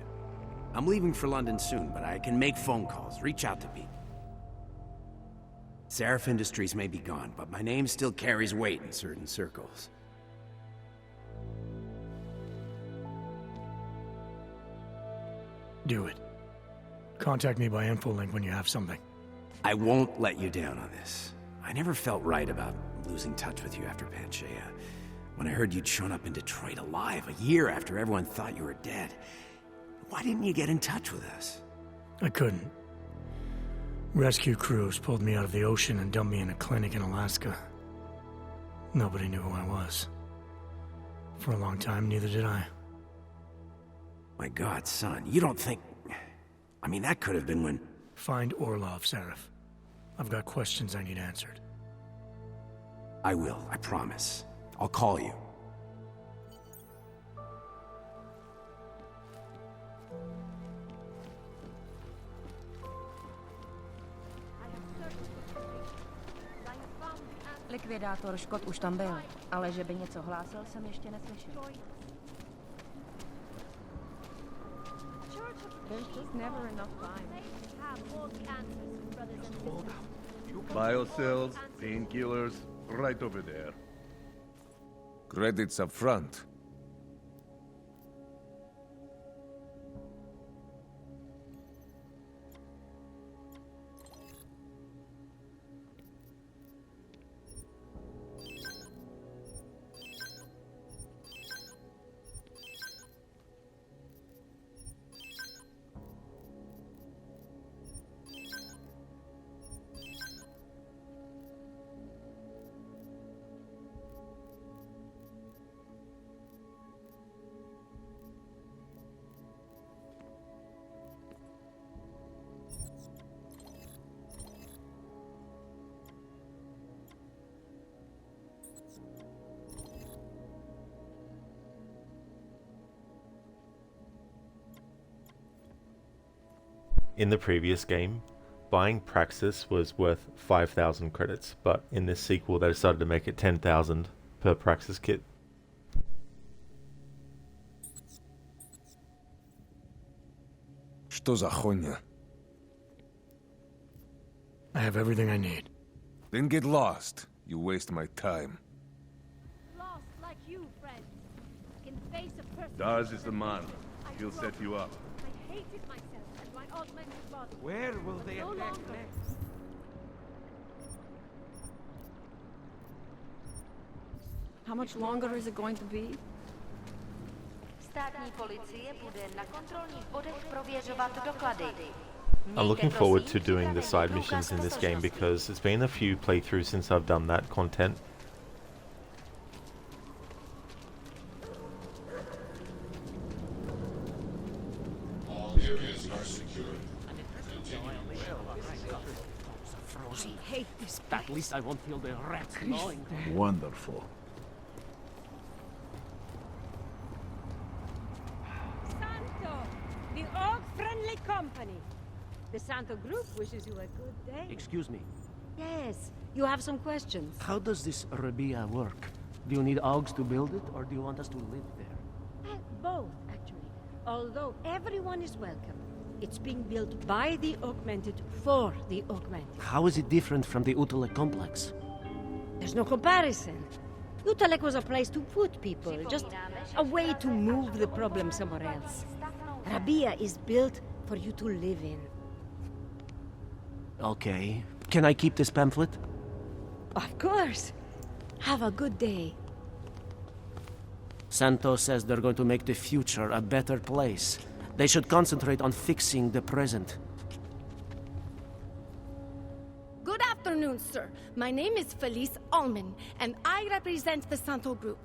I'm leaving for London soon, but I can make phone calls, reach out to people. Seraph Industries may be gone, but my name still carries weight in certain circles. Do it. Contact me by InfoLink when you have something. I won't let you down on this. I never felt right about losing touch with you after Panchaea. When I heard you'd shown up in Detroit alive a year after everyone thought you were dead. Why didn't you get in touch with us? I couldn't. Rescue crews pulled me out of the ocean and dumped me in a clinic in Alaska. Nobody knew who I was. For a long time, neither did I. My God, son, you don't think... I mean, that could have been when... Find Orlov, Seraph. I've got questions I need answered. I will, I promise. I'll call you. Likvidátor Škot už tam byl, ale že by něco hlásil, jsem ještě neslyšel. There's just never enough time. Biocells, painkillers, right over there. Credits up front. In the previous game, buying Praxis was worth 5,000 credits, but in this sequel they decided to make it 10,000 per Praxis kit. Что за хуйня? I have everything I need. Then get lost. You waste my time. Lost like you, friend. Can face a person. Daz is the man. He'll set you up. I hated myself and my augmented body. Where will they No attack longer. next? How much longer is it going to be? Státní policie bude na kontrolních bodech prověřovat doklady. I'm looking forward to doing the side missions in this game because it's been a few playthroughs since I've done that content. All areas are secure. I hate this. At least I won't feel the rats gnawing. Wonderful. Santo, the Orc-friendly company. The Santo Group wishes you a good day. Excuse me. Yes, you have some questions. How does this Rabia work? Do you need Augs to build it, or do you want us to live there? Both, actually. Although everyone is welcome. It's being built by the Augmented for the Augmented. How is it different from the Utala complex? There's no comparison. Utalek was a place to put people, just a way to move the problem somewhere else. Rabia is built for you to live in. Okay. Can I keep this pamphlet? Of course. Have a good day. Santos says they're going to make the future a better place. They should concentrate on fixing the present. Good afternoon, sir. My name is Felice Allman, and I represent the Santo Group.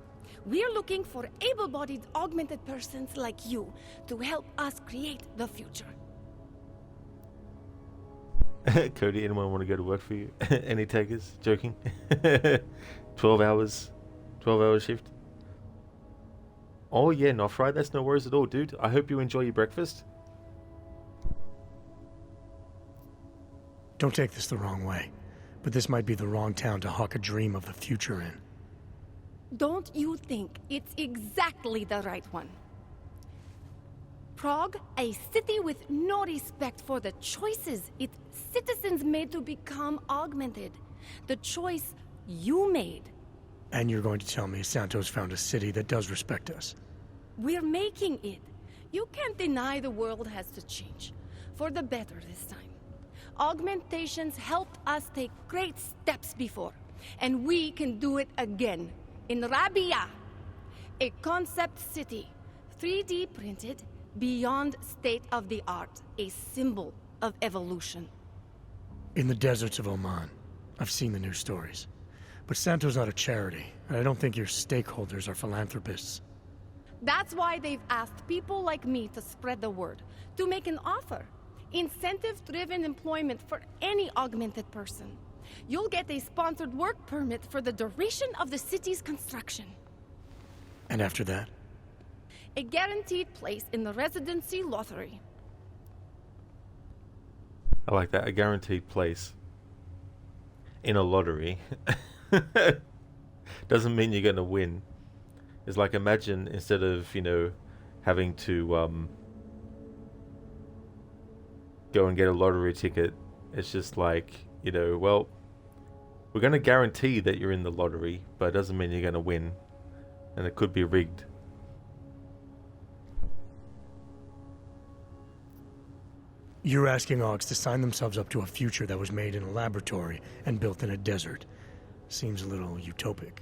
We're looking for able-bodied augmented persons like you to help us create the future. Cody, anyone want to go to work for you? Any takers? Joking? 12 hours? 12-hour shift? Oh yeah, not right. That's no worries at all, dude. I hope you enjoy your breakfast. Don't take this the wrong way, but this might be the wrong town to hawk a dream of the future in. Don't you think it's exactly the right one? Prague, a city with no respect for the choices its citizens made to become augmented. The choice you made. And you're going to tell me Santos found a city that does respect us. We're making it. You can't deny the world has to change. For the better this time. Augmentations helped us take great steps before. And we can do it again. In Rabia. A concept city. 3D printed. Beyond state-of-the-art. A symbol of evolution. In the deserts of Oman. I've seen the news stories. But Santo's not a charity, and I don't think your stakeholders are philanthropists. That's why they've asked people like me to spread the word, to make an offer. Incentive-driven employment for any augmented person. You'll get a sponsored work permit for the duration of the city's construction. And after that? A guaranteed place in the residency lottery. I like that, a guaranteed place. In a lottery. Doesn't mean you're gonna win. It's like, imagine instead of, you know, having to go and get a lottery ticket, it's just like, you know, well, we're gonna guarantee that you're in the lottery, but it doesn't mean you're gonna win, and it could be rigged. You're asking Augs to sign themselves up to a future that was made in a laboratory and built in a desert. Seems a little utopic.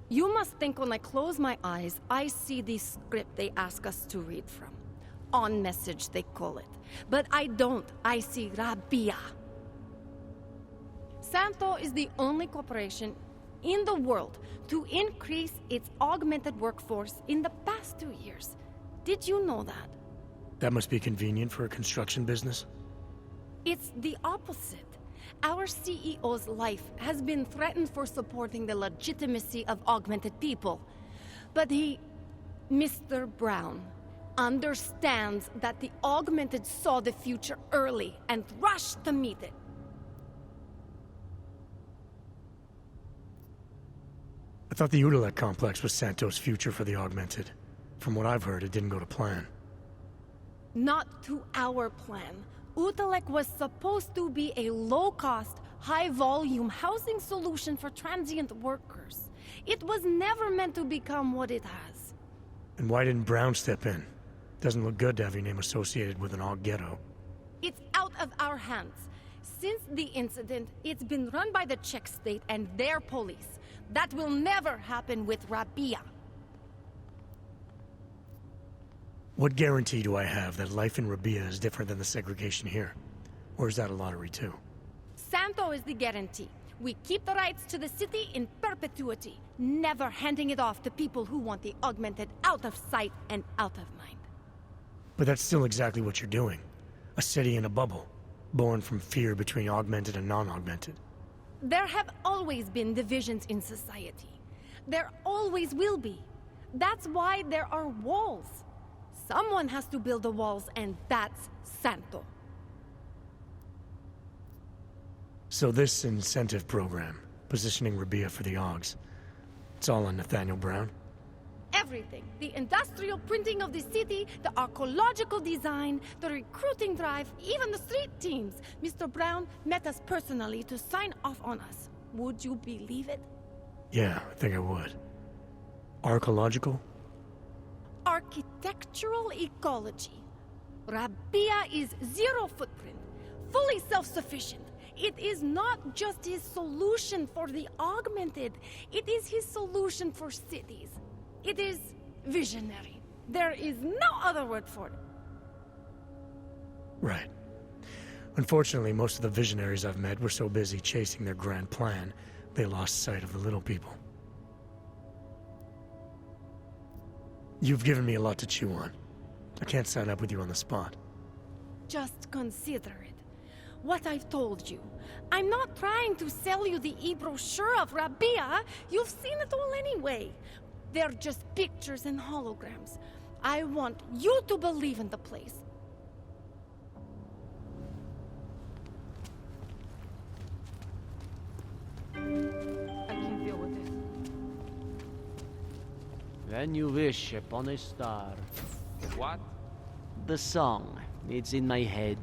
You must think when I close my eyes, I see the script they ask us to read from. On message, they call it. But I don't. I see Rabia. Santo is the only corporation in the world to increase its augmented workforce in the past 2 years. Did you know that? That must be convenient for a construction business. It's the opposite. Our CEO's life has been threatened for supporting the legitimacy of augmented people. But he, Mr. Brown, understands that the augmented saw the future early and rushed to meet it. I thought the Udalek complex was Santos' future for the augmented. From what I've heard, it didn't go to plan. Not to our plan. Udalek was supposed to be a low-cost, high-volume housing solution for transient workers. It was never meant to become what it has. And why didn't Brown step in? Doesn't look good to have your name associated with an Aug ghetto. It's out of our hands. Since the incident, it's been run by the Czech state and their police. That will never happen with Rabia. What guarantee do I have that life in Rabia is different than the segregation here? Or is that a lottery too? Santo is the guarantee. We keep the rights to the city in perpetuity, never handing it off to people who want the augmented out of sight and out of mind. But that's still exactly what you're doing. A city in a bubble, born from fear between augmented and non-augmented. There have always been divisions in society. There always will be. That's why there are walls. Someone has to build the walls, and that's Santo. So this incentive program, positioning Rabia for the Augs, it's all on Nathaniel Brown? Everything. The industrial printing of the city, the archaeological design, the recruiting drive, even the street teams. Mr. Brown met us personally to sign off on us. Would you believe it? Yeah, I think I would. Archaeological? Architectural ecology. Rabia is zero footprint, fully self-sufficient. It is not just his solution for the augmented. It is his solution for cities. It is visionary. There is no other word for it. Right. Unfortunately, most of the visionaries I've met were so busy chasing their grand plan, they lost sight of the little people. You've given me a lot to chew on. I can't sign up with you on the spot. Just consider it. What I've told you. I'm not trying to sell you the e-brochure of Rabia. You've seen it all anyway. They're just pictures and holograms. I want you to believe in the place. I can't deal with this. When you wish upon a star. What? The song. It's in my head.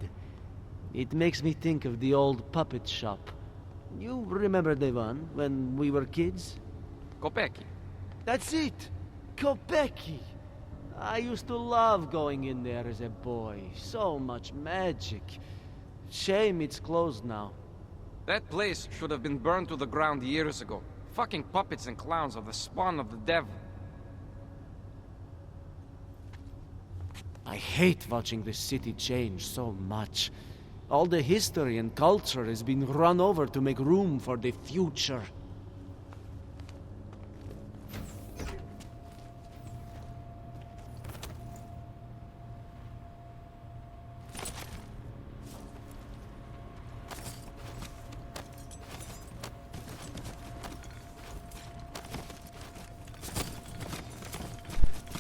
It makes me think of the old puppet shop. You remember the one when we were kids? Kopeki. That's it! Kopeki! I used to love going in there as a boy. So much magic. Shame it's closed now. That place should have been burned to the ground years ago. Fucking puppets and clowns are the spawn of the devil. I hate watching the city change so much. All the history and culture has been run over to make room for the future.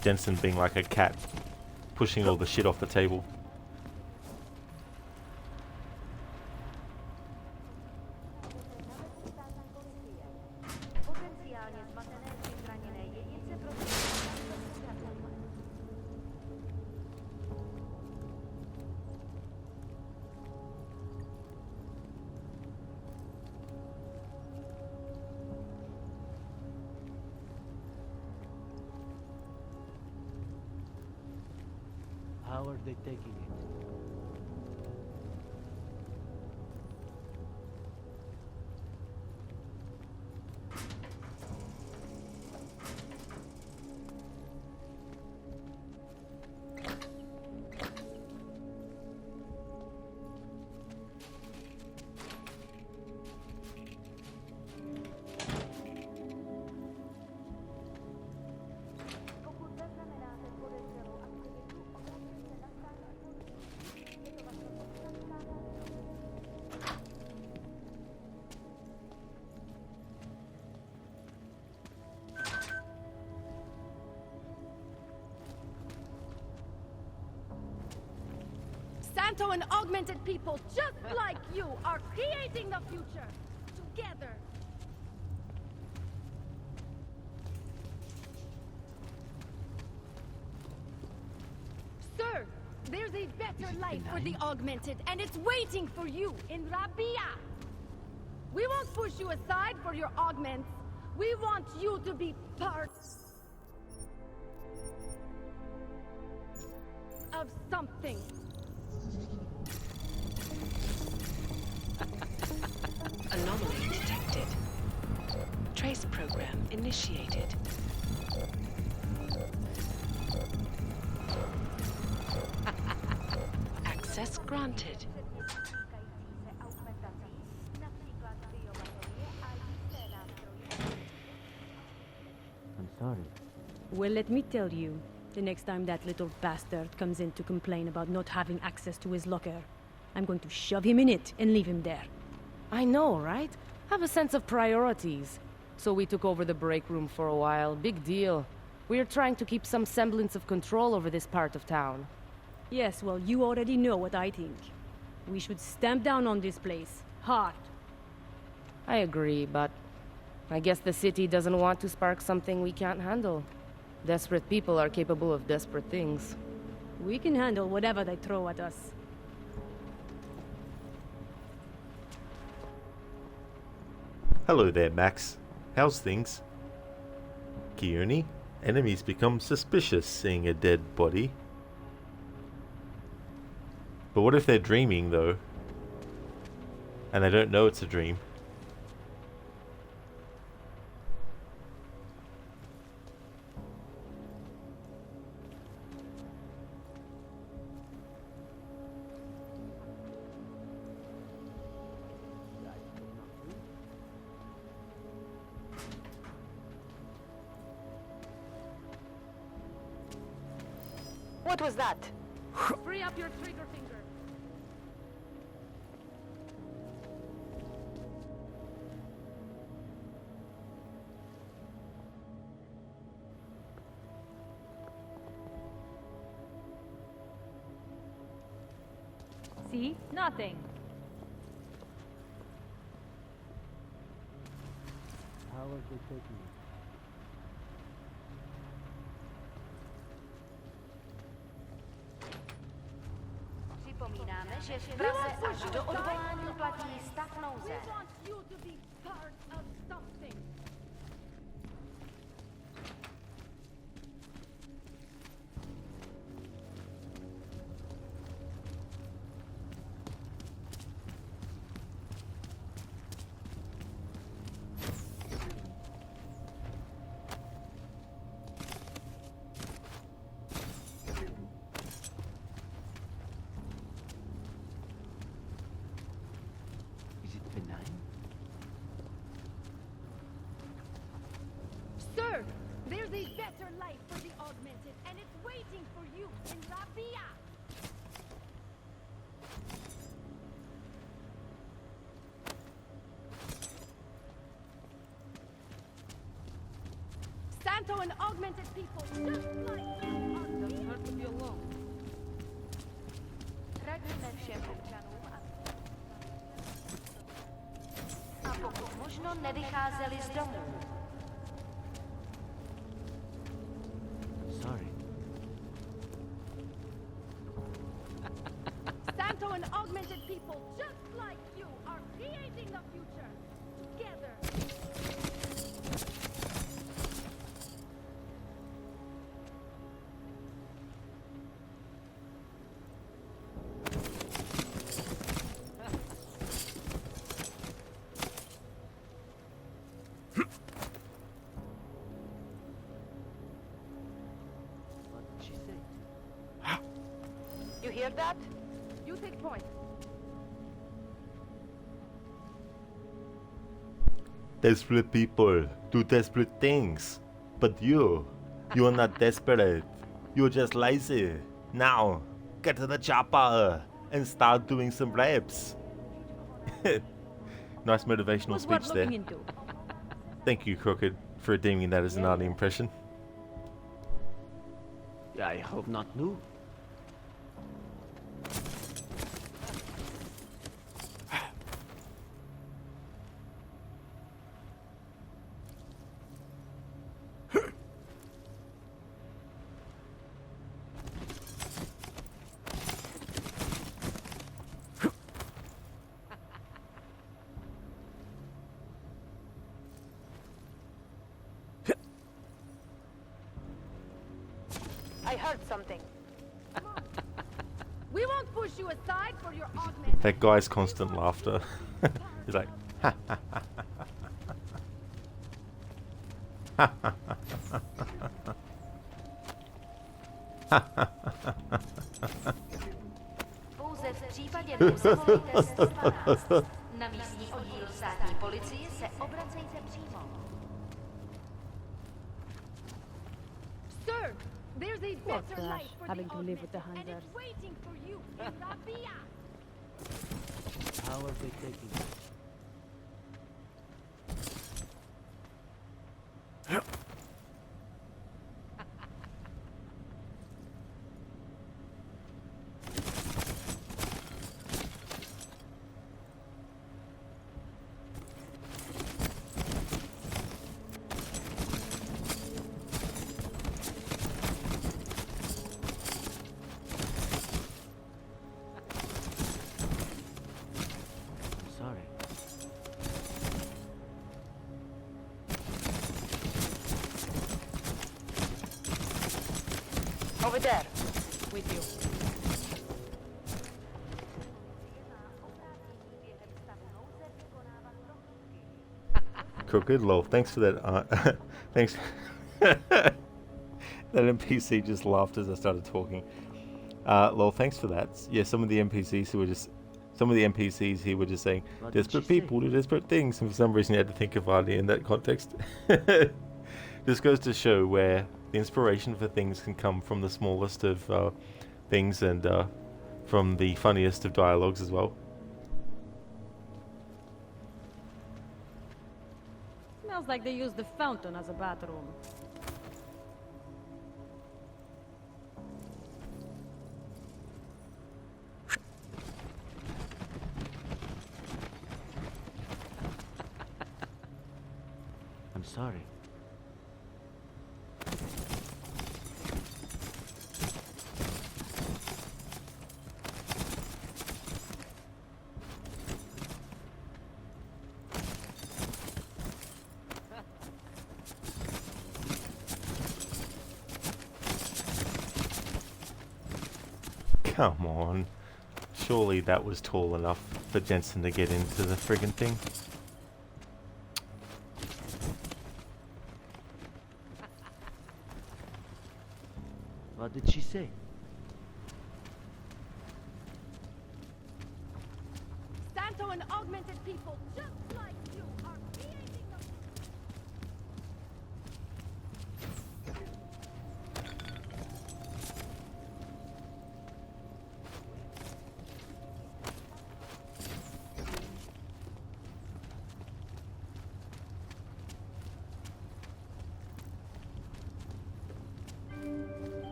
Jensen being like a cat, pushing all the shit off the table. How are they taking it? Santo and augmented people just like you are creating the future together. Sir, there's a better life for the augmented, and it's waiting for you in Rabia. We won't push you aside for your augments. We want you to be part of something. Anomaly detected. Trace program initiated. Access granted. I'm sorry. Well, let me tell you, the next time that little bastard comes in to complain about not having access to his locker, I'm going to shove him in it and leave him there. I know, right? Have a sense of priorities. So we took over the break room for a while. Big deal. We're trying to keep some semblance of control over this part of town. Yes, well, you already know what I think. We should stamp down on this place. Hard. I agree, but I guess the city doesn't want to spark something we can't handle. Desperate people are capable of desperate things. We can handle whatever they throw at us. Hello there, Max. How's things? Kioni? Enemies become suspicious seeing a dead body. But what if they're dreaming, though? And they don't know it's a dream. What was that? Free up your trigger finger. See? Nothing. How are they taking it? Připomínáme, že v Praze až do odvolání platí stav nouze. We want you to be part of something. Is it benign? Sir, there's a better life for the augmented, and it's waiting for you in La Via. Santo and augmented people, just like you, are Doesn't hurt to be alone. Radíme všem občanům, a pokud možno nevycházeli z domů. Sorry. Santo and augmented people, just like you, are creating the future together. What did she say? You hear that? You take point. Desperate people do desperate things. But you are not desperate. You're just lazy. Now, get to the chopper and start doing some reps. Nice motivational Was worth speech there. looking into. Thank you, Crooked, for deeming that as an Arnie impression. I hope not new. I heard something. We won't push you aside for your augmented. That guy's constant laughter. He's like, ha ha ha ha ha ha ha ha. Pouze v případě nouzového testu 12. Na místní oddíl státní policie se obracejte přímo. Sir, there's a Poor better Flash, life for having the to live with the augmented, and Hunters. it's waiting for you in La Via. How are they taking it? Sorry. Over there. With you. Během stavu nouze Crooked, lol. Thanks for that. Thanks. That NPC just laughed as I started talking. Lol, thanks for that. Yeah, some of the NPCs here were just saying desperate people do desperate things, and for some reason you had to think of Arnie in that context. This goes to show where the inspiration for things can come from the smallest of things, and from the funniest of dialogues as well. Smells like they used the fountain as a bathroom. I'm sorry. Come on. Surely that was tall enough for Jensen to get into the friggin' thing. What did she say? Santo and augmented people, just like you, are creating the...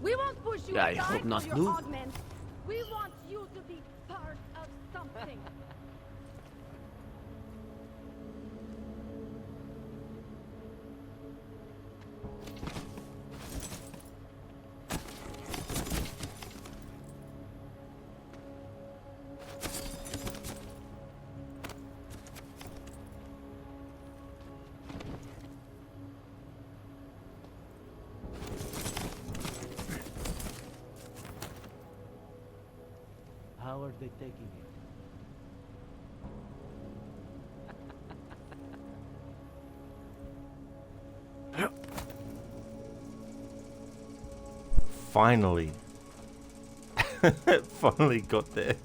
We won't push you I aside hope not, for your Lou. augments. We want you to be part of something. How are they taking it? Finally. Finally got there.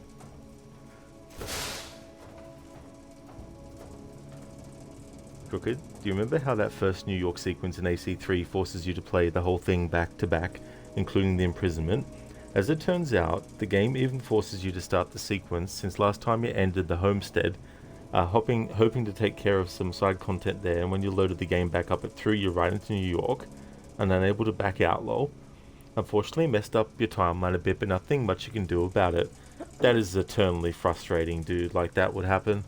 Crooked, do you remember how that first New York sequence in AC3 forces you to play the whole thing back to back, including the imprisonment? As it turns out, the game even forces you to start the sequence, since last time you ended the homestead, hoping to take care of some side content there, and when you loaded the game back up, it threw you right into New York, and unable to back out, lol. Unfortunately messed up your timeline a bit, but nothing much you can do about it. That is eternally frustrating, dude. Like, that would happen.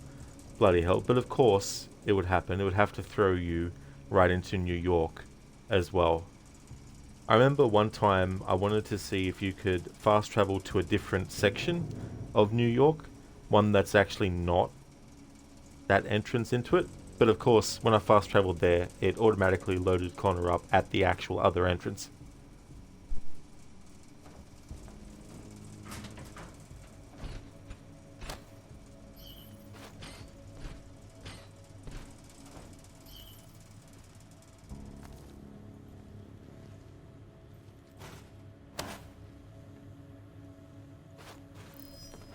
Bloody hell. But of course, it would happen. It would have to throw you right into New York as well. I remember one time I wanted to see if you could fast travel to a different section of New York. One that's actually not that entrance into it. But of course, when I fast traveled there, it automatically loaded Connor up at the actual other entrance.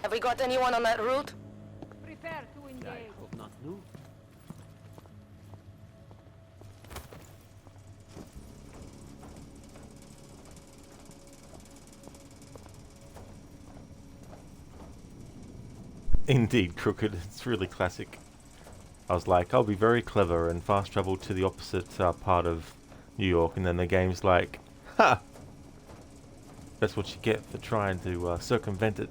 Have we got anyone on that route? Prepare to engage. I hope not, Lou. Indeed, Crooked. It's really classic. I was like, I'll be very clever and fast travel to the opposite part of New York, and then the game's like, ha! That's what you get for trying to circumvent it.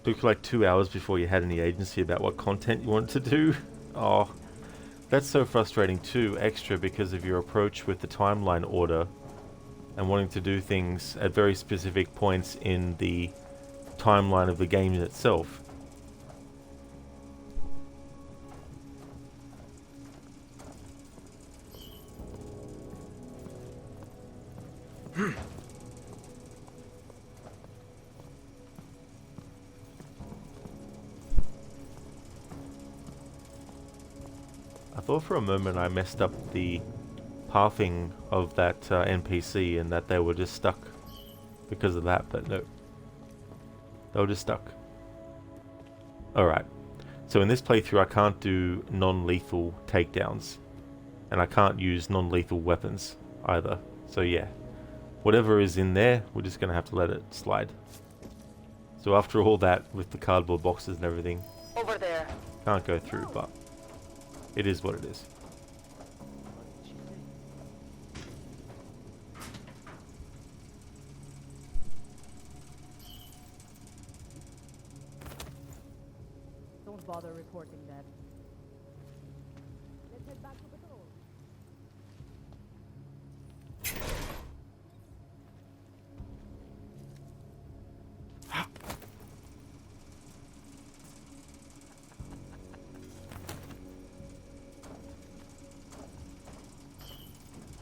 Took you like 2 hours before you had any agency about what content you wanted to do. Oh, that's so frustrating too, extra because of your approach with the timeline order and wanting to do things at very specific points in the timeline of the game itself. thought for a moment I messed up the pathing of that NPC and that they were just stuck because of that, but no. They were just stuck. Alright. So in this playthrough I can't do non-lethal takedowns. And I can't use non-lethal weapons either. So yeah. Whatever is in there, we're just going to have to let it slide. So after all that, with the cardboard boxes and everything, Over there. can't go through, but it is what it is. Don't bother reporting that. Let's head back to patrol.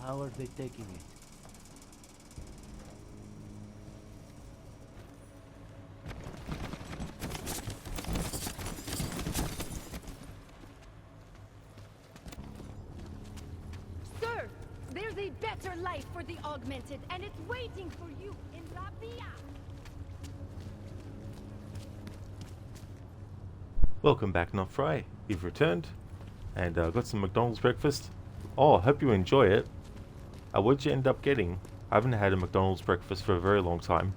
How are they taking it? Sir, there's a better life for the augmented, and it's waiting for you in La Via. Welcome back, Not Fry. You've returned and got some McDonald's breakfast. Oh, hope you enjoy it. What'd you end up getting? I haven't had a McDonald's breakfast for a very long time.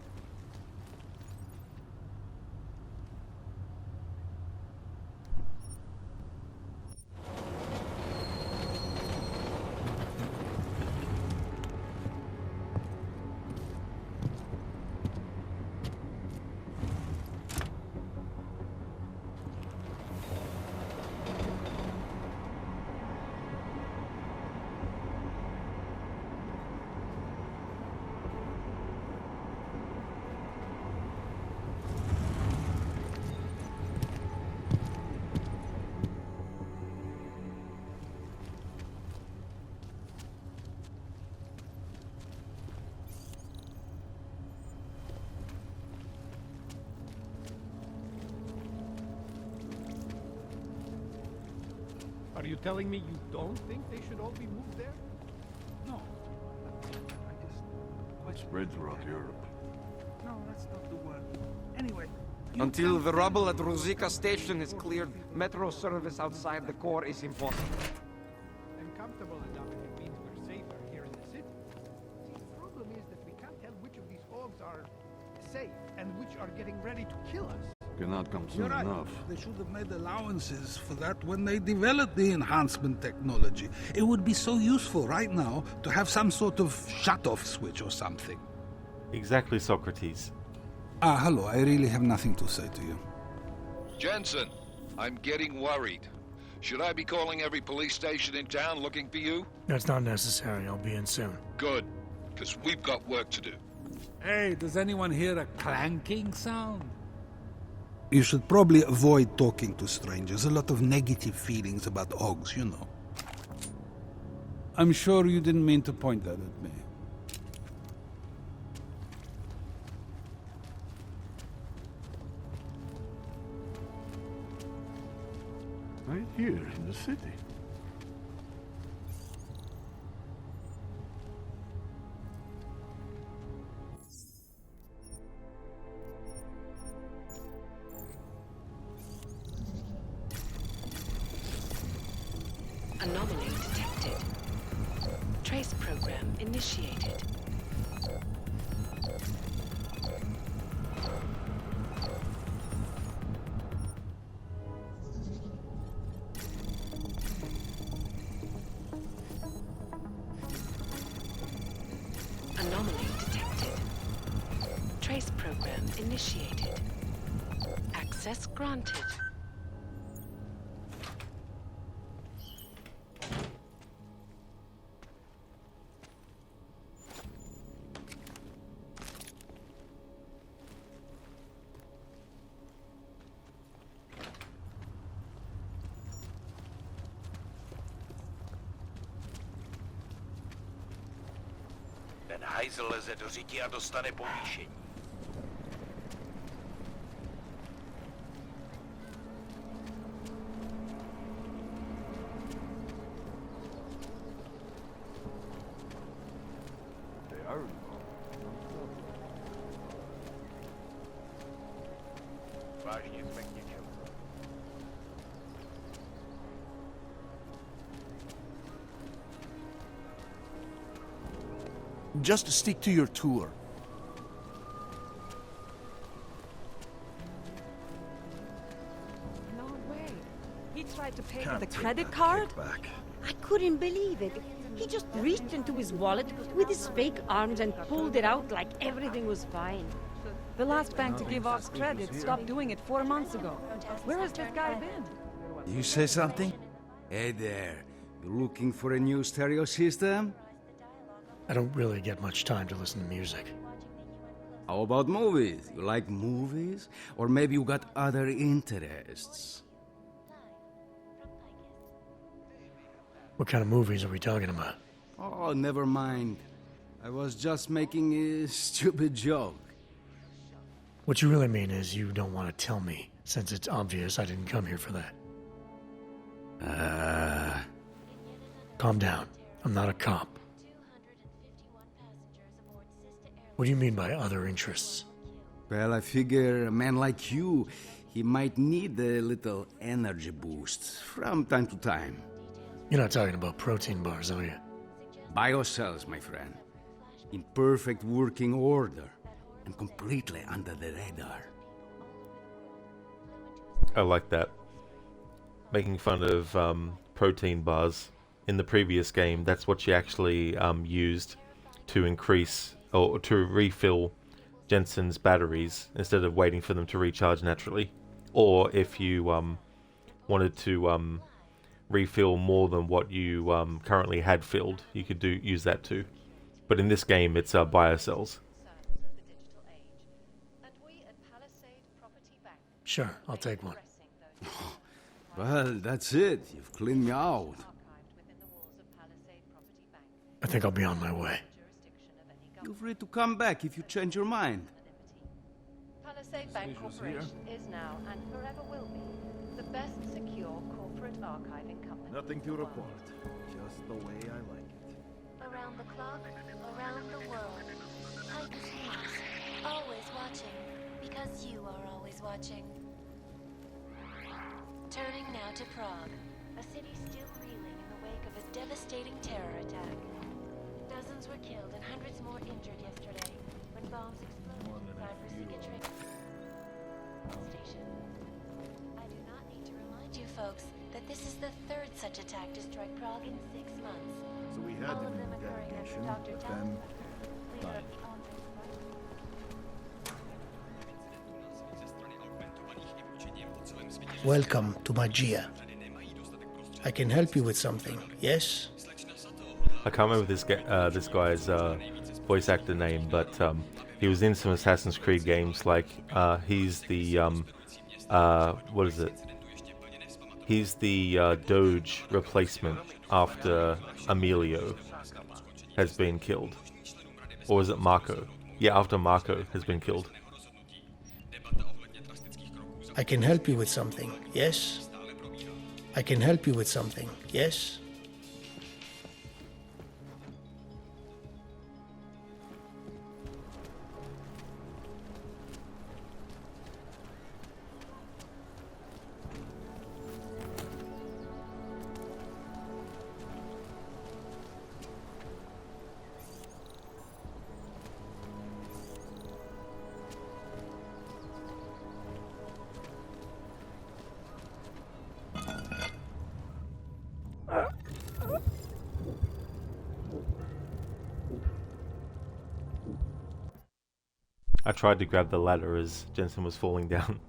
Are you telling me you don't think they should all be moved there? No. It spread throughout Europe. No, that's not the word. Anyway. Until the rubble at Ruzicka station is cleared, metro service outside the core is impossible. I'm comfortable enough if it means we're safer here in the city. See, the problem is that we can't tell which of these orgs are safe and which are getting ready to kill us. Cannot come soon You're right. enough. They should have made allowances for that when they developed the enhancement technology. It would be so useful right now to have some sort of shut-off switch or something. Exactly, Socrates. Hello. I really have nothing to say to you. Jensen, I'm getting worried. Should I be calling every police station in town looking for you? That's not necessary. I'll be in soon. Good, because we've got work to do. Hey, does anyone hear a clanking sound? You should probably avoid talking to strangers. A lot of negative feelings about Augs, you know. I'm sure you didn't mean to point that at me. Right here in the city. Anomaly detected. Trace program initiated. Anomaly detected. Trace program initiated. Access granted. Ten hajzl leze do řití a dostane povýšení. Just stick to your tour. No way. He tried to pay with a credit card? I couldn't believe it. He just reached into his wallet with his fake arms and pulled it out like everything was fine. The last bank to give Ox credit stopped doing it 4 months ago. Where has this guy been? You say something? Hey there. You looking for a new stereo system? I don't really get much time to listen to music. How about movies? You like movies? Or maybe you got other interests? What kind of movies are we talking about? Oh, never mind. I was just making a stupid joke. What you really mean is you don't want to tell me, since it's obvious I didn't come here for that. Calm down. I'm not a cop. What do you mean by other interests? Well, I figure a man like you, he might need a little energy boost from time to time. You're not talking about protein bars, are you? Biocells, my friend. In perfect working order and completely under the radar. I like that. Making fun of protein bars. In the previous game, that's what you actually used to increase or to refill Jensen's batteries instead of waiting for them to recharge naturally. Or if you wanted to refill more than what you currently had filled, you could use that too. But in this game, it's biocells. Sure, I'll take one. Well, that's it. You've cleaned me out. I think I'll be on my way. Feel free to come back if you change your mind. Palisade Bank Corporation is now and forever will be the best secure corporate archiving company. Nothing to report. Just the way I like it. Around the clock, around the world. Titan's News. Always watching. Because you are always watching. Turning now to Prague. A city still reeling in the wake of a devastating terror attack. Dozens were killed and hundreds more injured yesterday when bombs exploded inside Rosika train station. I do not need to remind you folks that this is the third such attack to strike Prague in 6 months. So we had All the of them occurring at delegation, Dr. but then leader of the Welcome to Magia. I can help you with something, yes? I can't remember this guy's voice actor name, but he was in some Assassin's Creed games. Like he's the what is it? He's the Doge replacement after Emilio has been killed, or is it Marco? Yeah, after Marco has been killed. I can help you with something, yes? I can help you with something, yes? I tried to grab the ladder as Jensen was falling down.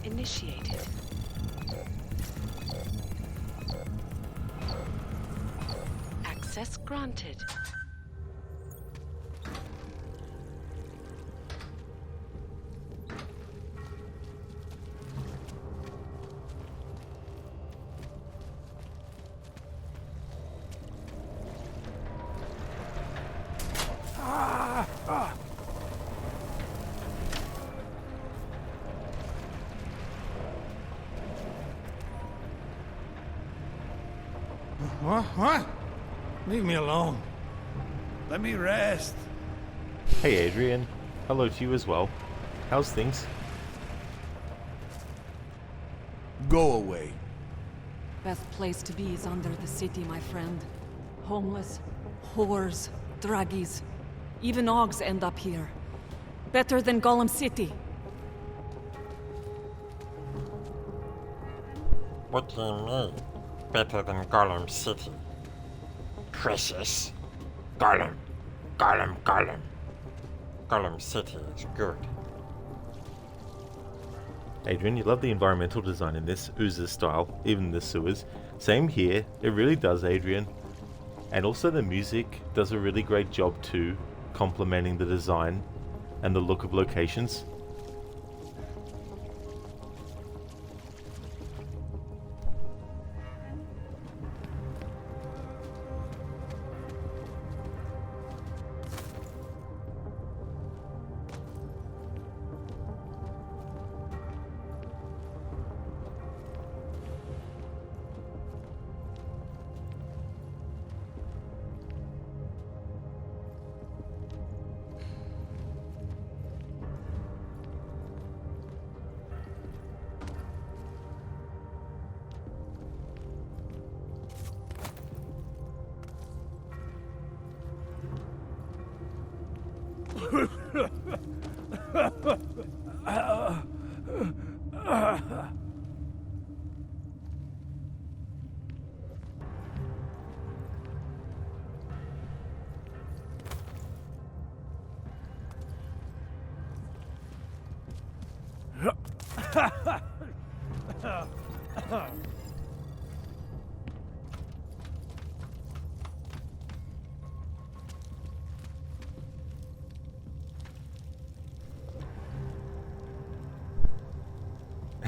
initiated. Access granted. What? Leave me alone. Let me rest. Hey Adrian, hello to you as well. How's things? Go away. Best place to be is under the city, my friend. Homeless, whores, druggies. Even Augs end up here. Better than Golem City. What do you mean? Better than Golem City? Precious. Golem. Golem City is good. Adrian, you love the environmental design in this, oozes style, even the sewers. Same here, it really does, Adrian. And also the music does a really great job too, complementing the design and the look of locations.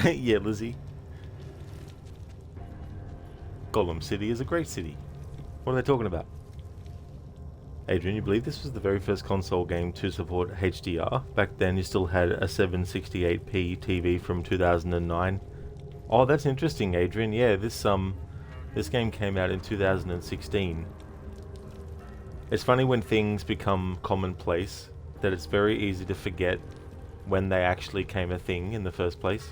Yeah, Lizzie. Golem City is a great city. What are they talking about? Adrian, you believe this was the very first console game to support HDR? Back then you still had a 768p TV from 2009. Oh, that's interesting, Adrian. Yeah, this game came out in 2016. It's funny when things become commonplace that it's very easy to forget when they actually came a thing in the first place.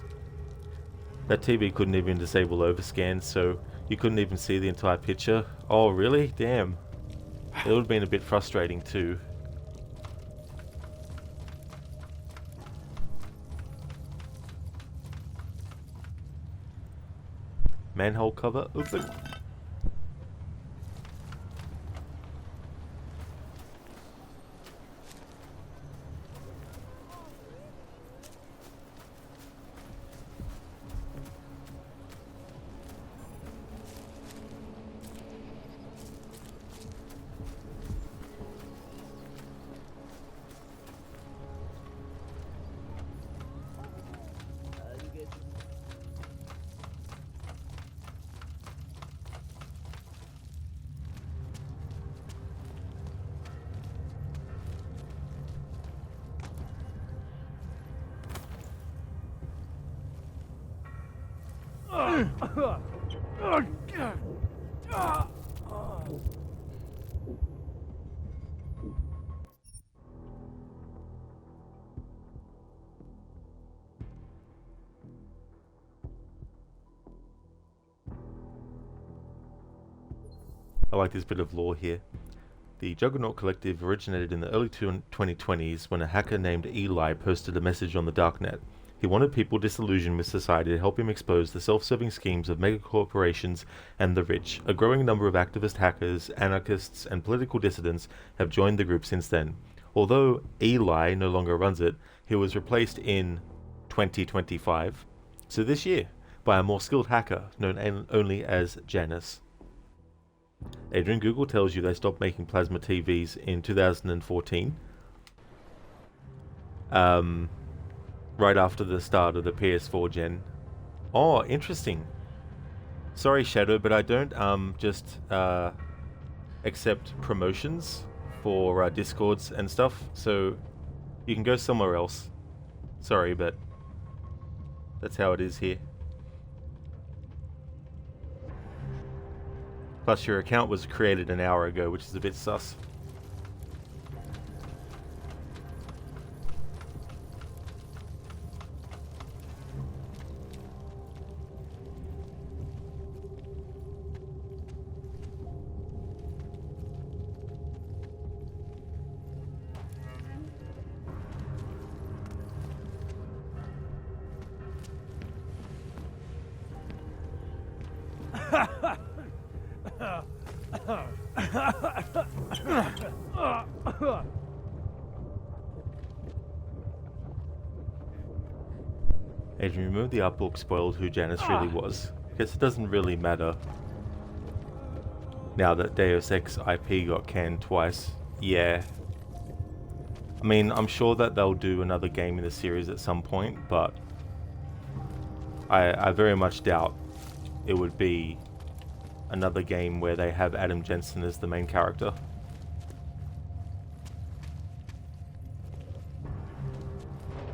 That TV couldn't even disable overscan, so you couldn't even see the entire picture. Oh, really? Damn. It would have been a bit frustrating too. Manhole cover open. I like this bit of lore here. The Juggernaut Collective originated in the early 2020s when a hacker named Eli posted a message on the darknet. He wanted people disillusioned with society to help him expose the self-serving schemes of megacorporations and the rich. A growing number of activist hackers, anarchists, and political dissidents have joined the group since then. Although Eli no longer runs it, he was replaced in 2025 So this year, by a more skilled hacker known only as Janice. Adrian, Google tells you they stopped making plasma TVs in 2014. Right after the start of the PS4 gen. Oh, interesting. Sorry, Shadow, but I don't just accept promotions for Discords and stuff, so you can go somewhere else. Sorry, but that's how it is here. Plus, your account was created an hour ago, which is a bit sus. Adrian, remove the art book spoiled who Janice really was. I guess it doesn't really matter now that Deus Ex IP got canned twice. Yeah. I mean, I'm sure that they'll do another game in the series at some point, but I very much doubt it would be another game where they have Adam Jensen as the main character.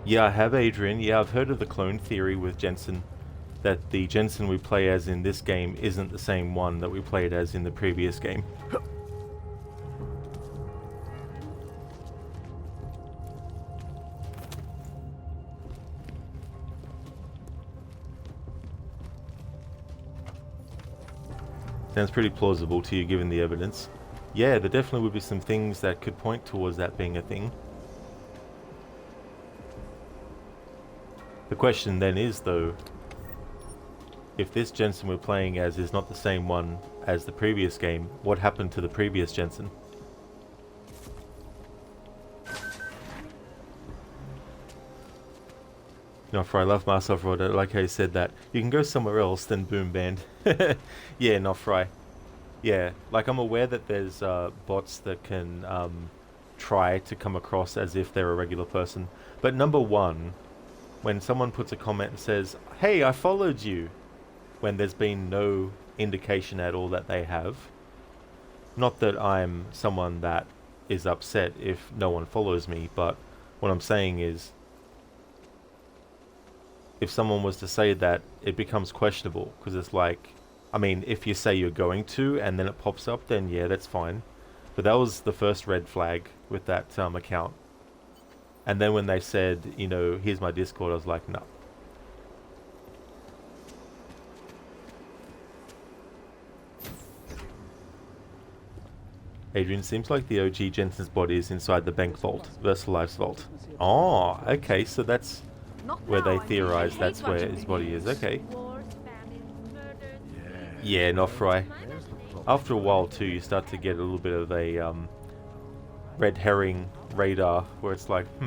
Yeah, I have, Adrian. Yeah, I've heard of the clone theory with Jensen, that the Jensen we play as in this game isn't the same one that we played as in the previous game. Sounds pretty plausible to you given the evidence. Yeah, there definitely would be some things that could point towards that being a thing. The question then is, though, if this Jensen we're playing as is not the same one as the previous game, what happened to the previous Jensen? No, for I love myself, Rod. I like how you said that. You can go somewhere else, then boom, banned. Yeah, not fry. Yeah, like I'm aware that there's bots that can try to come across as if they're a regular person. But number one, when someone puts a comment and says, "Hey, I followed you," when there's been no indication at all that they have. Not that I'm someone that is upset if no one follows me, but what I'm saying is, if someone was to say that, it becomes questionable, because it's like, I mean, if you say you're going to and then it pops up, then yeah, that's fine. But that was the first red flag with that account. And then when they said, you know, here's my Discord, I was like, no. Adrian, seems like the OG Jensen's body is inside the bank vault, VersaLife's vault. Oh, okay, so that's where they theorize that's where his body is. Okay. Yeah, not fry. After a while too, you start to get a little bit of a red herring radar where it's like, See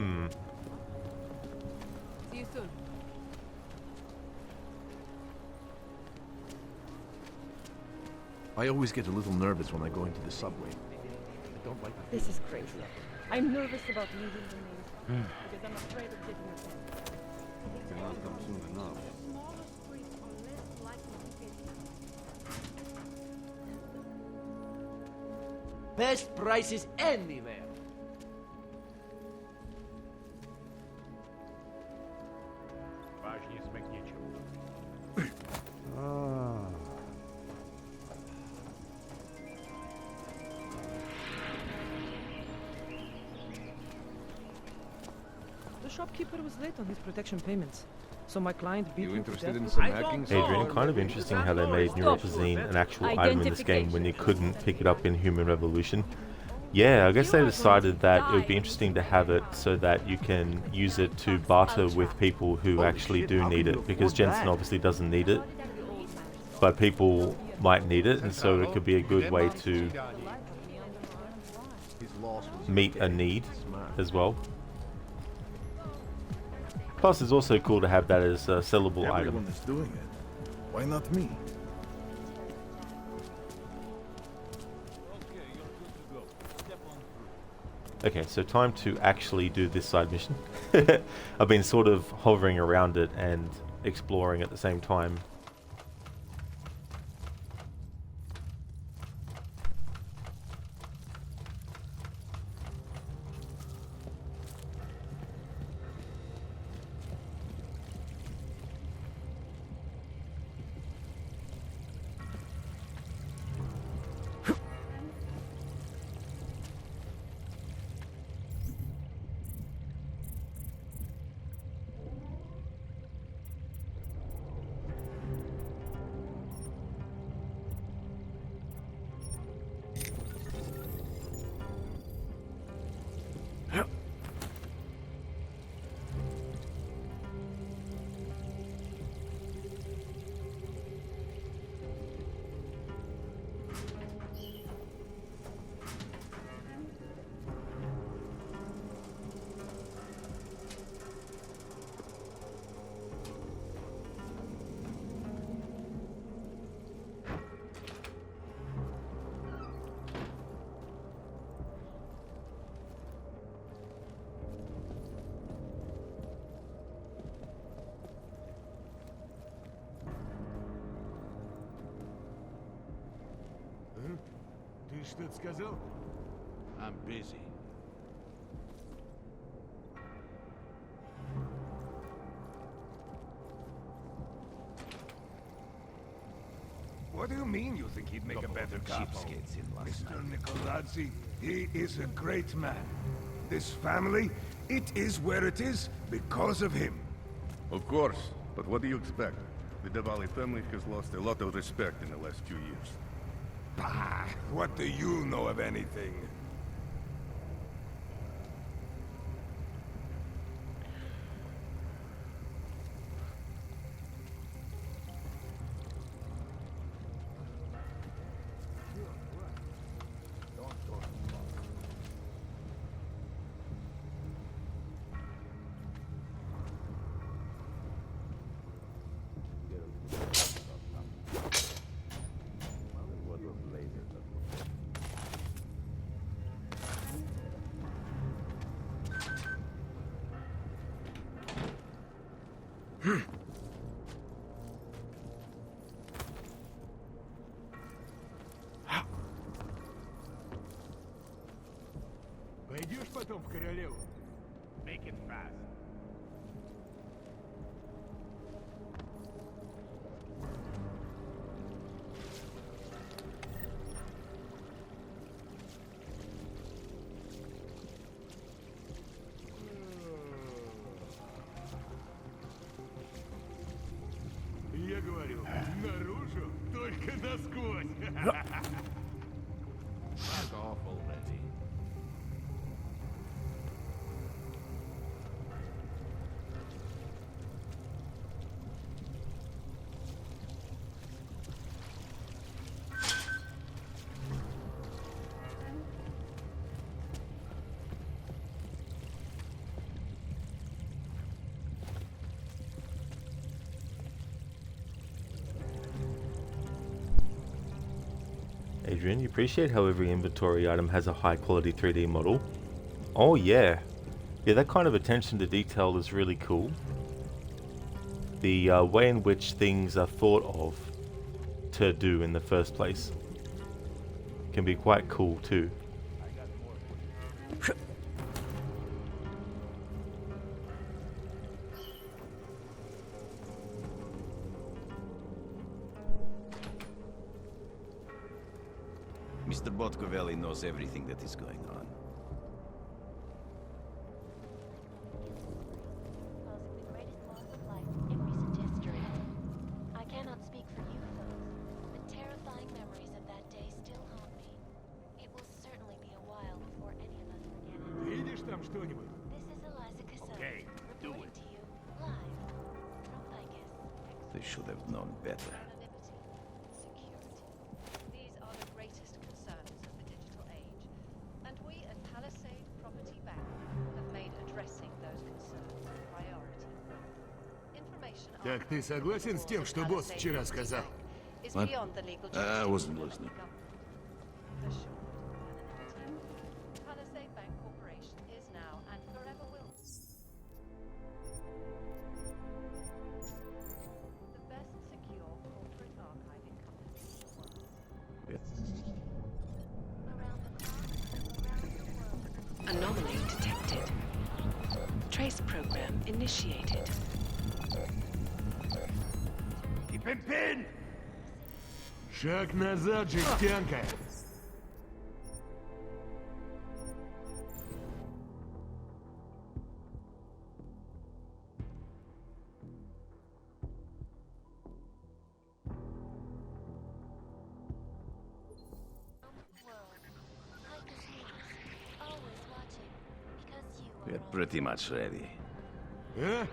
you soon. I always get a little nervous when I go into the subway. I don't like the This is crazy. I'm nervous about leaving the maze because I'm afraid of getting offended. Cannot come soon enough. Best prices anywhere. The shopkeeper was late on his protection payments, so my client beat You him to interested death in with some a- hacking? Adrian, kind of interesting how they made neuropazine an actual item in this game when you couldn't pick it up in Human Revolution. Yeah, I guess they decided that it would be interesting to have it so that you can use it to barter with people who actually do need it, because Jensen obviously doesn't need it, but people might need it, and so it could be a good way to meet a need as well. Plus, it's also cool to have that as a sellable Everyone item. is doing it. Why not me? Okay, so time to actually do this side mission. I've been sort of hovering around it and exploring at the same time. Ты что-то сказал? I'm busy. What do you mean you think he'd make a better capo? Mr. Nicolazzi, he is a great man. This family, it is where it is because of him. Of course, but what do you expect? The Diwali family has lost a lot of respect in the last few years. Bah, what do you know of anything? Пойдешь потом в королеву? Make it fast. Я говорю, наружу, только насквозь. Fuck off already. Adrian, you appreciate how every inventory item has a high quality 3D model? Oh yeah. Yeah, that kind of attention to detail is really cool. The way in which things are thought of to do in the first place can be quite cool too. Mr. Botkovelli knows everything that is going on. I cannot speak for you folks, but terrifying memories of that day still haunt me. It will certainly be a while before any of us forget it. Видишь там что-нибудь? This is Eliza Cassell, Okay, do reporting it. to you live from Icus. They should have known better. These are the greatest concerns of the digital age, and we at Palisade Property Bank have made addressing those concerns a priority. Так ты согласен с тем, что босс вчера сказал? What? I wasn't listening. PLAYSTYLE Bank Corporation is now and forever will be the best secure corporate archiving company in the world. Anomaly detected. Trace program initiated. Keep him pinned! Шаг назад, жестянка! We're pretty much ready. Huh?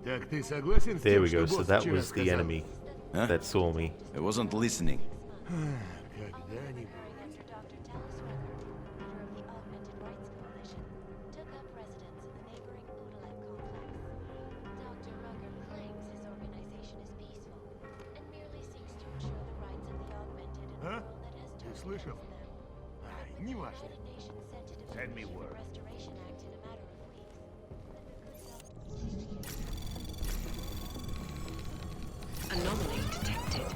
Так ты согласен с There тем, we что go, so босс that вчера was the сказал? enemy Huh? that saw me. I wasn't listening. Когда-нибудь. А? Ты слышал? Ай, неважно. Send me word. Anomaly detected.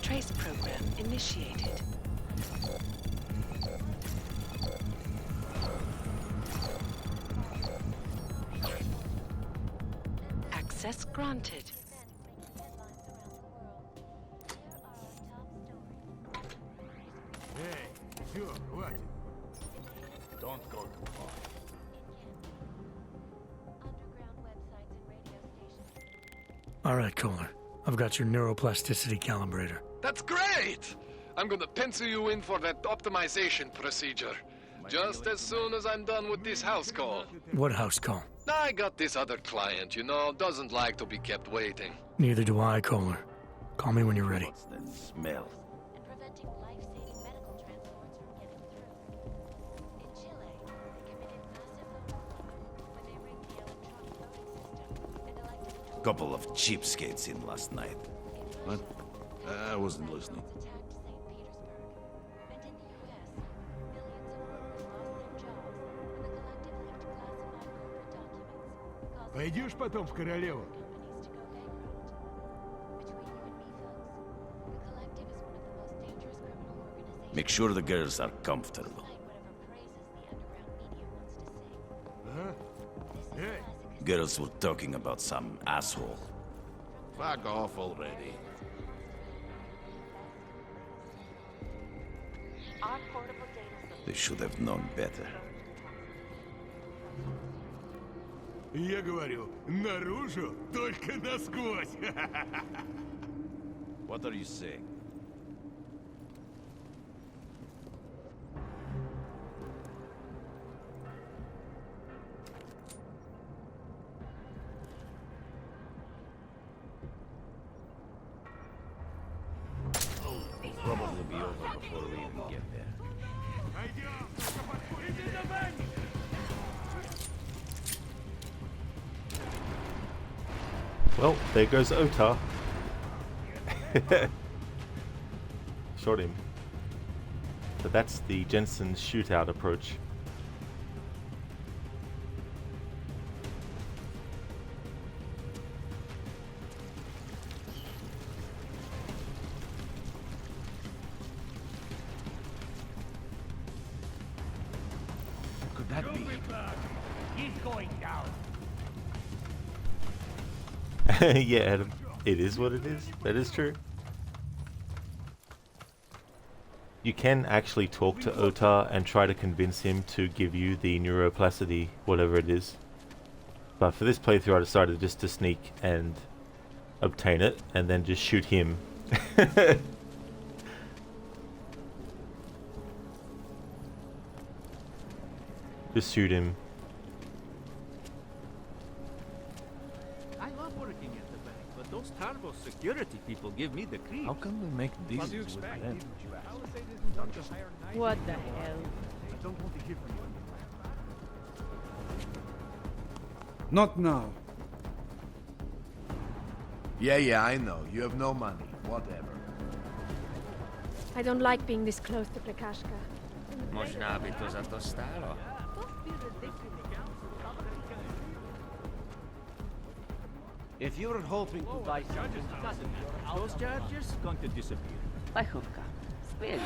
Trace program initiated. Access granted. Эй, все, хватит. Don't go too far. All right, Kohler. I've got your neuroplasticity calibrator. That's great! I'm gonna pencil you in for that optimization procedure. Just as soon as I'm done with this house call. What house call? I got this other client, you know, doesn't like to be kept waiting. Neither do I, Kohler. Call me when you're ready. What's that smell? Couple of cheapskates in last night. What? I wasn't listening. Пойдешь потом в Королеву? Make sure the girls are comfortable. Huh? Hey! Girls were talking about some asshole. Fuck off already. They should have known better. Я говорю, наружу, только насквозь. What are you saying? It'll probably be over before we even get there. Well, there goes Otar. Shot him. But that's the Jensen shootout approach. Could that be? He's going down. Yeah, Adam. It is what it is. That is true. You can actually talk to Otar and try to convince him to give you the neuroplasticity, whatever it is. But for this playthrough I decided just to sneak and obtain it and then just shoot him. Just shoot him. I love working at the bank, but those terrible security people give me the creeps. How come they make these What do you with expect? them? What the hell? I don't want to hear from you. Not now. Yeah, I know. You have no money. Whatever. I don't like being this close to Plekashka. Možná by to za to stálo. If you're hoping to buy something, Those charges going to disappear. Bajovka. Spend.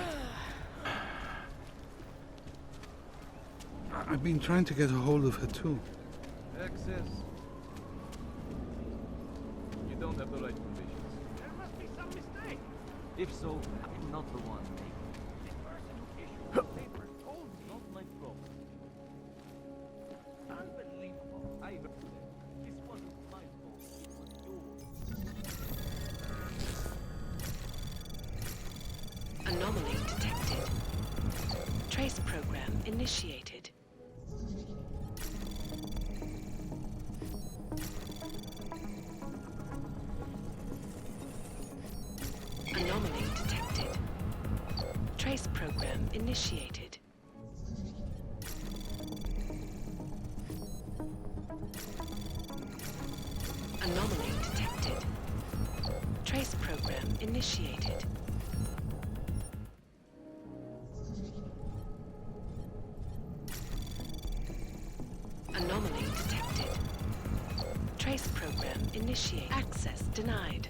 I've been trying to get a hold of her too. Access. You don't have the right conditions. There must be some mistake. If so, I'm not the one. The person who issued the papers told me not my problem. Unbelievable. I heard that. This wasn't my fault. It was yours. Anomaly detected. Trace program initiated. Anomaly detected. Trace program initiated. Anomaly detected. Trace program initiated. Anomaly detected. Trace program initiated. Access denied.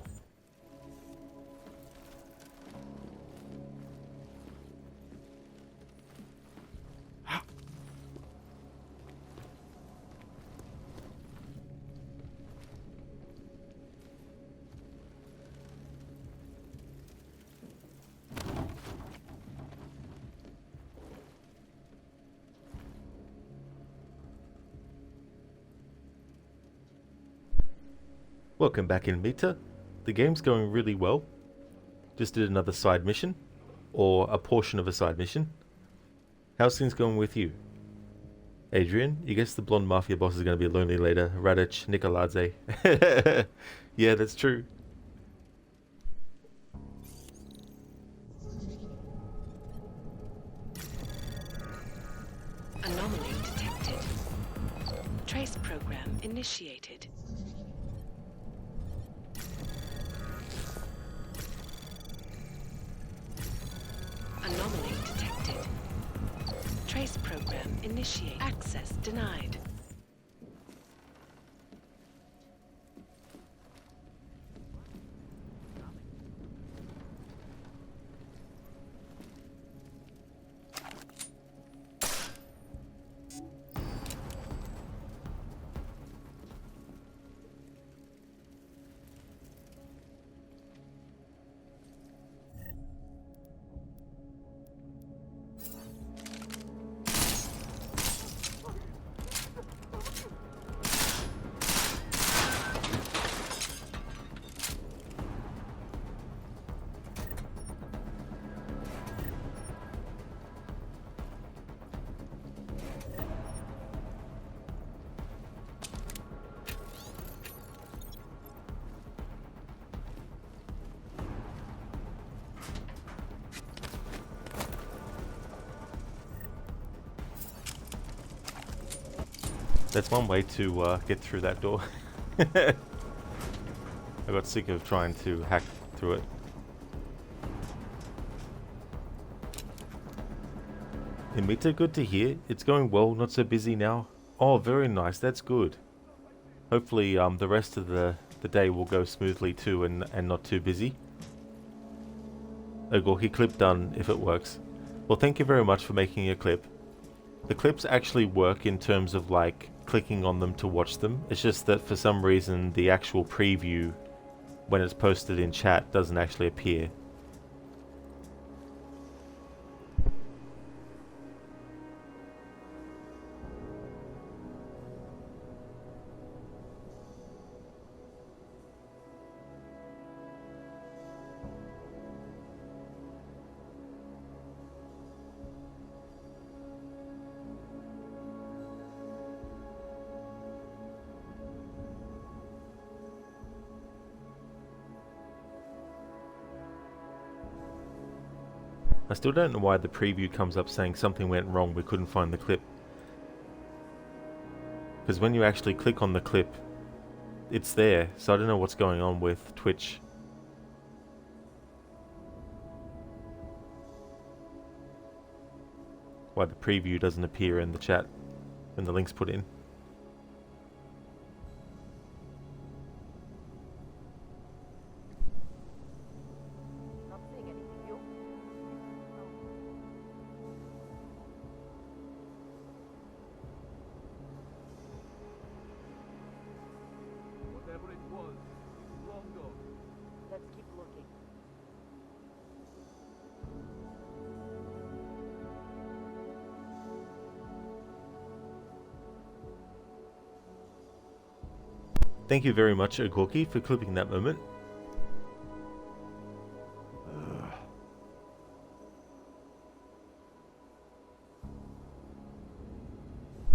Welcome back in Meta. The game's going really well. Just did another side mission, or a portion of a side mission. How's things going with you? Adrian, you guess the blonde mafia boss is going to be lonely later. Radic Nikoladze. Yeah, that's true. Anomaly detected. Trace program initiated. Anomaly detected. Trace program initiated. Access denied. That's one way to get through that door. I got sick of trying to hack through it. Imita, good to hear. It's going well, not so busy now. Oh, very nice, that's good. Hopefully the rest of the day will go smoothly too and not too busy. Ogorki clip done if it works. Well, thank you very much for making a clip. The clips actually work in terms of like clicking on them to watch them. It's just that for some reason the actual preview when it's posted in chat doesn't actually appear. I still don't know why the preview comes up saying something went wrong, we couldn't find the clip. Because when you actually click on the clip, it's there, so I don't know what's going on with Twitch. Why the preview doesn't appear in the chat when the link's put in. Whatever it was, it's long gone. Let's keep looking. Thank you very much, Agorki, for clipping that moment.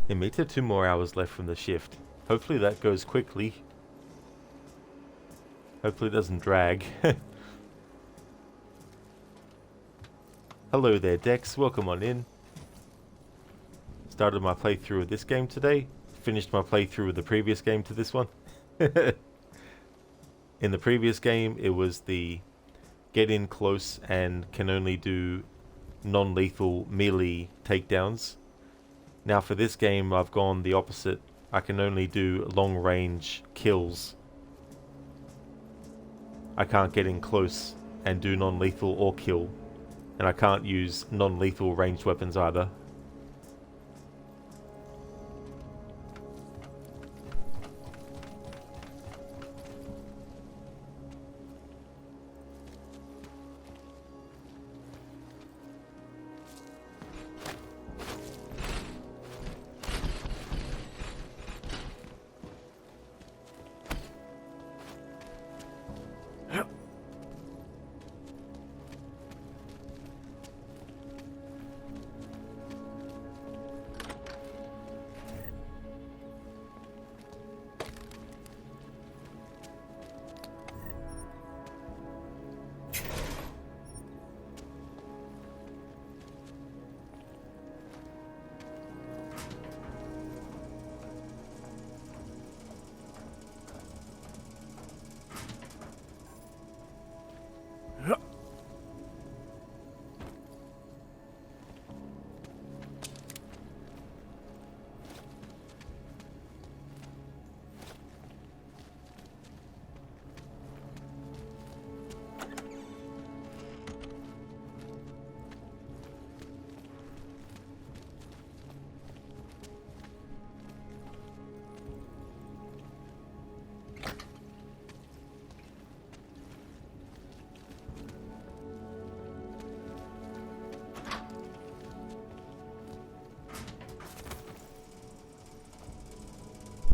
Emita, 2 more hours left from the shift. Hopefully that goes quickly. Hopefully it doesn't drag. Hello there, Dex. Welcome on in. Started my playthrough of this game today. Finished my playthrough of the previous game to this one. In the previous game, it was the get in close and can only do non-lethal melee takedowns. Now for this game, I've gone the opposite. I can only do long-range kills. I can't get in close and do non-lethal or kill. And I can't use non-lethal ranged weapons either.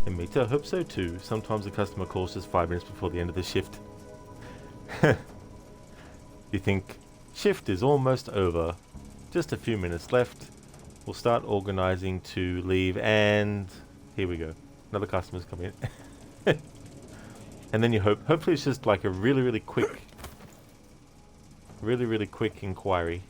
Emita, I hope so too. Sometimes the customer calls just 5 minutes before the end of the shift. You think, shift is almost over. Just a few minutes left. We'll start organizing to leave, and here we go. Another customer's coming in. And then you hopefully it's just like a really quick inquiry.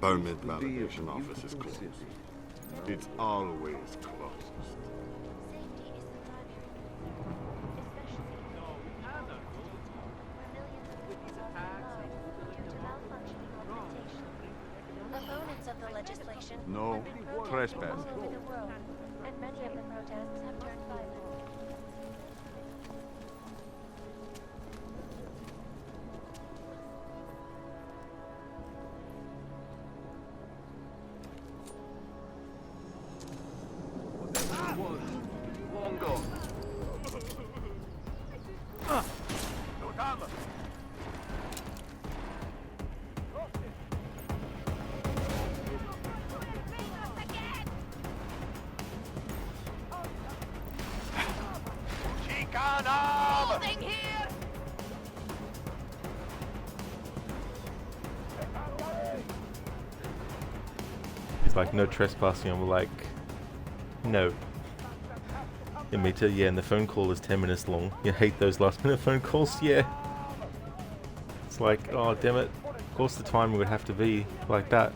Permit validation office is closed. It's always closed. Opponents of the legislation No have been protesting trespassing. all over the world, and many of the protests have turned violent. Holding here! He's like, no trespassing, and we're like, no. And me too, yeah, and the phone call is 10 minutes long. You hate those last minute phone calls, yeah. It's like, oh damn it, of course the timing would have to be like that.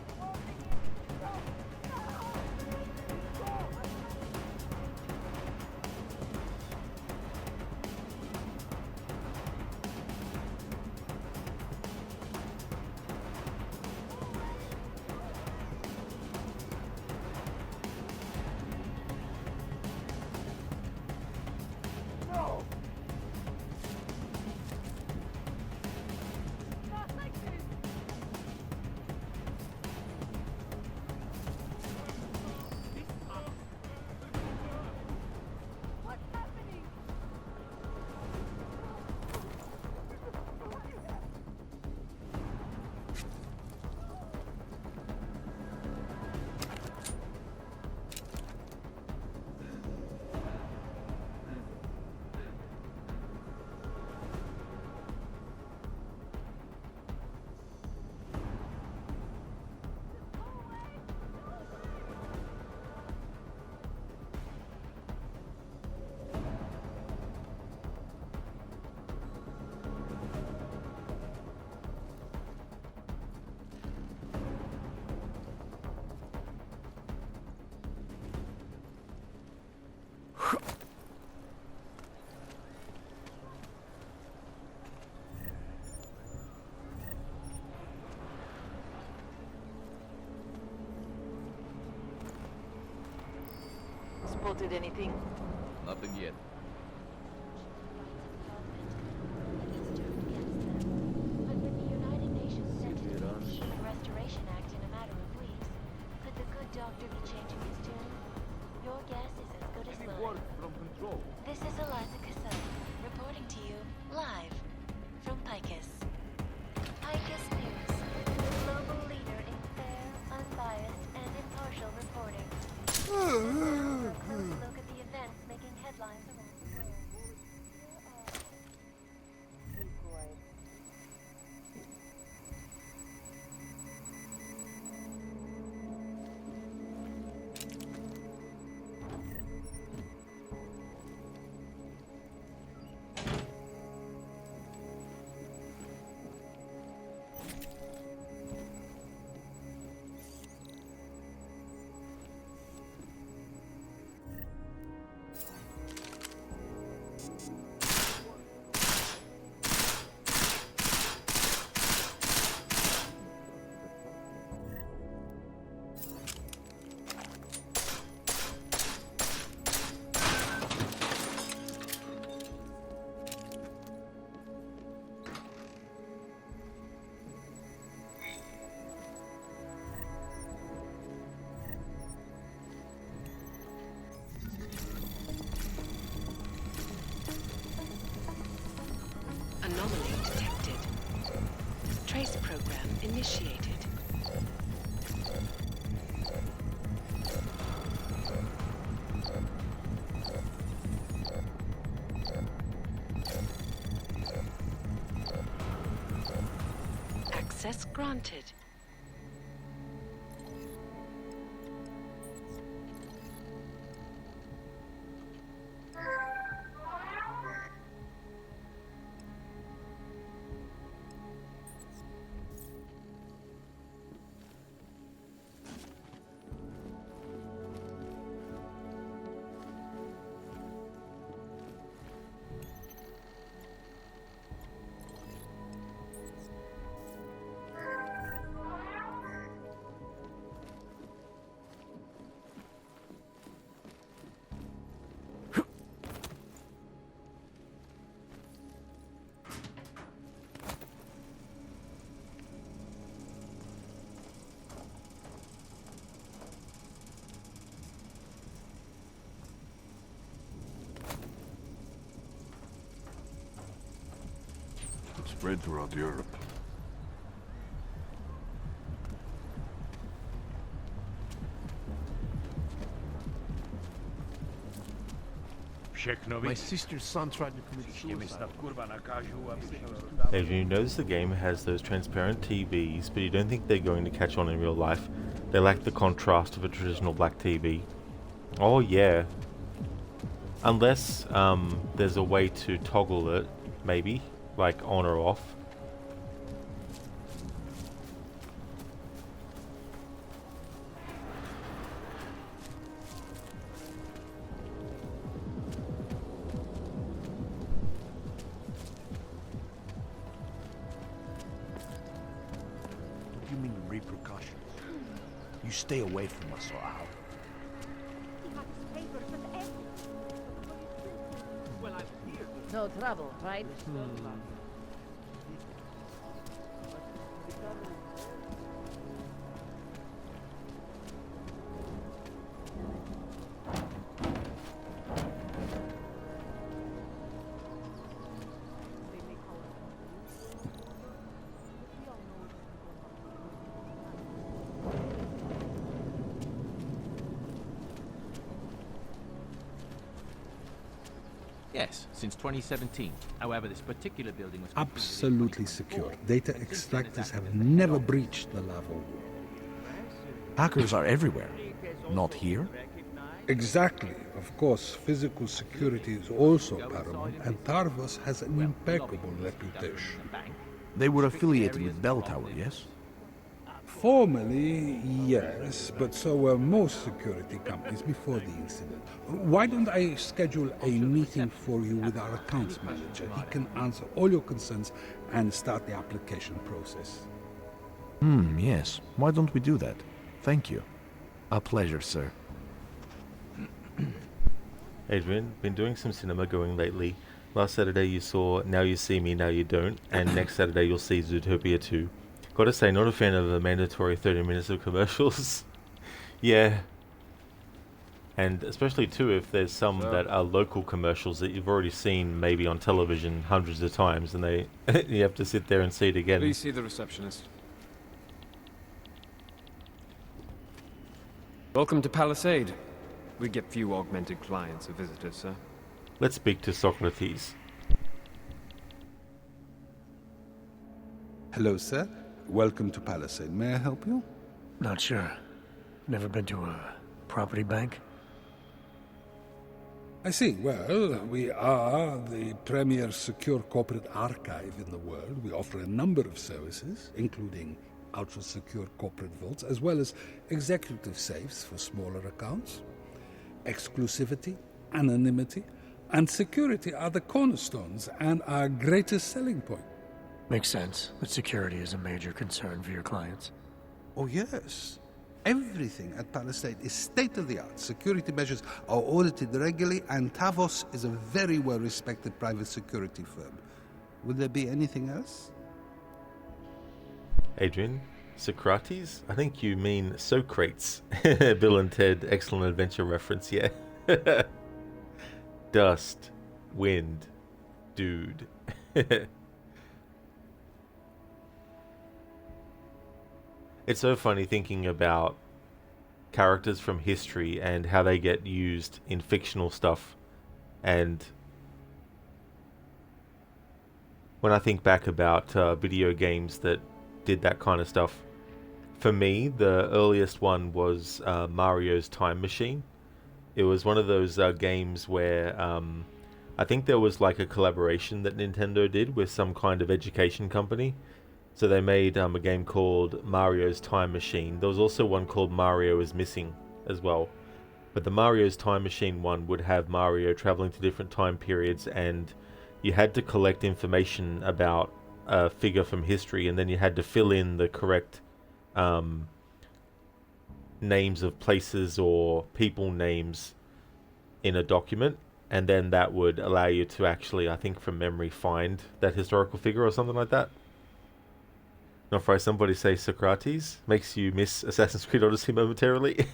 Spotted anything? Nothing yet. But with the United Nations set to defeat the Human Restoration Act in a matter of weeks, could the good doctor be changing his tune? Your guess is as good as mine. From control. This is Eliza Cassell, reporting to you live from Picus. Picus News, the global leader in fair, unbiased, and impartial reporting. A close look at the events making headlines around the world. Anomaly detected. Trace program initiated. Access granted. spread throughout Europe. My sister's son tried to commit suicide. Adrian, you notice the game has those transparent TVs, but you don't think they're going to catch on in real life. They lack the contrast of a traditional black TV. Oh yeah. Unless there's a way to toggle it, maybe, like on or off. What do you mean repercussions? You stay away from us or I'll... No trouble, right? Yes, since 2017. However, this particular building was Absolutely secure. Data extractors have never breached the lava wall. Hackers are everywhere. Not here? Exactly. Of course, physical security is also paramount, and Tarvos has an impeccable reputation. They were affiliated with Bell Tower, yes? Formally, yes, but so were most security companies before the incident. Why don't I schedule a meeting for you with our accounts manager? He can answer all your concerns and start the application process. Yes. Why don't we do that? Thank you. A pleasure, sir. Adrian, been doing some cinema going lately. Last Saturday you saw Now You See Me, Now You Don't, and next Saturday you'll see Zootopia 2. Gotta say, not a fan of the mandatory 30 minutes of commercials. Yeah. And especially too if there's some that are local commercials that you've already seen maybe on television hundreds of times and they you have to sit there and see it again. Please see the receptionist. Welcome to Palisade. We get few augmented clients or visitors, sir. Let's speak to Socrates. Hello, sir. Welcome to Palisade. May I help you? Not sure. Never been to a property bank. I see. Well, we are the premier secure corporate archive in the world. We offer a number of services, including ultra-secure corporate vaults, as well as executive safes for smaller accounts. Exclusivity, anonymity, and security are the cornerstones and our greatest selling point. Makes sense, but security is a major concern for your clients. Oh, yes. Everything at Palisade is state-of-the-art. Security measures are audited regularly, and Tavos is a very well-respected private security firm. Would there be anything else? Adrian, Socrates? I think you mean Socrates. Bill and Ted, excellent adventure reference, yeah. Dust, wind, dude. It's so funny thinking about characters from history and how they get used in fictional stuff. And when I think back about video games that did that kind of stuff, for me, the earliest one was Mario's Time Machine. It was one of those games where I think there was like a collaboration that Nintendo did with some kind of education company. So they made a game called Mario's Time Machine. There was also one called Mario is Missing as well. But the Mario's Time Machine one would have Mario traveling to different time periods, and you had to collect information about a figure from history, and then you had to fill in the correct names of places or people names in a document, and then that would allow you to actually, I think from memory, find that historical figure or something like that. Not for somebody say Socrates makes you miss Assassin's Creed Odyssey momentarily.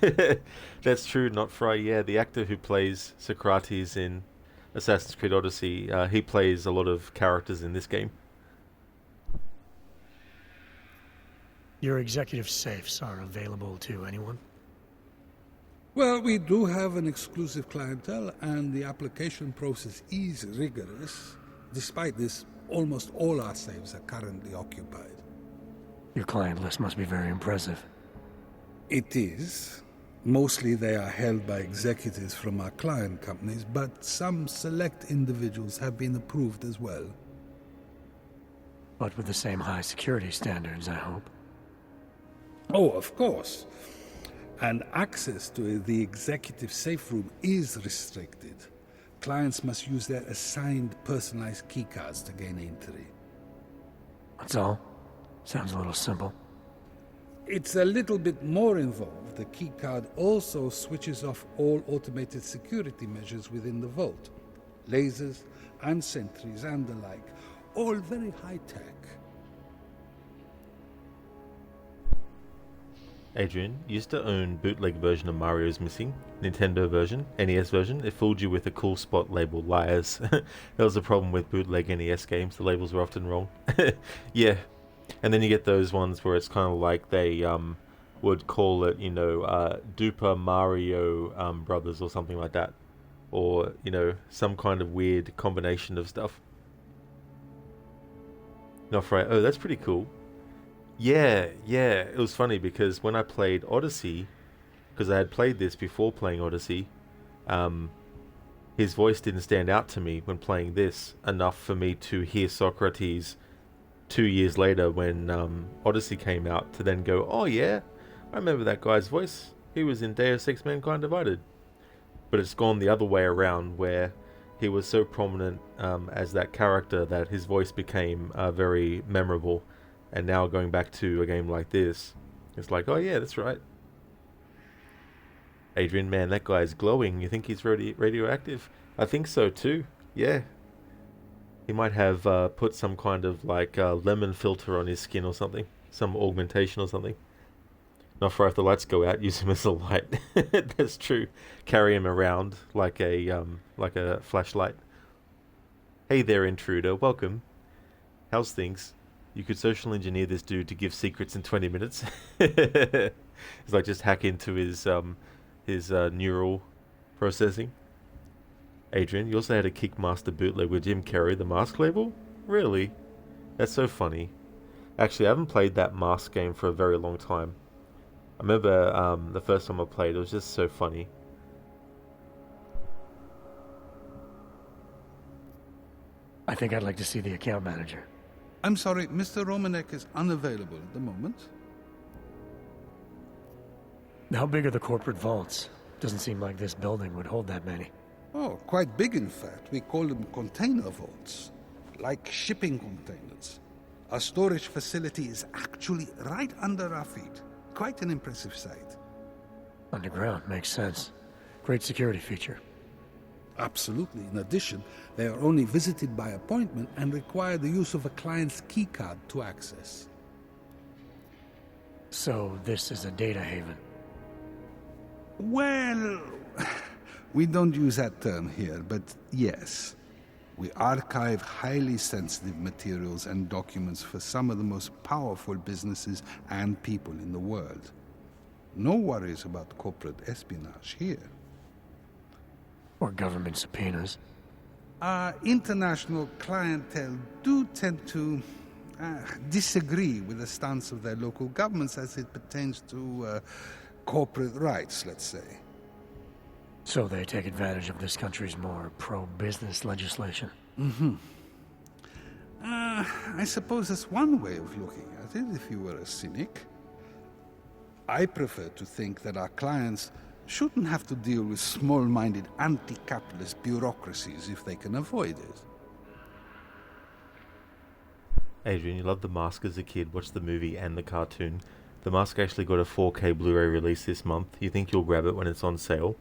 That's true, not Fry. Yeah, the actor who plays Socrates in Assassin's Creed Odyssey, he plays a lot of characters in this game. Your executive safes are available to anyone? Well, we do have an exclusive clientele, and the application process is rigorous. Despite this, almost all our safes are currently occupied. Your client list must be very impressive. It is. Mostly they are held by executives from our client companies, but some select individuals have been approved as well. But with the same high security standards, I hope. Oh, of course. And access to the executive safe room is restricted. Clients must use their assigned personalized keycards to gain entry. That's all? Sounds a little simple. It's a little bit more involved. The keycard also switches off all automated security measures within the vault. Lasers and sentries and the like. All very high-tech. Adrian, you used to own bootleg version of Mario's Missing, Nintendo version, NES version. It fooled you with a cool spot labeled Liars. That was a problem with bootleg NES games. The labels were often wrong. Yeah. And then you get those ones where it's kind of like they would call it, you know, Duper Mario Brothers or something like that. Or, you know, some kind of weird combination of stuff. Not right. Oh, that's pretty cool. Yeah, it was funny because when I played Odyssey, because I had played this before playing Odyssey, his voice didn't stand out to me when playing this enough for me to hear Socrates 2 years later when Odyssey came out to then go, oh yeah, I remember that guy's voice. He was in Deus Ex Mankind Divided. But it's gone the other way around where he was so prominent as that character that his voice became very memorable. And now going back to a game like this, it's like, oh yeah, that's right. Adrian, man, that guy's glowing. You think he's radioactive? I think so too. Yeah. He might have put some kind of like lemon filter on his skin or something. Some augmentation or something. Not for if the lights go out, use him as a light. That's true. Carry him around like a flashlight. Hey there, intruder. Welcome. How's things? You could social engineer this dude to give secrets in 20 minutes. It's like just hack into his neural processing. Adrian, you also had a Kickmaster bootleg with Jim Carrey, the Mask label? Really? That's so funny. Actually, I haven't played that Mask game for a very long time. I remember the first time I played, it was just so funny. I think I'd like to see the account manager. I'm sorry, Mr. Romanek is unavailable at the moment. How big are the corporate vaults? Doesn't seem like this building would hold that many. Oh, quite big in fact. We call them container vaults. Like shipping containers. Our storage facility is actually right under our feet. Quite an impressive sight. Underground, makes sense. Great security feature. Absolutely. In addition, they are only visited by appointment and require the use of a client's keycard to access. So this is a data haven? Well, we don't use that term here, but yes. We archive highly sensitive materials and documents for some of the most powerful businesses and people in the world. No worries about corporate espionage here. Or government subpoenas. Our international clientele do tend to disagree with the stance of their local governments as it pertains to corporate rights, let's say. So they take advantage of this country's more pro-business legislation. Mm-hmm. I suppose that's one way of looking at it, if you were a cynic. I prefer to think that our clients shouldn't have to deal with small-minded anti-capitalist bureaucracies if they can avoid it. Adrian, you loved The Mask as a kid, watched the movie and the cartoon. The Mask actually got a 4K Blu-ray release this month. You think you'll grab it when it's on sale?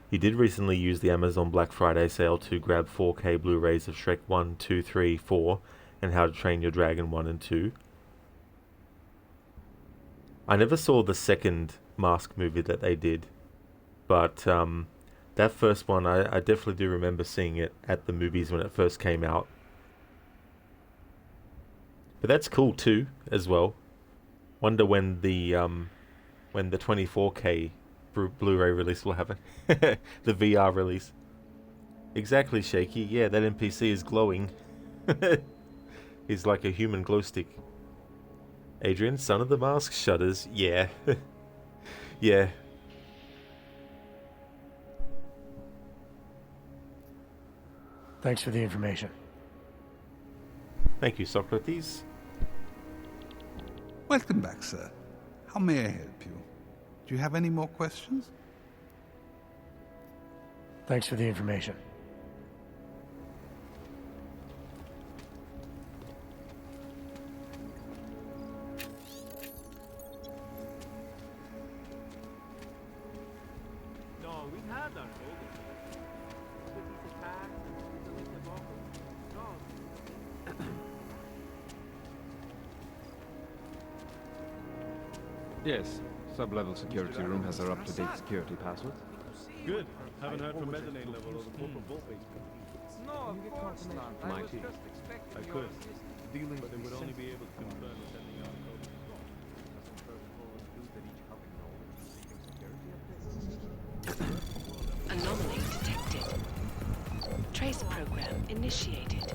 You did recently use the Amazon Black Friday sale to grab 4K Blu-rays of Shrek 1, 2, 3, 4, and How to Train Your Dragon 1 and 2. I never saw the second Mask movie that they did. But that first one, I definitely do remember seeing it at the movies when it first came out. But that's cool too, as well. Wonder when the 24K Blu-ray release will happen. The VR release. Exactly, Shaky. Yeah, that NPC is glowing. He's like a human glow stick. Adrian, son of the mask shudders. Yeah. Yeah. Thanks for the information. Thank you, Socrates. Welcome back, sir. How may I help you? Do you have any more questions? Thanks for the information. No, we had our shoulders. Cities attacked, Italy debacle. No. Yes, sub-level security room has our up-to-date security password. Good. Haven't heard from mezzanine level or the corporate vault basement. No, of course not. I was just expecting I could. Dealing but they would only be able to confirm sending out code. Anomaly detected. Trace program initiated.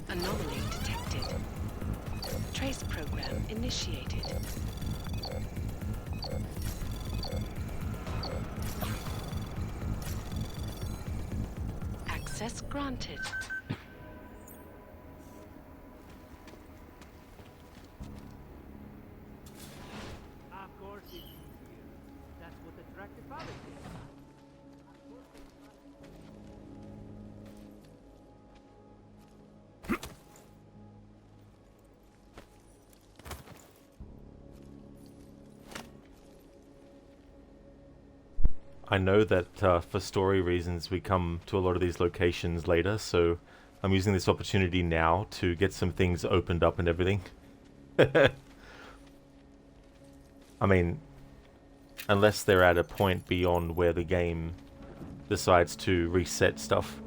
Anomaly detected. Trace program initiated. Access granted. Of course it's easier. That's what attracted politics. I know that for story reasons we come to a lot of these locations later, so I'm using this opportunity now to get some things opened up and everything. I mean, unless they're at a point beyond where the game decides to reset stuff.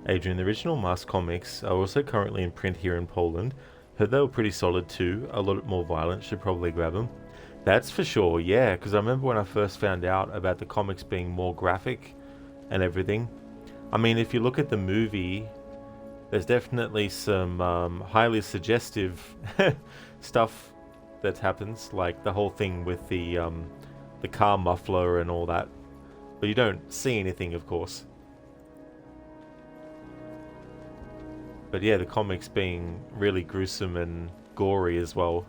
Adrian, the original Mask comics are also currently in print here in Poland. Heard they were pretty solid too, a lot more violent, should probably grab them. That's for sure, yeah, because I remember when I first found out about the comics being more graphic and everything. I mean, if you look at the movie, there's definitely some highly suggestive stuff that happens, like the whole thing with the car muffler and all that. But you don't see anything, of course. But yeah, the comics being really gruesome and gory as well.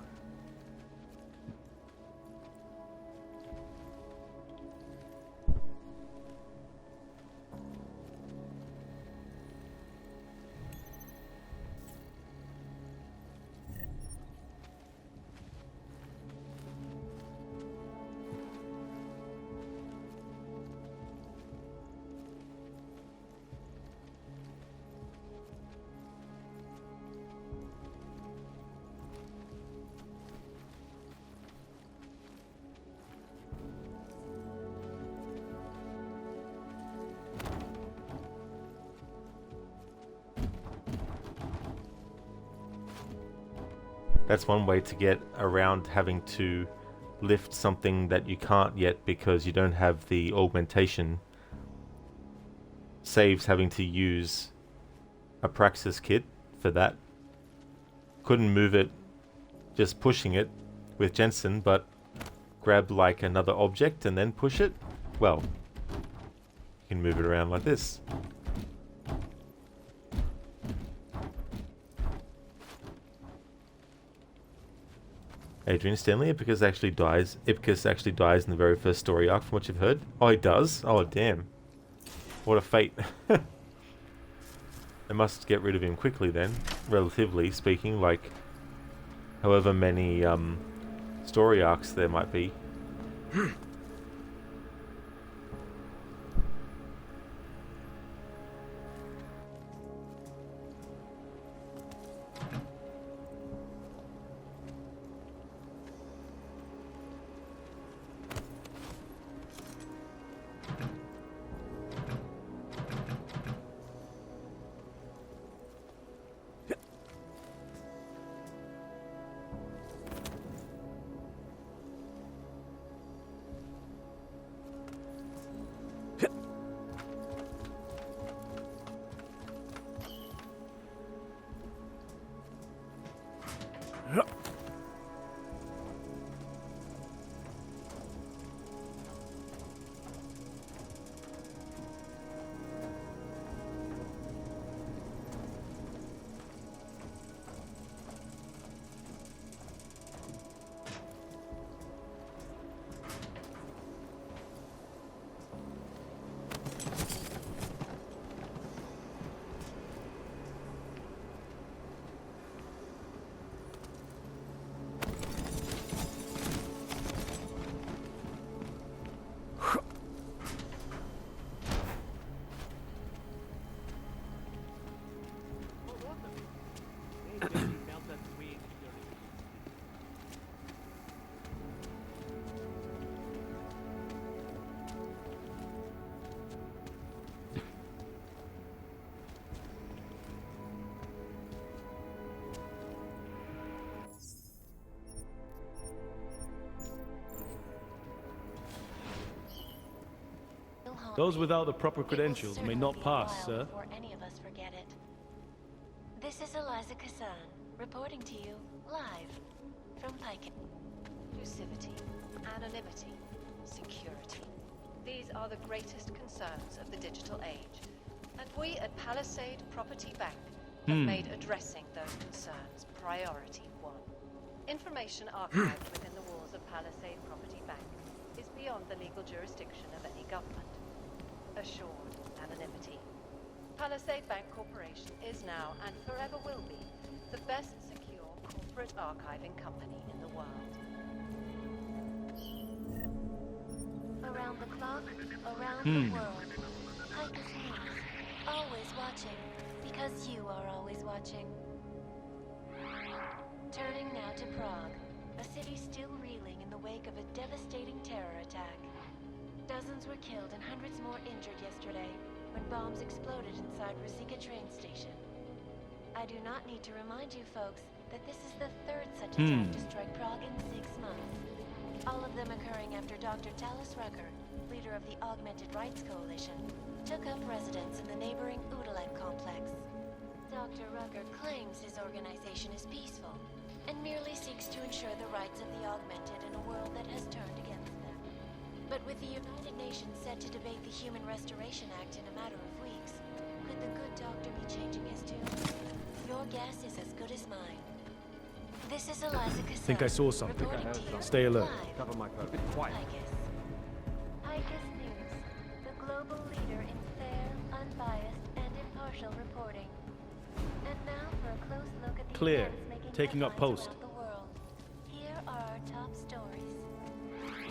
That's one way to get around having to lift something that you can't yet because you don't have the augmentation. Saves having to use a Praxis kit for that. Couldn't move it just pushing it with Jensen, but grab like another object and then push it. Well, you can move it around like this. Adrian Stanley, Ipicus actually dies in the very first story arc from what you've heard. Oh, he does? Oh, damn. What a fate. They must get rid of him quickly then, relatively speaking, like however many story arcs there might be. Those without the proper credentials may not pass, sir. Before any of us forget it. This is Eliza Kassan, reporting to you live from Pike. Inclusivity, anonymity, security. These are the greatest concerns of the digital age. And we at Palisade Property Bank have made addressing those concerns priority one. Information archived within the walls of Palisade Property Bank is beyond the legal jurisdiction of any government. Assured anonymity. Palisade Bank Corporation is now and forever will be the best secure corporate archiving company in the world. Around the clock, around the world. Pike is news. Always watching, because you are always watching. Turning now to Prague, a city still reeling in the wake of a devastating terror attack. Dozens were killed and hundreds more injured yesterday when bombs exploded inside Ruzicka train station. I do not need to remind you folks that this is the third such attack to strike Prague in 6 months. All of them occurring after Dr. Talis Rucker, leader of the Augmented Rights Coalition, took up residence in the neighboring Udalet complex. Dr. Rucker claims his organization is peaceful and merely seeks to ensure the rights of the augmented in a world that has turned against them. But with the United Nations set to debate the Human Restoration Act in a matter of weeks, could the good doctor be changing his tune? Your guess is as good as mine. This is Eliza Kassan. Think I saw something. Stay alert. Cover my purpose. Quiet. Picus News, the global leader in fair, unbiased, and impartial reporting. And now for a close look at the Clear. events making Taking up headlines post. around the world. Here are our top stories.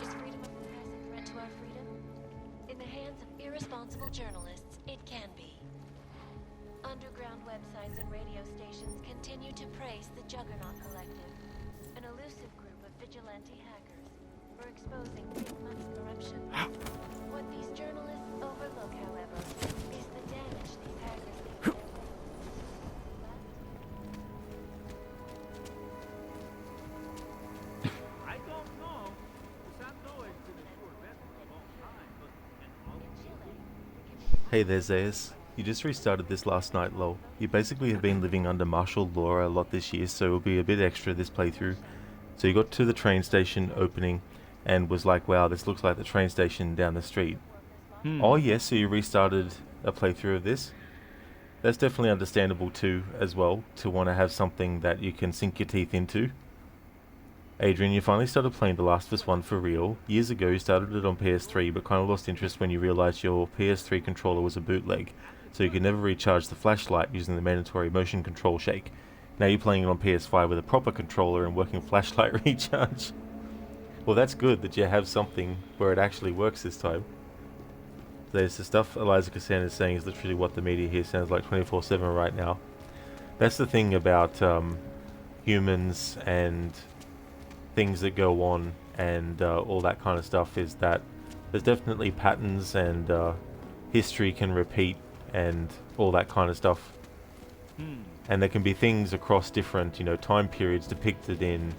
Is freedom of the press a threat to our freedom? In the hands of irresponsible journalists, it can be. Underground websites and radio stations continue to praise the Juggernaut Collective, an elusive group of vigilante hackers for exposing big money corruption. What these journalists overlook, however, is the damage these hackers leave. I don't know. Santo has been a sure bet for a long time, but Hey there, Zayas. You just restarted this last night, lol. You basically have been living under martial law a lot this year, so it'll be a bit extra this playthrough. So you got to the train station opening and was like, wow, this looks like the train station down the street. Oh yes, so you restarted a playthrough of this? That's definitely understandable too, as well, to want to have something that you can sink your teeth into. Adrian, you finally started playing The Last of Us 1 for real. Years ago you started it on PS3, but kind of lost interest when you realised your PS3 controller was a bootleg. so you can never recharge the flashlight using the mandatory motion control shake. Now you're playing it on PS5 with a proper controller and working flashlight recharge. Well, that's good that you have something where it actually works this time. There's the stuff Eliza Cassan is saying is literally what the media here sounds like 24/7 right now. That's the thing about humans and things that go on and all that kind of stuff, is that there's definitely patterns, and history can repeat and all that kind of stuff. And there can be things across different, time periods depicted in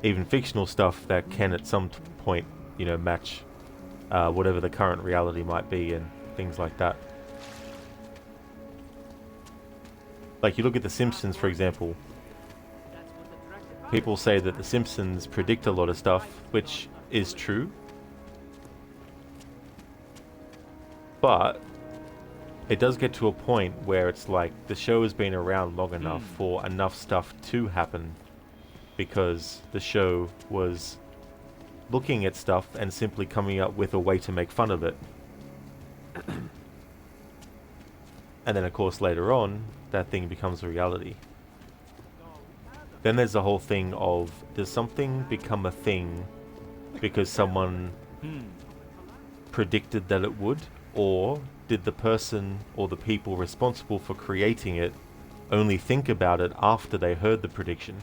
even fictional stuff that can at some point, match whatever the current reality might be and things like that. Like you look at The Simpsons, for example. People say that The Simpsons predict a lot of stuff, which is true. But it does get to a point where it's like the show has been around long enough for enough stuff to happen, because the show was looking at stuff and simply coming up with a way to make fun of it. And then of course later on, that thing becomes a reality. Then there's the whole thing of, does something become a thing because someone predicted that it would? Or did the person or the people responsible for creating it only think about it after they heard the prediction?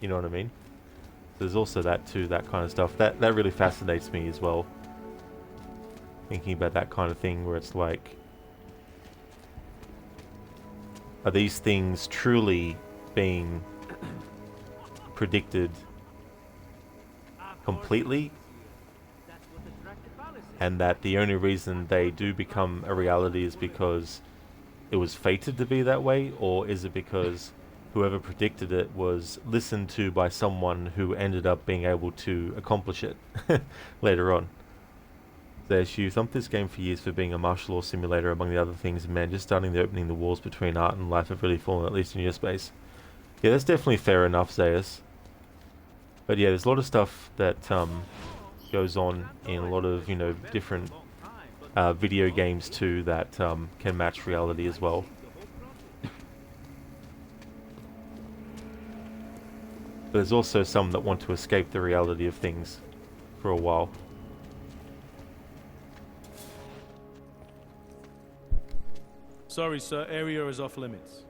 You know what I mean? There's also that too, that kind of stuff. That really fascinates me as well. Thinking about that kind of thing where it's like, are these things truly being predicted completely, and that the only reason they do become a reality is because it was fated to be that way? Or is it because whoever predicted it was listened to by someone who ended up being able to accomplish it later on? There's you thumped this game for years for being a martial law simulator among the other things, and man, just starting the opening the walls between art and life have really fallen, at least in your space. Yeah, that's definitely fair enough, Zayas. But yeah, there's a lot of stuff that goes on in a lot of, different video games too that can match reality as well. But there's also some that want to escape the reality of things for a while. Sorry, sir. Area is off limits.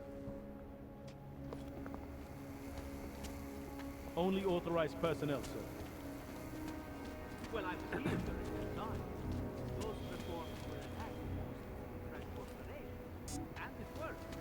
Only authorized personnel, sir. Well, I was here during the time. Those reforms were attacked. Transport the and it worked.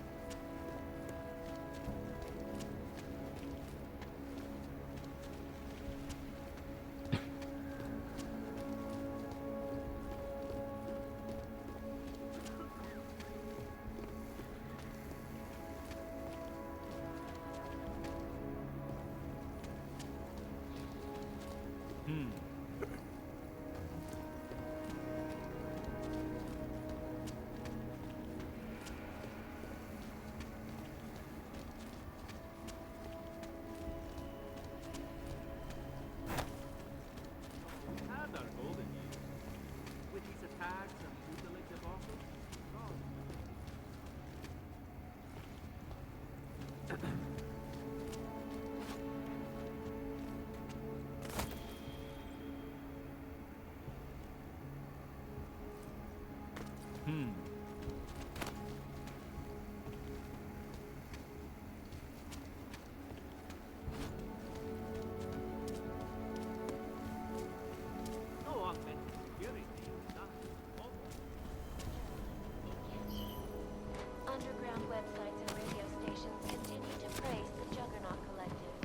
Underground websites and radio stations continue to praise the Juggernaut Collective.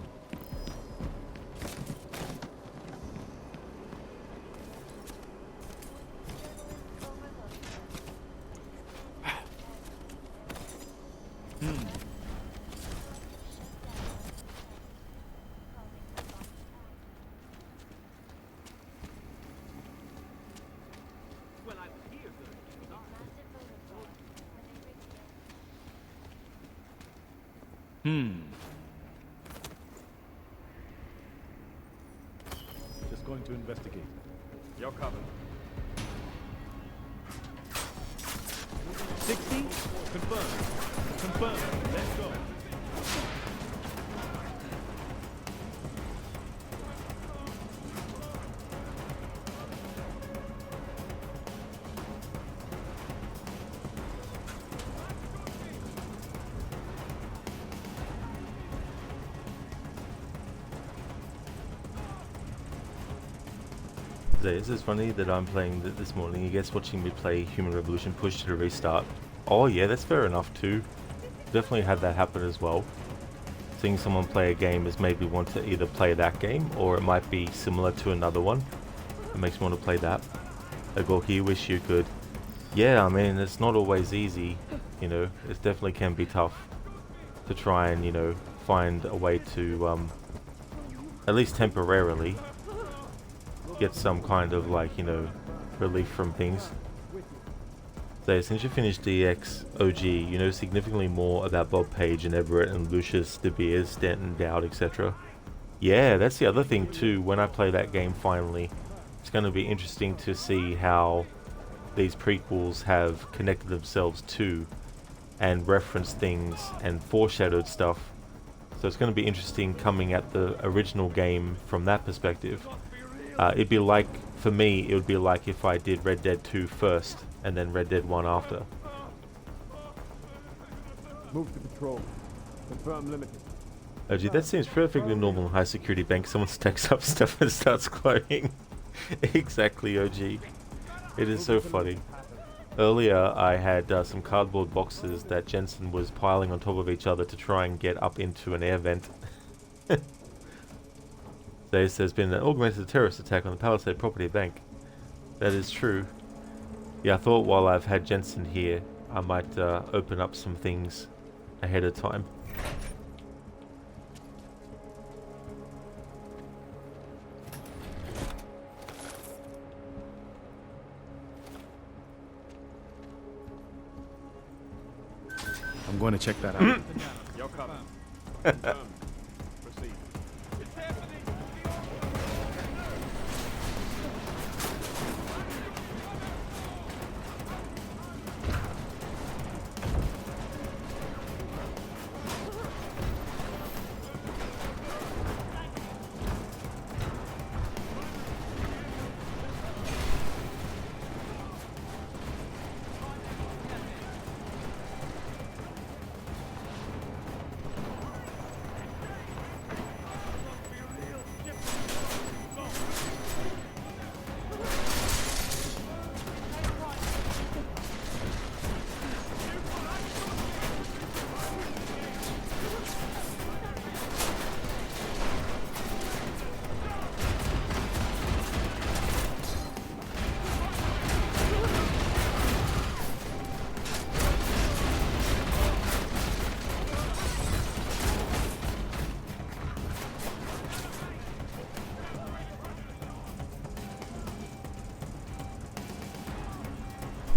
Just going to investigate. You're covered. 60? Confirmed. Confirmed. Let's go. This is funny that I'm playing this morning. I guess watching me play Human Revolution push to restart. Oh yeah, that's fair enough too. Definitely had that happen as well. Seeing someone play a game has made me want to either play that game or it might be similar to another one. It makes me want to play that. Agorki, wish you could. Yeah, I mean, it's not always easy, you know. It definitely can be tough to try and, you know, find a way to, at least temporarily, get some kind of, like, you know, relief from things. So since you finished DX OG, you know significantly more about Bob Page and Everett and Lucius, De Beers, Stanton, Dowd, etc. Yeah, that's the other thing too. When I play that game finally, it's going to be interesting to see how these prequels have connected themselves to and referenced things and foreshadowed stuff. So it's going to be interesting coming at the original game from that perspective. It'd be like, for me, it would be like if I did Red Dead 2 first and then Red Dead 1 after. Move to patrol. Confirm limited. Oh gee, that seems perfectly normal in high security bank. Someone stacks up stuff and starts glowing. Exactly, OG. It is so funny. Earlier I had some cardboard boxes that Jensen was piling on top of each other to try and get up into an air vent. There's been an augmented terrorist attack on the Palisade property bank. That is true. Yeah, I thought while I've had Jensen here, I might open up some things ahead of time. I'm going to check that out. Your cover. Proceed.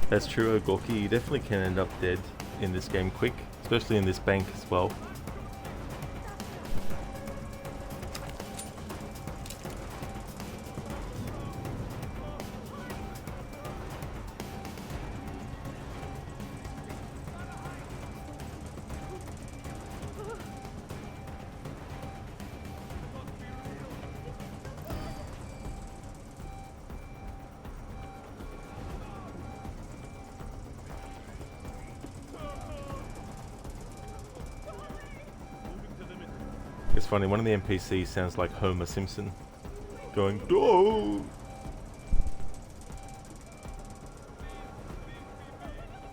That's true, Agorki. You definitely can end up dead in this game quick, especially in this bank as well. It's funny, one of the NPCs sounds like Homer Simpson going, "Oh!"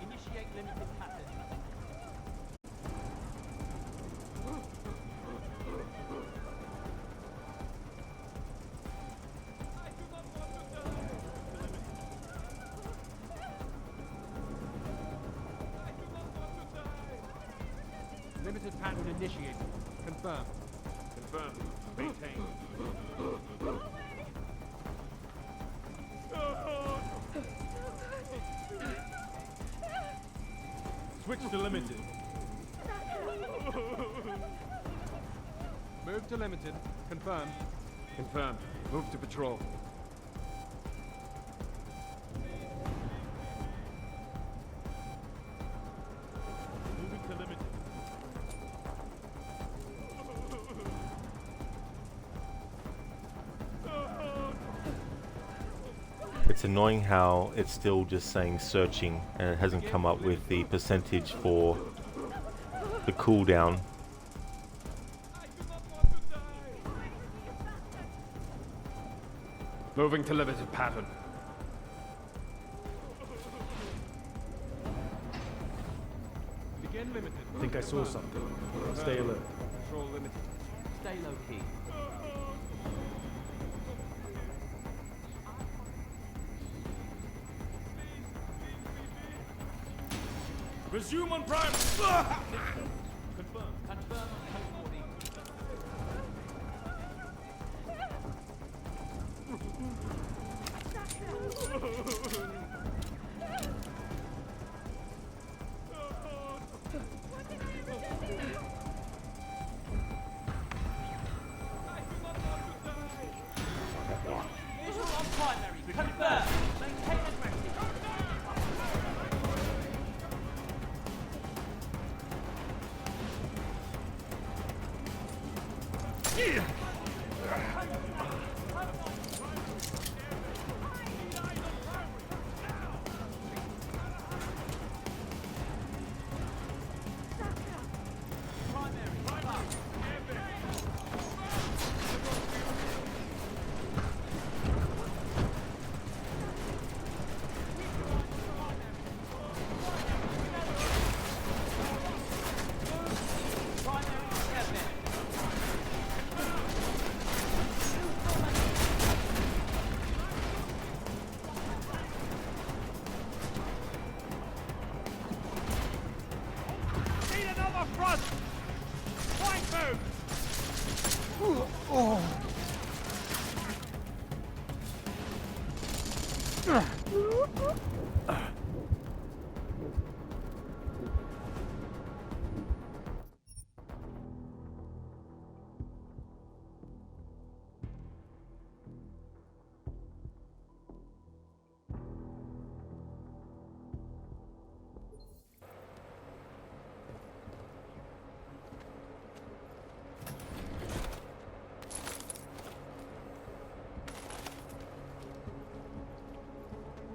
Initiate limited passage. Limited pattern initiated. Confirm. Confirm. Maintain. Switch to limited. Move to limited. Confirm. Confirmed. Move to patrol. It's annoying how it's still just saying searching and it hasn't come up with the percentage for the cooldown. Moving to limited pattern. Begin limited. I think I saw something. Stay alert. Control limited. Stay low key. Resume on prime. Confirm. Confirm on code 40. Visual on primary. Confirm. Maintain aggressive. Need another front! Flank move!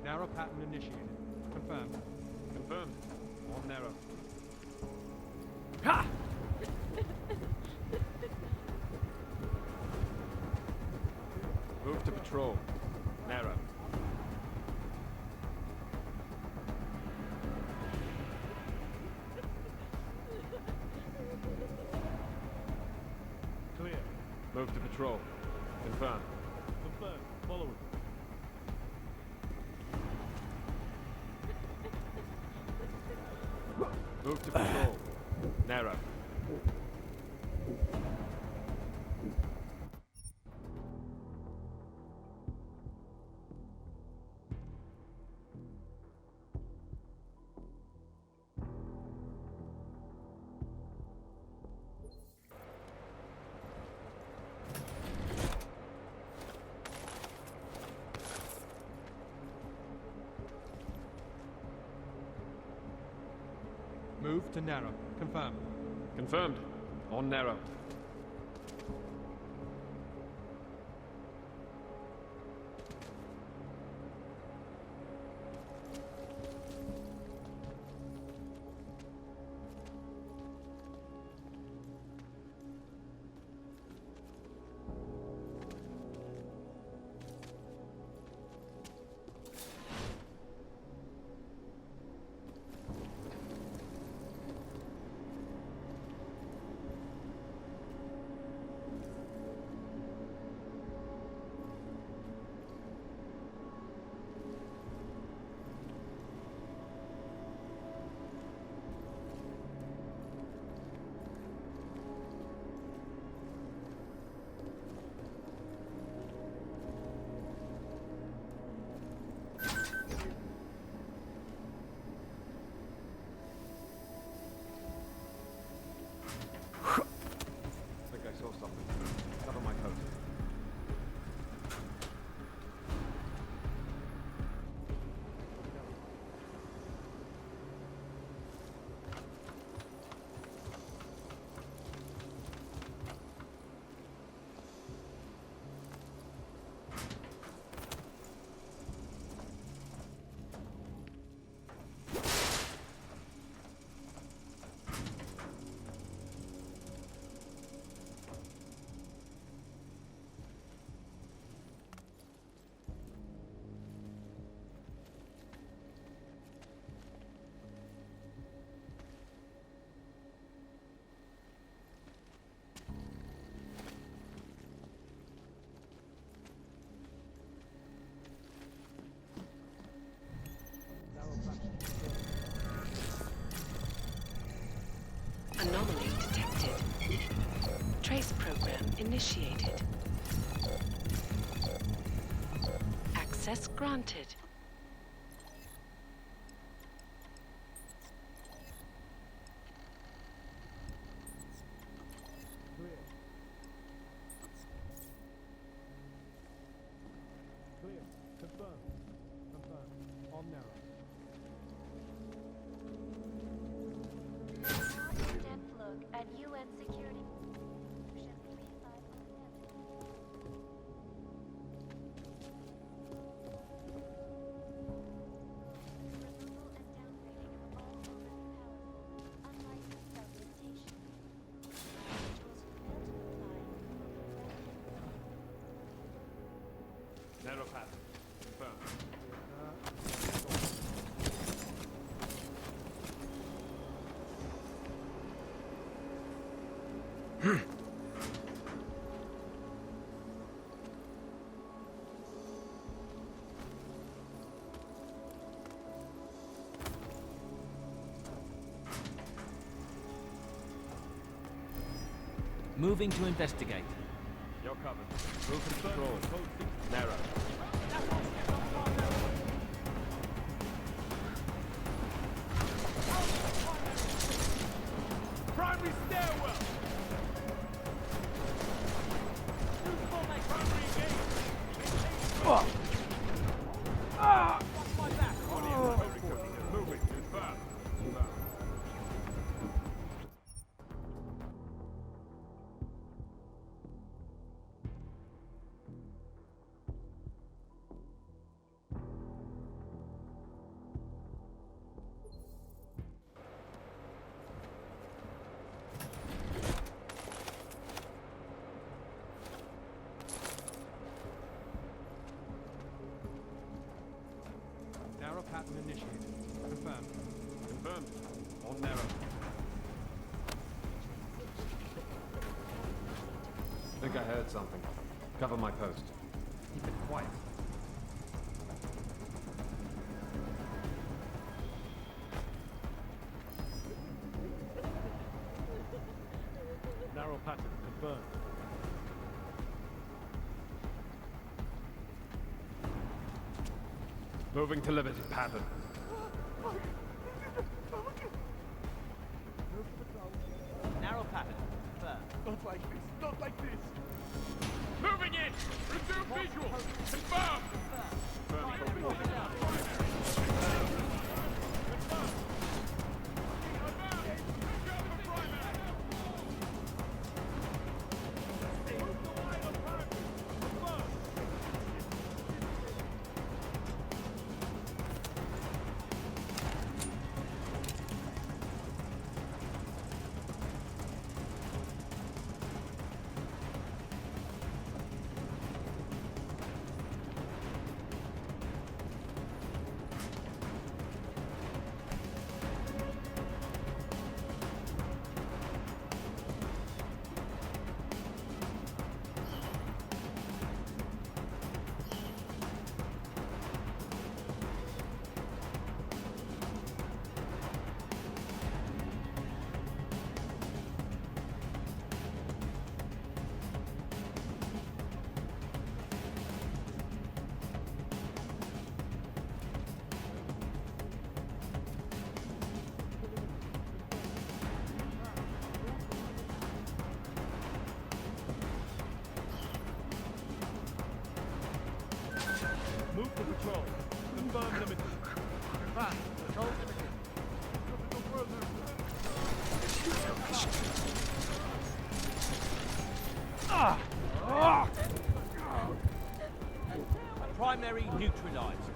Narrow pattern initiated. Confirmed. Confirmed. On narrow. Ha! Move to patrol. Narrow. Clear. Move to patrol. Confirm. Confirmed. Following. Move to patrol. Narrow. Move to narrow. Confirmed. Confirmed. On narrow. Trace program initiated. Access granted. Clear. Confirm. Confirm. On narrow. In-depth look at UN security. Narrow path. Confirmed. Moving to investigate. You're covered. Move to control. Narrow. Primary stairwell! Primary gate! My back! Moving. Confirm. Narrow pattern initiated. Confirmed. Confirmed. On narrow. I think I heard something. Cover my post. Keep it quiet. Narrow pattern confirmed. Moving to limited pattern. Narrow pattern. Confirmed. Not like this. Not like this. Moving in! Resume visual! Confirm! Move to patrol. Confirm limited. Confirm. Patrol limited. Primary neutralized.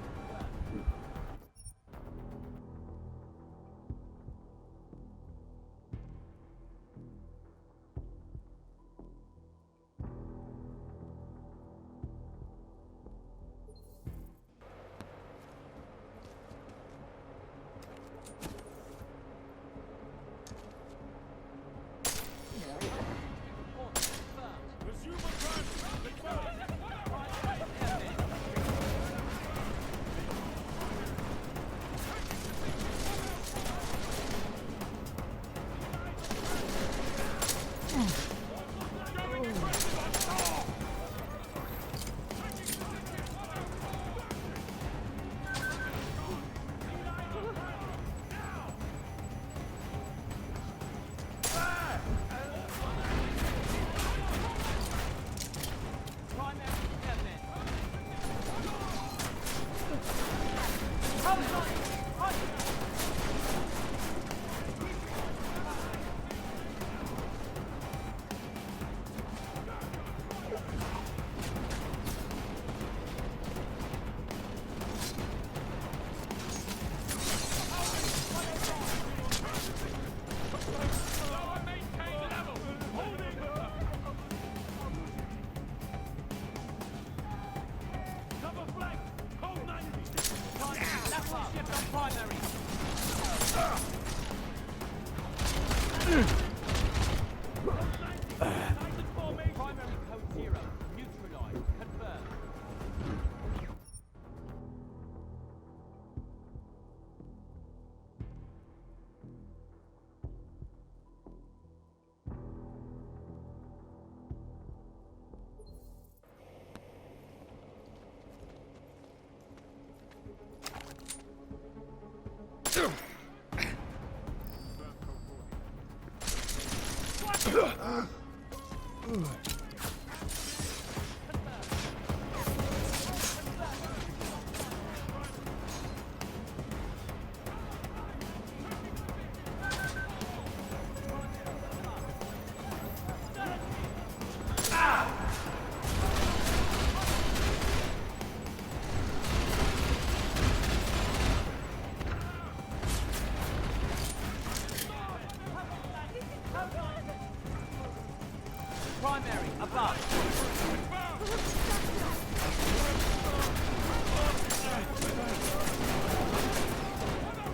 Primary, above.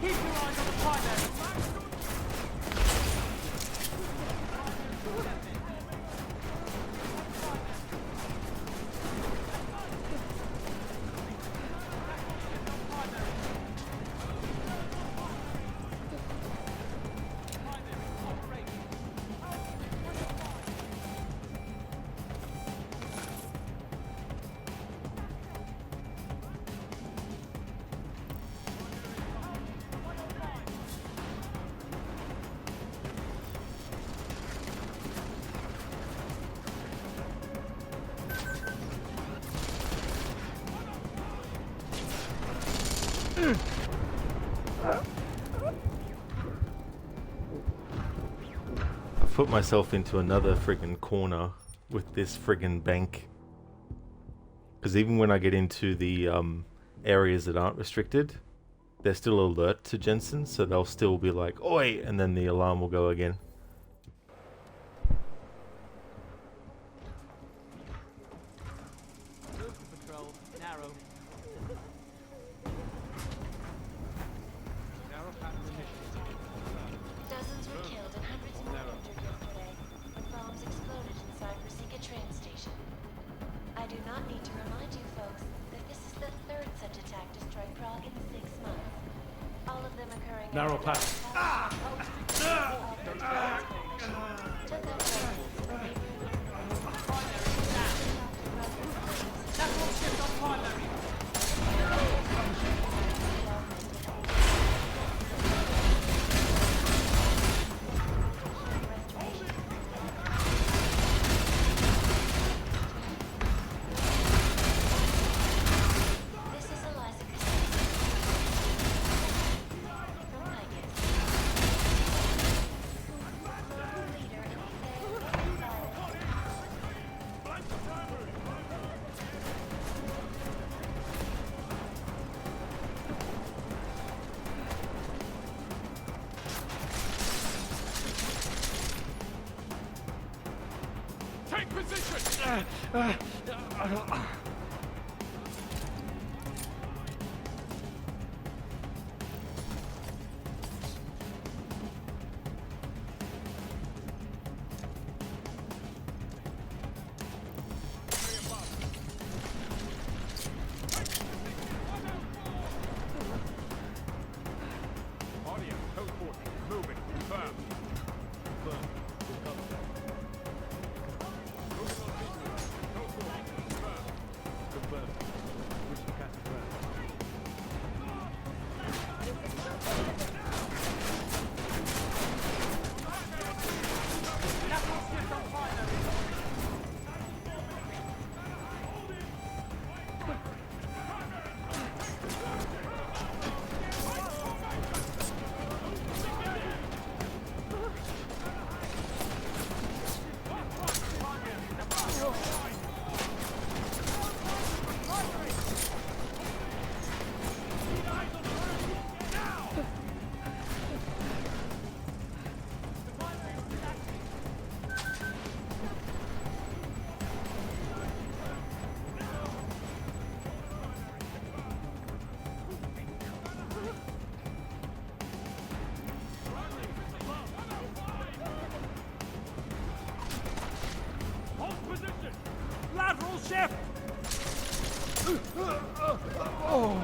Keep your eyes on the primary. I've put myself into another friggin' corner with this friggin' bank. Because even when I get into the areas that aren't restricted, they're still alert to Jensen, so they'll still be like, "Oi!" and then the alarm will go again. Move to patrol, narrow. Narrow pattern initiated. Dozens were killed and hundreds more injured yesterday when bombs exploded inside Rosika train station. I do not need to remind you folks that this is the third such attack to strike Prague in 6 months. All of them occurring Narrow path. Take position! Audio, code 40. Moving. Confirm. Confirm. Full cover. Moving on visual. Code 40. Confirm. left! Oh.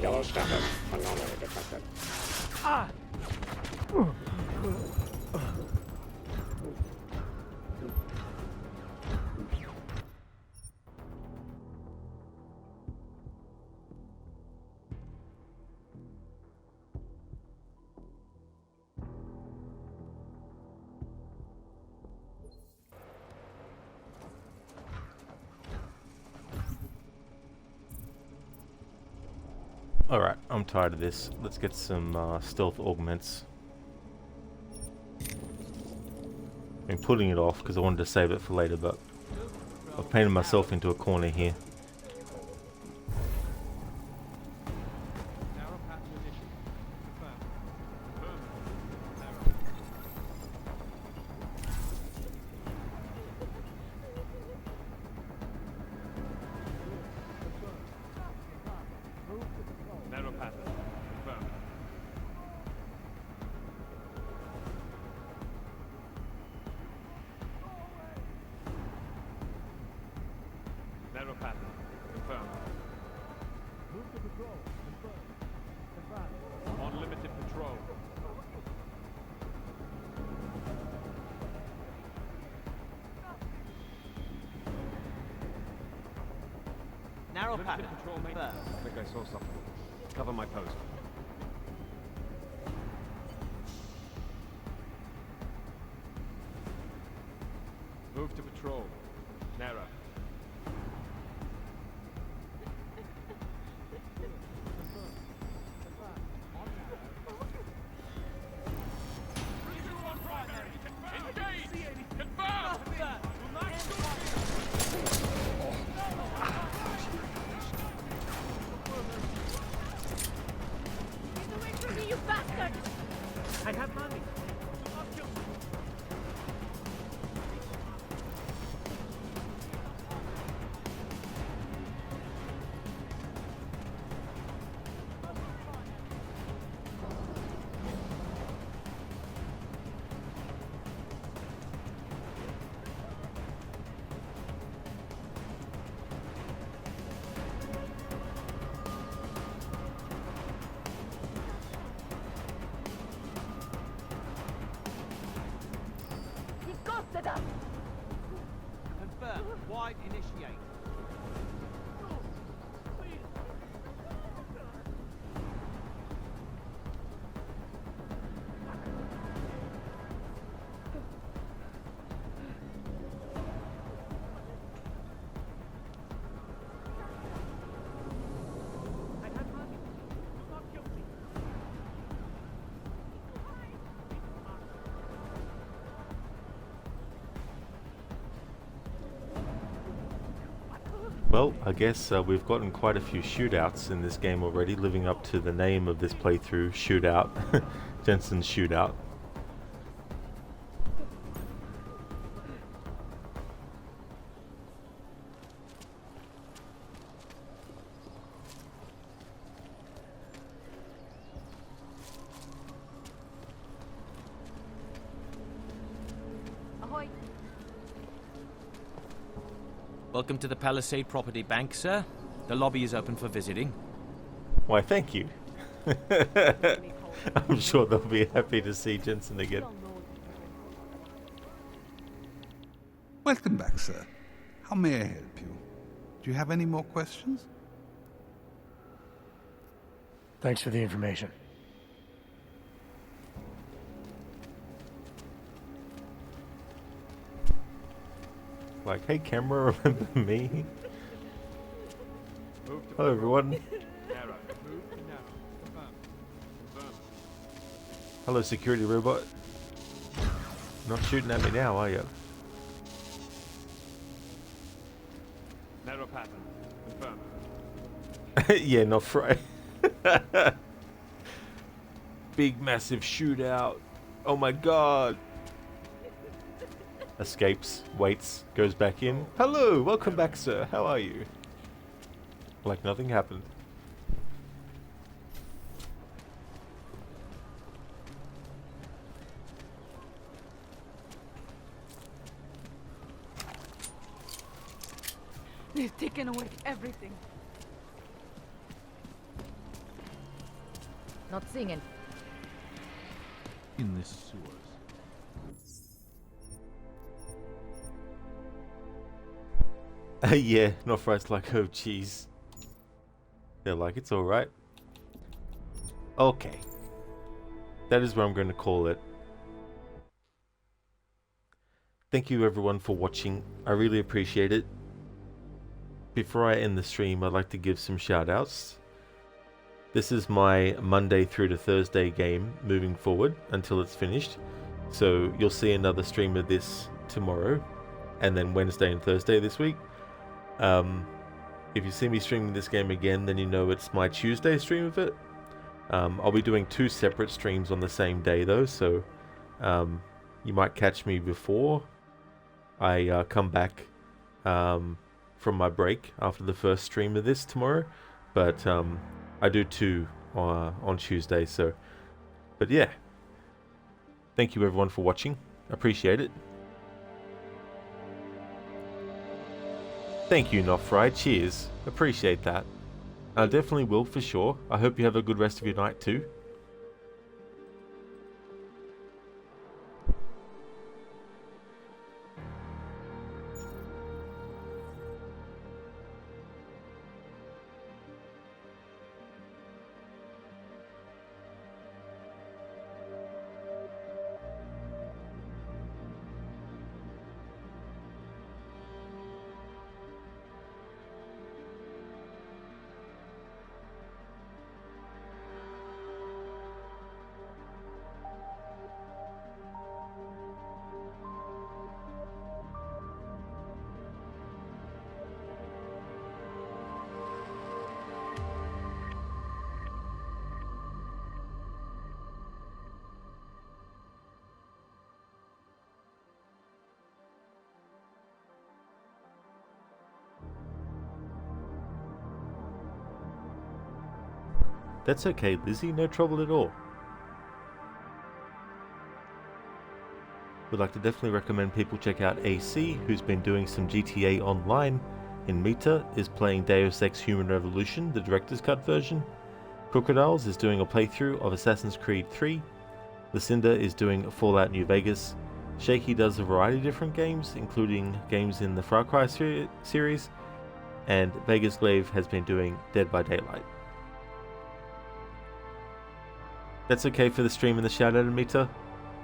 Yellow status anomaly detected. Ah! Alright, I'm tired of this. Let's get some stealth augments. I've been putting it off because I wanted to save it for later, but I've painted myself into a corner here. Narrow pattern. Confirmed. Narrow pattern. Confirmed. Move to patrol. Confirmed. On limited patrol. Narrow Limited pattern. patrol mate. I think I saw something. Cover my post. Move to patrol. Narrow. You bastard! I have money. Confirm. Wide initiate. Well, I guess we've gotten quite a few shootouts in this game already, living up to the name of this playthrough, Shootout. Jensen's Shootout. Ahoy. Welcome to the Palisade Property Bank, sir. The lobby is open for visiting. Why, thank you. I'm sure they'll be happy to see Jensen again. Welcome back, sir. How may I help you? Do you have any more questions? Thanks for the information. Like, hey camera, remember me? Hello everyone. Hello security robot. Not shooting at me now, are you? Narrow pattern. Confirmed. Yeah, not Fry. Big massive shootout. Oh my god. Escapes, waits, goes back in. Hello, welcome back, sir. How are you? Like nothing happened. They've taken away everything. Not singing. In this sewers. Yeah, not fries like, oh jeez. They're like, it's alright. Okay. That is what I'm going to call it. Thank you everyone for watching. I really appreciate it. Before I end the stream, I'd like to give some shout outs. This is my Monday through to Thursday game moving forward until it's finished. So you'll see another stream of this tomorrow and then Wednesday and Thursday this week. If you see me streaming this game again, then you know it's my Tuesday stream of it. I'll be doing 2 separate streams on the same day though, so you might catch me before I come back from my break after the first stream of this tomorrow, but I do 2 on Tuesday, so but yeah, thank you everyone for watching. Appreciate it. Thank you, Not Fried. Cheers. Appreciate that. I definitely will for sure. I hope you have a good rest of your night too. That's okay, Lizzie, no trouble at all. Would like to definitely recommend people check out AC, who's been doing some GTA Online. In Mita is playing Deus Ex Human Revolution, the director's cut version. Crocodiles is doing a playthrough of Assassin's Creed 3. Lucinda is doing Fallout New Vegas. Shaky does a variety of different games, including games in the Far Cry series. And Vegas Glaive has been doing Dead by Daylight. That's okay for the stream and the shout out, Amita.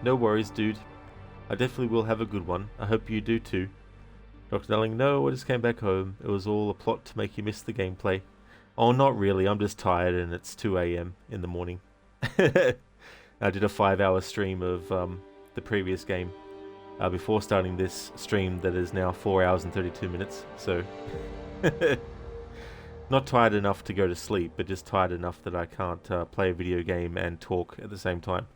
No worries, dude. I definitely will have a good one. I hope you do too. Dr. Darling, no, I just came back home. It was all a plot to make you miss the gameplay. Oh, not really. I'm just tired and it's 2 AM in the morning. I did a 5-hour stream of the previous game before starting this stream that is now 4 hours and 32 minutes. So Not tired enough to go to sleep, but just tired enough that I can't play a video game and talk at the same time.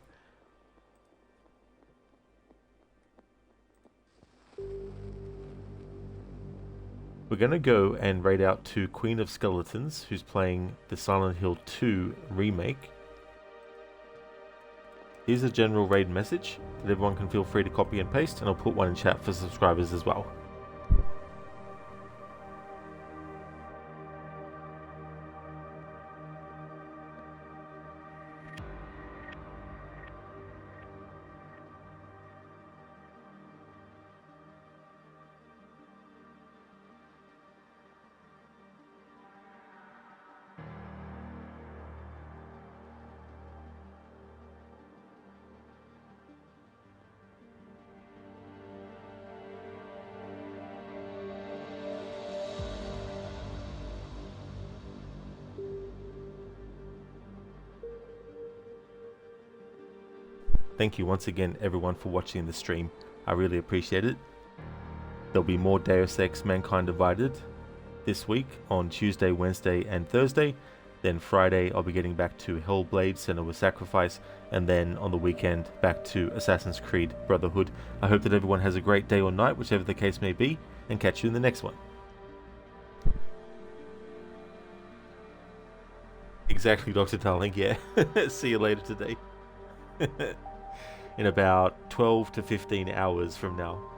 We're going to go and raid out to Queen of Skeletons, who's playing the Silent Hill 2 remake. Here's a general raid message that everyone can feel free to copy and paste, and I'll put one in chat for subscribers as well. Thank you once again everyone for watching the stream. I really appreciate it. There'll be more Deus Ex Mankind Divided this week on Tuesday, Wednesday and Thursday. Then Friday I'll be getting back to Hellblade, Senua's Sacrifice, and then on the weekend back to Assassin's Creed Brotherhood. I hope that everyone has a great day or night, whichever the case may be, and catch you in the next one. Exactly, Dr. Darling, yeah. See you later today. In about 12 to 15 hours from now.